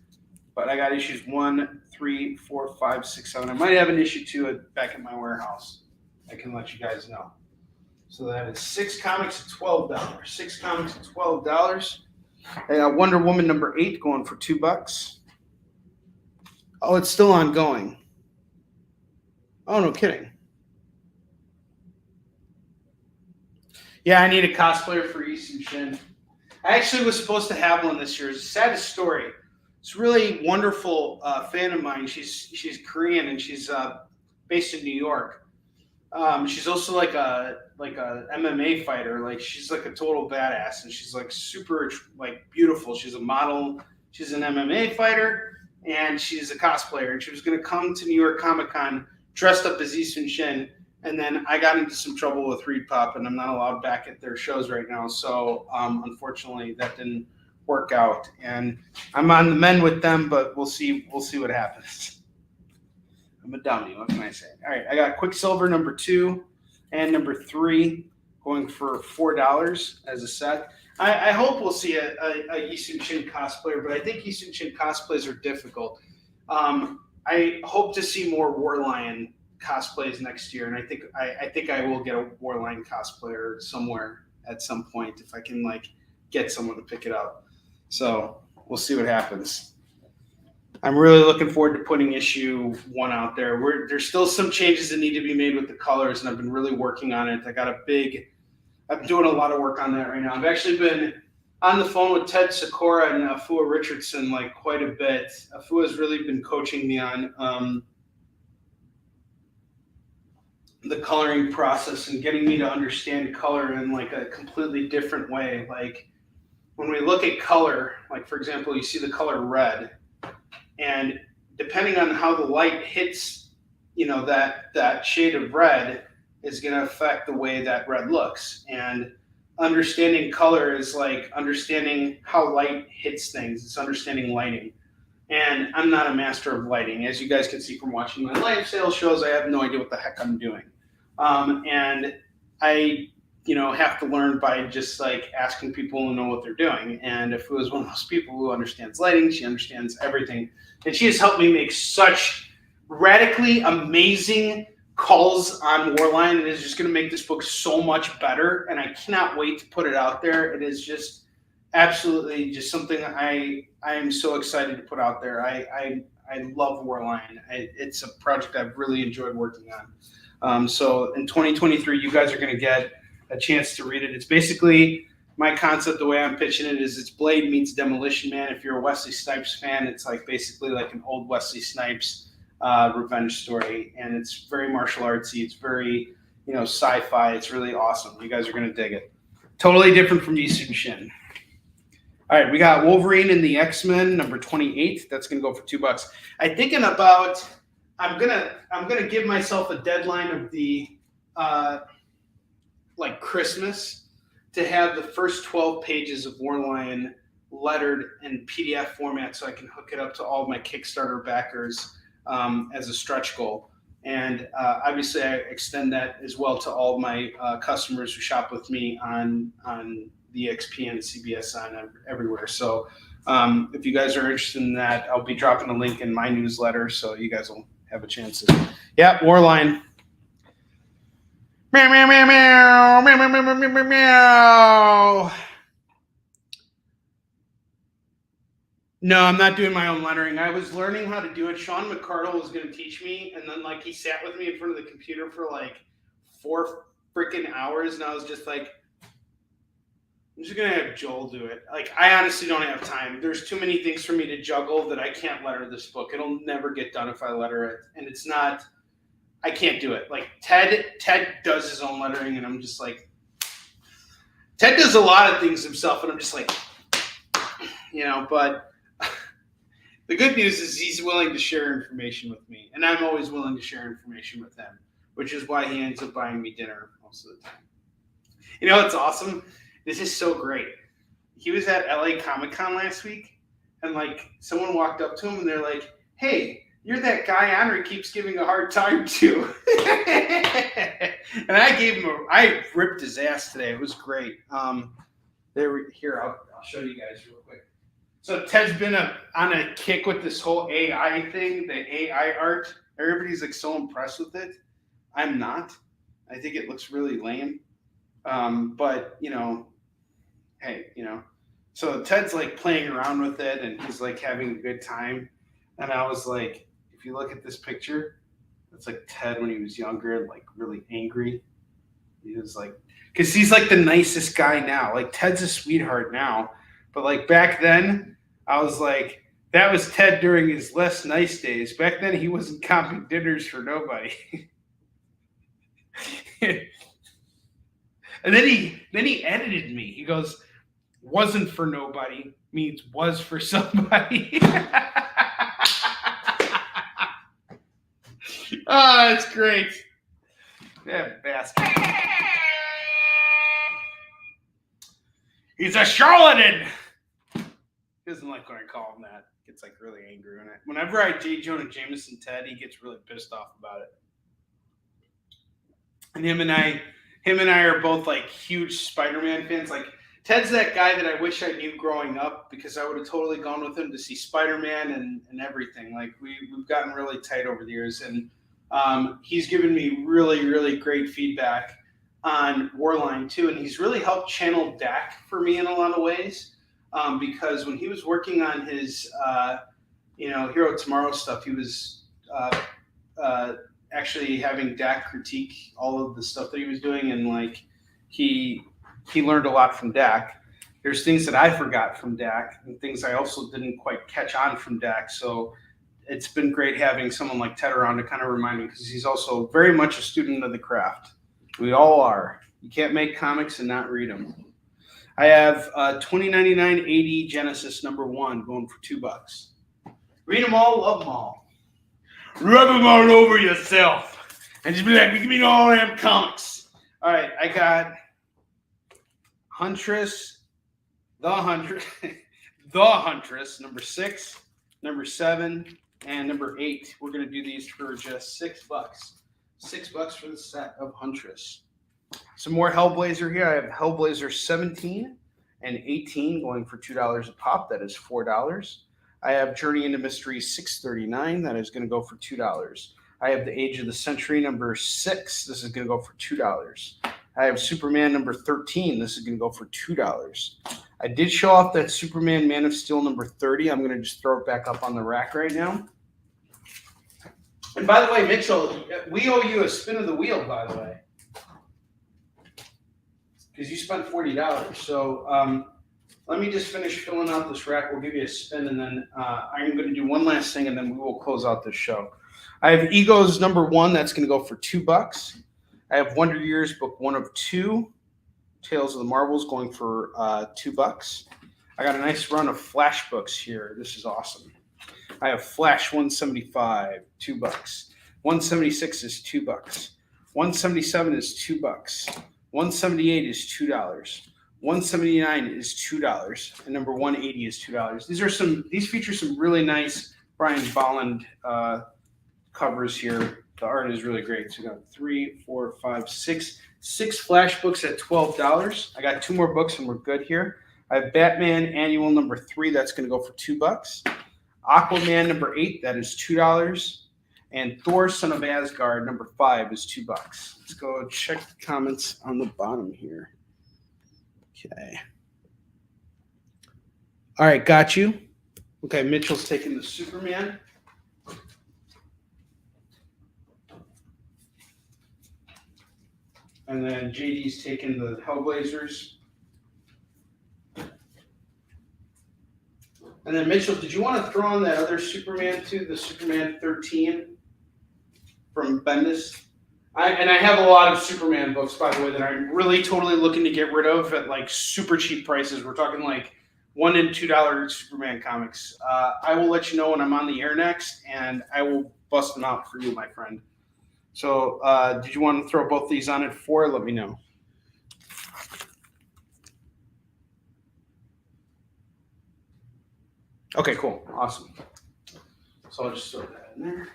S2: But I got issues 1, 3, 4, 5, 6, 7. I might have an issue 2 back at my warehouse. I can let you guys know. So that is 6 comics at $12. 6 comics at $12. I got Wonder Woman number 8 going for $2. Oh, it's still ongoing. Oh, no kidding. Yeah, I need a cosplayer for Easton Shin. I actually was supposed to have one this year. It's the saddest story. It's a really wonderful fan of mine. She's Korean and she's based in New York. She's also like a MMA fighter. Like she's like a total badass, and she's like super like beautiful. She's a model. She's an MMA fighter, and she's a cosplayer. And she was gonna come to New York Comic-Con dressed up as Easton Shin. And then I got into some trouble with Reed Pop, and I'm not allowed back at their shows right now. So unfortunately, that didn't work out. And I'm on the mend with them, but we'll see what happens. I'm a dummy. What can I say? All right, I got Quicksilver number 2 and number 3 going for $4 as a set. I hope we'll see a Easton Shin cosplayer, but I think Easton Shin cosplays are difficult. I hope to see more Warlion cosplays next year, and I think I will get a Warline cosplayer somewhere at some point if I can like get someone to pick it up. So we'll see what happens. I'm really looking forward to putting issue 1 out there. There's still some changes that need to be made with the colors, and I've been really working on it. I'm doing a lot of work on that right now. I've actually been on the phone with Ted Sikora and Afua Richardson like quite a bit. Afua's really been coaching me on the coloring process and getting me to understand color in like a completely different way. Like when we look at color, like for example, you see the color red, and depending on how the light hits, you know, that shade of red is going to affect the way that red looks. And understanding color is like understanding how light hits things. It's understanding lighting. And I'm not a master of lighting. As you guys can see from watching my live sales shows, I have no idea what the heck I'm doing. And I, have to learn by just like asking people who know what they're doing. And if it was one of those people who understands lighting, she understands everything. And she has helped me make such radically amazing calls on Warline. It is just going to make this book so much better. And I cannot wait to put it out there. It is just absolutely just something I am so excited to put out there. I love Warline. It's a project I've really enjoyed working on. So in 2023, you guys are going to get a chance to read it. It's basically my concept. The way I'm pitching it is it's Blade meets Demolition Man. If you're a Wesley Snipes fan, it's like basically like an old Wesley Snipes revenge story. And it's very martial artsy. It's very, sci-fi. It's really awesome. You guys are going to dig it. Totally different from Easton Shin. All right, we got Wolverine and the X-Men, number 28. That's going to go for $2. I'm thinking about I'm gonna give myself a deadline of the like Christmas to have the first 12 pages of Warlion lettered in PDF format so I can hook it up to all of my Kickstarter backers as a stretch goal. And obviously I extend that as well to all of my customers who shop with me on the XP and CBS on everywhere. So if you guys are interested in that, I'll be dropping a link in my newsletter so you guys will have a chance to. Yeah, Warline. Meow, meow, meow, meow, meow, meow, meow, meow, meow, meow. No, I'm not doing my own lettering. I was learning how to do it. Sean McCardle was going to teach me, and then like he sat with me in front of the computer for like 4 freaking hours, and I was just like, I'm just going to have Joel do it. Like, I honestly don't have time. There's too many things for me to juggle that I can't letter this book. It'll never get done if I letter it, and it's not. I can't do it. Like Ted does his own lettering, and I'm just like, Ted does a lot of things himself, and I'm just like, but. The good news is he's willing to share information with me, and I'm always willing to share information with him, which is why he ends up buying me dinner most of the time. You know what's awesome? This is so great. He was at LA Comic-Con last week, and like someone walked up to him and they're like, "Hey, you're that guy Onrie keeps giving a hard time to." And I ripped his ass today. It was great. I'll show you guys real quick. So Ted's been on a kick with this whole AI thing, the AI art. Everybody's like so impressed with it. I'm not. I think it looks really lame. But hey, So Ted's like playing around with it, and he's like having a good time. And I was like, if you look at this picture, it's like Ted when he was younger, like really angry. He was like, because he's like the nicest guy now. Like Ted's a sweetheart now. But like back then, I was like, that was Ted during his less nice days. Back then, he wasn't comping dinners for nobody. And then he edited me. He goes, "Wasn't for nobody means was for somebody." Oh, that's great. That bastard. He's a charlatan. He doesn't like when I call him that. Gets like really angry when whenever I J. Jonah Jameson Ted, he gets really pissed off about it. And him and I are both like huge Spider-Man fans. Like Ted's that guy that I wish I knew growing up, because I would have totally gone with him to see Spider-Man and everything. Like we've gotten really tight over the years, and he's given me really, really great feedback on Warline too, and he's really helped channel Dak for me in a lot of ways, because when he was working on his Hero Tomorrow stuff, he was actually having Dak critique all of the stuff that he was doing, and like he learned a lot from Dak. There's things that I forgot from Dak and things I also didn't quite catch on from Dak, so it's been great having someone like Ted around to kind of remind me, because he's also very much a student of the craft. We all are. You can't make comics and not read them. I have 2099 AD Genesis #1 going for $2. Read them all, love them all. Rub them all over yourself and just be like, give me all them comics. All right, I got Huntress, the Huntress, #6, #7, and #8. We're going to do these for just $6. $6 for the set of Huntress. Some more Hellblazer here. I have Hellblazer 17 and 18 going for $2 a pop. That is $4. I have Journey into Mystery 639. That is going to go for $2. I have The Age of the Century #6. This is going to go for $2. I have Superman #13. This is going to go for $2. I did show off that Superman Man of Steel #30. I'm going to just throw it back up on the rack right now. And by the way, Mitchell, we owe you a spin of the wheel, by the way, because you spent $40. So let me just finish filling out this rack. We'll give you a spin, and then I'm going to do one last thing, and then we will close out this show. I have Egos #1. That's going to go for $2. I have Wonder Years book 1 of 2, Tales of the Marvels, going for $2. I got a nice run of Flash books here. This is awesome. I have Flash 175, $2. 176 is $2. 177 is $2. 178 is $2. 179 is $2, and #180 is $2. These feature some really nice Brian Bolland covers here. The art is really great. So we got 3, 4, 5, 6 Flash books at $12. I got 2 more books and we're good here. I have Batman Annual #3. That's going to go for $2. Aquaman #8. That is $2. And Thor, Son of Asgard, number 5 is $2. Let's go check the comments on the bottom here. Okay. All right, got you. Okay, Mitchell's taking the Superman. And then JD's taking the Hellblazers. And then Mitchell, did you want to throw on that other Superman too, the Superman 13 from Bendis? I have a lot of Superman books, by the way, that I'm really totally looking to get rid of at like super cheap prices. We're talking like $1 and $2 Superman comics. I will let you know when I'm on the air next, and I will bust them out for you, my friend. So did you want to throw both these on at 4? Let me know. Okay, cool. Awesome. So I'll just throw that in there.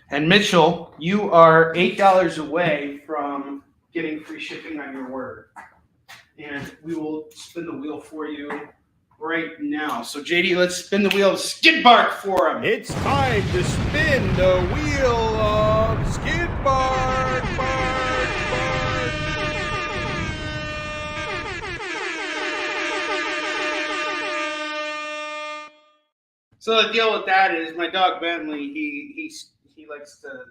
S2: And Mitchell, you are $8 away from getting free shipping on your order. And we will spin the wheel for you right now. So JD, let's spin the wheel of skidbark for him.
S8: It's time to spin the wheel of skidbark.
S2: So the deal with that is my dog Bentley, he likes to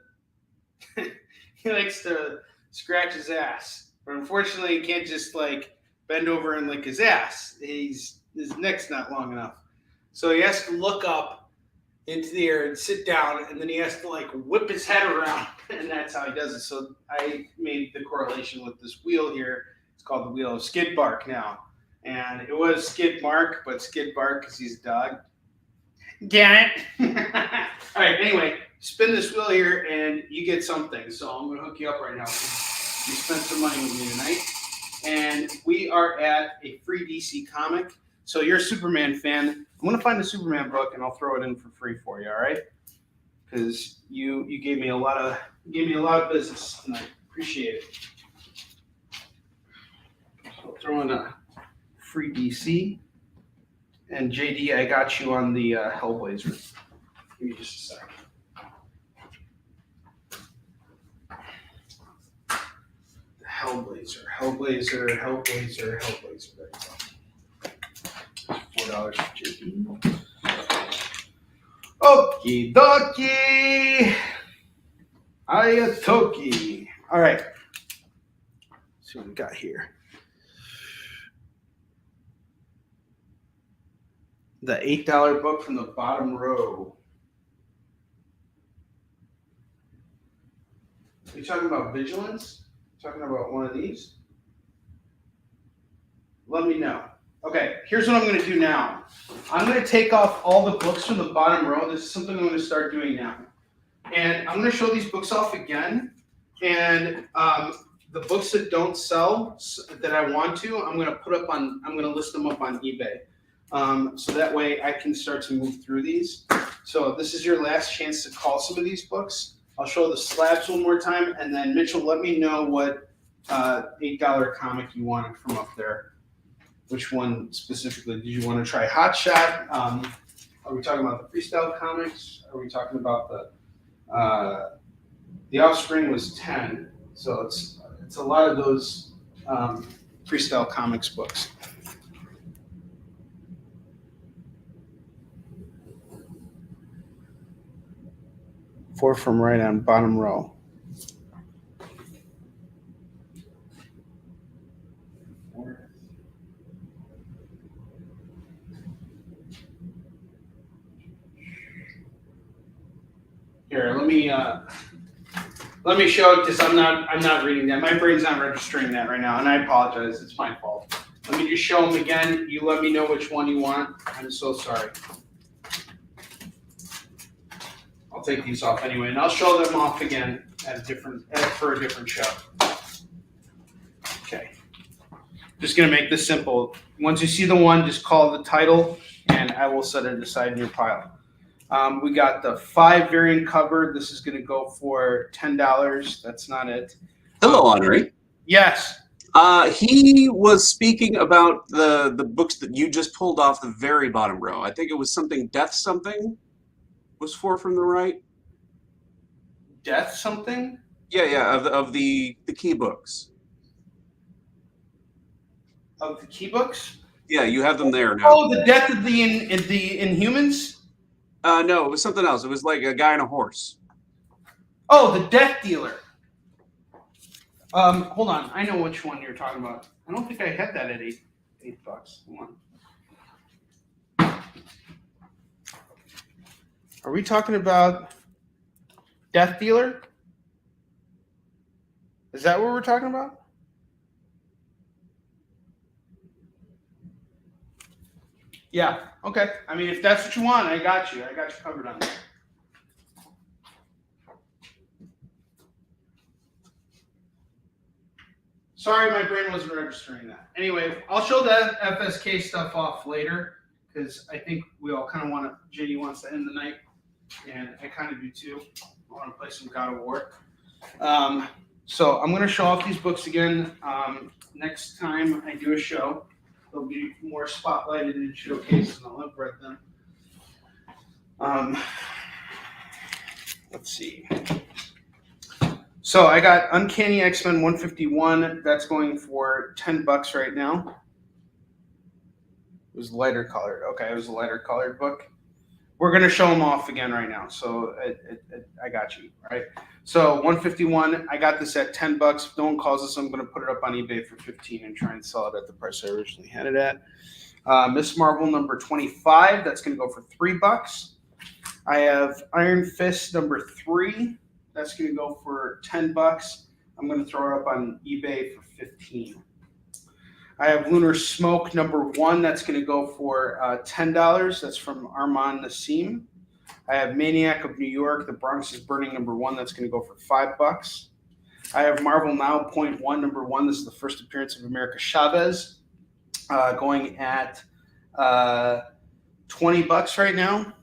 S2: he likes to scratch his ass. But unfortunately he can't just like bend over and lick his ass. His neck's not long enough. So he has to look up into the air and sit down, and then he has to like whip his head around, and that's how he does it. So I made the correlation with this wheel here. It's called the wheel of skidbark now. And it was skidmark, but skidbark because he's a dog. Get it? All right, anyway, spin this wheel here and you get something. So I'm going to hook you up right now. You spent some money with me tonight. And we are at a free DC comic. So you're a Superman fan. I'm going to find a Superman book and I'll throw it in for free for you, all right? Because you gave me a lot of business tonight. Appreciate it. So I'll throw in a free DC. And JD, I got you on the Hellblazer. Give me just a second. The Hellblazer. There you go. $4 for JD. Okie dokie. Ayatoki. All right. Let's see what we got here. The $8 book from the bottom row. Are you talking about Vigilance? Talking about one of these? Let me know. Okay, here's what I'm going to do now. I'm going to take off all the books from the bottom row. This is something I'm going to start doing now. And I'm going to show these books off again. And the books that don't sell that I want to, I'm going to list them up on eBay. So that way I can start to move through these. So this is your last chance to call some of these books. I'll show the slabs one more time, and then Mitchell, let me know what $8 comic you wanted from up there. Which one specifically? Did you want to try Hot Shot? Are we talking about the freestyle comics? Are we talking about the Offspring was 10, so it's a lot of those freestyle comics books. Four from right on bottom row. Here, let me show it because I'm not reading that. My brain's not registering that right now, and I apologize. It's my fault. Let me just show them again. You let me know which one you want. I'm so sorry. I'll take these off anyway, and I'll show them off again for a different show. Okay. Just gonna make this simple. Once you see the one, just call the title, and I will set it aside in your pile. We got the 5 variant cover. This is gonna go for $10. That's not it.
S1: Hello, Onrie.
S2: Yes.
S1: He was speaking about the books that you just pulled off the very bottom row. I think it was something Death Something was 4 from the right.
S2: Death something?
S1: Yeah, of the key books.
S2: Of the key books?
S1: Yeah, you have them there now.
S2: Oh, the death of the Inhumans?
S1: No, it was something else. It was like a guy on a horse.
S2: Oh, the Death Dealer. Hold on. I know which one you're talking about. I don't think I had that at $8. Hold on. Are we talking about Death Dealer? Is that what we're talking about? Yeah. Okay. I mean, if that's what you want, I got you. I got you covered on that. Sorry, my brain wasn't registering that. Anyway, I'll show the FSK stuff off later because I think we all kind of want to. JD wants to end the night, and I kind of do too. I want to play some God of War. So I'm going to show off these books again. Next time I do a show, they'll be more spotlighted and showcased, and I'll have read them. Let's see. So I got Uncanny X-Men 151. That's going for $10 right now. It was lighter colored. Okay, it was a lighter colored book. We're going to show them off again right now. So I got you, right? So 151, I got this at $10. If no one calls us, I'm going to put it up on eBay for $15 and try and sell it at the price I originally had it at. Miss Marvel number 25, that's going to go for $3. I have Iron Fist number 3. That's going to go for $10. I'm going to throw it up on eBay for $15. I have Lunar Smoke number 1. That's going to go for $10. That's from Armand Nassim. I have Maniac of New York. The Bronx is Burning number 1. That's going to go for $5. I have Marvel Now .1 number 1. This is the first appearance of America Chavez, going at $20 right now.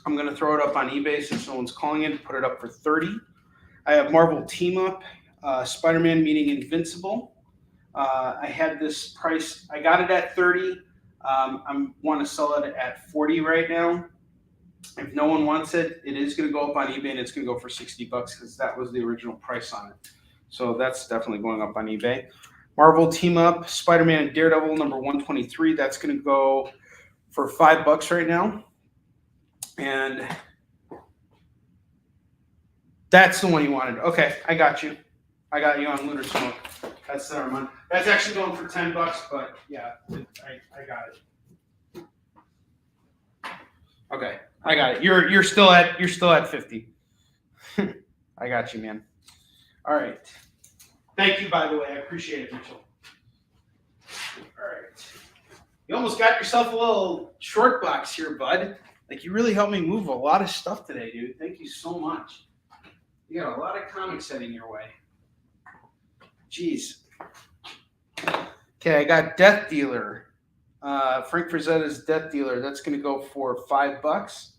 S2: I'm going to throw it up on eBay since no one's calling it. Put it up for $30. I have Marvel Team Up, Spider-Man Meeting Invincible. I had this price. I got it at $30. I want to sell it at $40 right now. If no one wants it, it is going to go up on eBay and it's going to go for $60 because that was the original price on it. So that's definitely going up on eBay. Marvel Team Up, Spider-Man and Daredevil number 123. That's going to go for $5 right now. And that's the one you wanted. Okay, I got you. I got you on Lunar Smoke. That's the one. That's actually going for $10, but yeah, I got it. Okay, I got it. You're still at 50. I got you, man. All right. Thank you, by the way. I appreciate it, Mitchell. All right. You almost got yourself a little short box here, bud. Like, you really helped me move a lot of stuff today, dude. Thank you so much. You got a lot of comics heading your way. Jeez. Okay, I got Death Dealer. Frank Frazetta's Death Dealer. That's going to go for $5.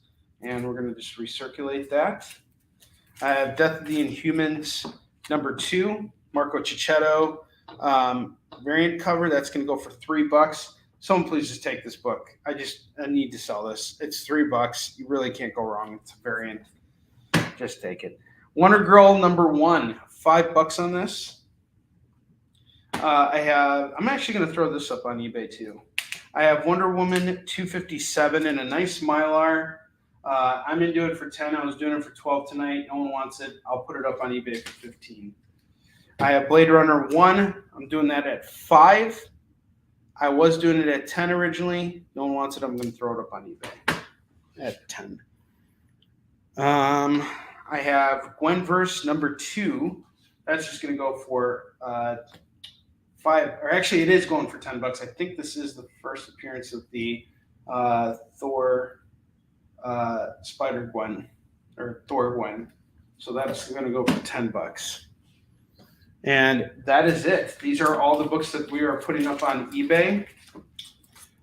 S2: And we're going to just recirculate that. I have Death of the Inhumans number 2. Marco Cicchetto. Variant cover. That's going to go for $3. Someone please just take this book. I need to sell this. It's $3. You really can't go wrong. It's a variant. Just take it. Wonder Girl number 1. $5 on this. I'm actually going to throw this up on eBay too. I have Wonder Woman 257 in a nice Mylar. I'm into it for 10. I was doing it for 12 tonight. No one wants it. I'll put it up on eBay for 15. I have Blade Runner 1. I'm doing that at 5. I was doing it at 10 originally. No one wants it. I'm going to throw it up on eBay at 10. I have Gwenverse number 2. That's just going to go for 5. Or actually, it is going for $10. I think this is the first appearance of the Thor Spider Gwen or Thor Gwen. So that's going to go for $10. And that is it. These are all the books that we are putting up on eBay.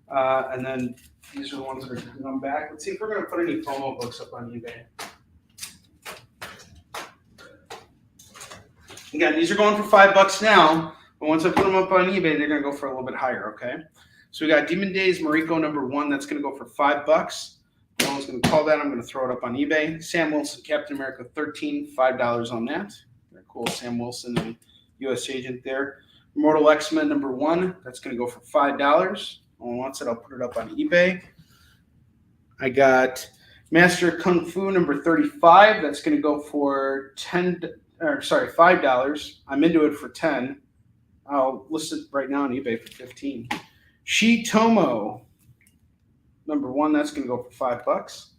S2: And then these are the ones that are going to come back. Let's see if we're going to put any promo books up on eBay. Again, these are going for $5 now. But once I put them up on eBay, they're going to go for a little bit higher, okay? So we got Demon Days Mariko #1. That's going to go for $5. No one's going to call that. I'm going to throw it up on eBay. Sam Wilson, Captain America 13, $5 on that. Very cool. Sam Wilson, the U.S. agent there. Immortal X-Men #1. That's going to go for $5. No one wants it. I'll put it up on eBay. I got Master Kung Fu #35. That's going to go for $5. I'm into it for $10. I'll list it right now on eBay for $15. Shitomo #1. That's going to go for $5.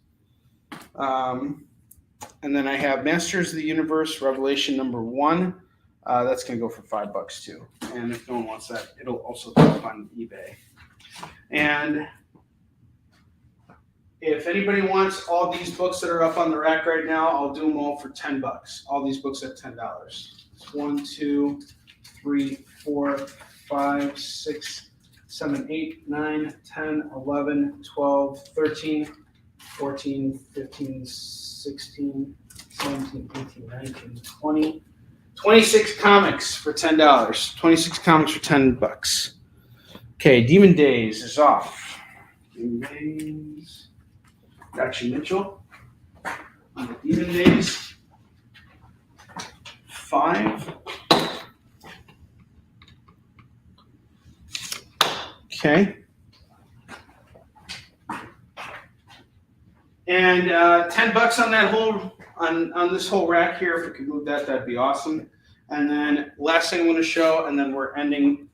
S2: And then I have Masters of the Universe Revelation #1. That's going to go for $5 too. And if no one wants that, it'll also go up on eBay. And if anybody wants all these books that are up on the rack right now, I'll do them all for $10. All these books at $10. It's 1, 2, 3, 4, 5, 6, 7, 8, 9, 10, 11, 12, 13, 14, 15, 16, 17, 18, 19, 20. 26 comics for $10. 26 comics for $10. Okay, Demon Days is off. Demon Days. Got you, Mitchell. Demon Days. 5. Okay. And $10 on that whole on this whole rack here. If we could move that, that'd be awesome. And then last thing I want to show, and then we're ending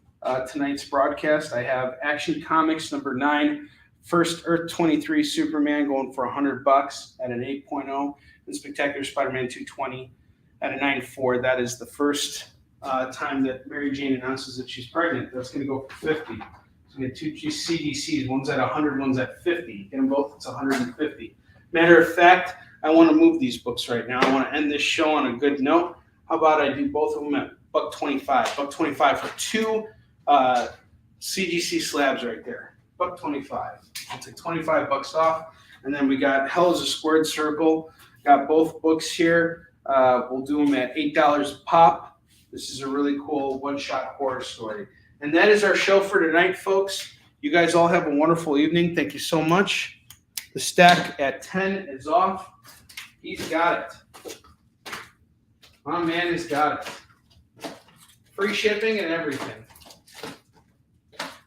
S2: tonight's broadcast. I have Action Comics #9, First Earth 23 Superman going for $100 at an 8.0, and Spectacular Spider-Man 220 at a 9.4. That is the first time that Mary Jane announces that she's pregnant. That's going to go for $50. So we get 2 CDCs. One's at 100, one's at 50. Get them both, it's 150. Matter of fact, I want to move these books right now. I want to end this show on a good note. How about I do both of them at $125? $125 for 2 CGC slabs right there. $125. I'll take $25 off. And then we got Hell is a Squared Circle. Got both books here. We'll do them at $8 a pop. This is a really cool one-shot horror story. And that is our show for tonight, folks. You guys all have a wonderful evening. Thank you so much. The stack at 10 is off. He's got it. My man has got it. Free shipping and everything.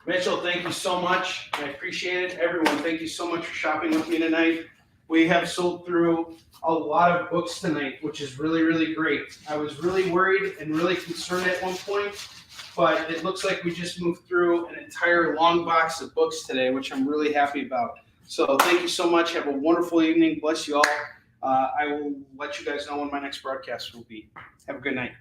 S2: Mitchell, thank you so much. I appreciate it. Everyone, thank you so much for shopping with me tonight. We have sold through a lot of books tonight, which is really, really great. I was really worried and really concerned at one point, but it looks like we just moved through an entire long box of books today, which I'm really happy about. So thank you so much. Have a wonderful evening. Bless you all. I will let you guys know when my next broadcast will be. Have a good night.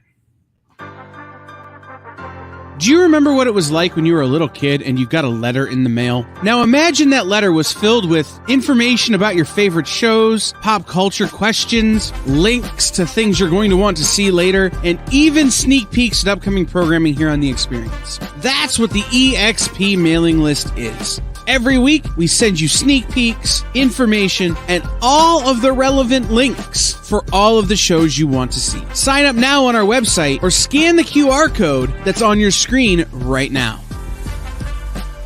S4: Do you remember what it was like when you were a little kid and you got a letter in the mail? Now imagine that letter was filled with information about your favorite shows, pop culture questions, links to things you're going to want to see later, and even sneak peeks at upcoming programming here on The Experience. That's what the EXP mailing list is. Every week, we send you sneak peeks, information, and all of the relevant links for all of the shows you want to see. Sign up now on our website or scan the QR code that's on your screen right now.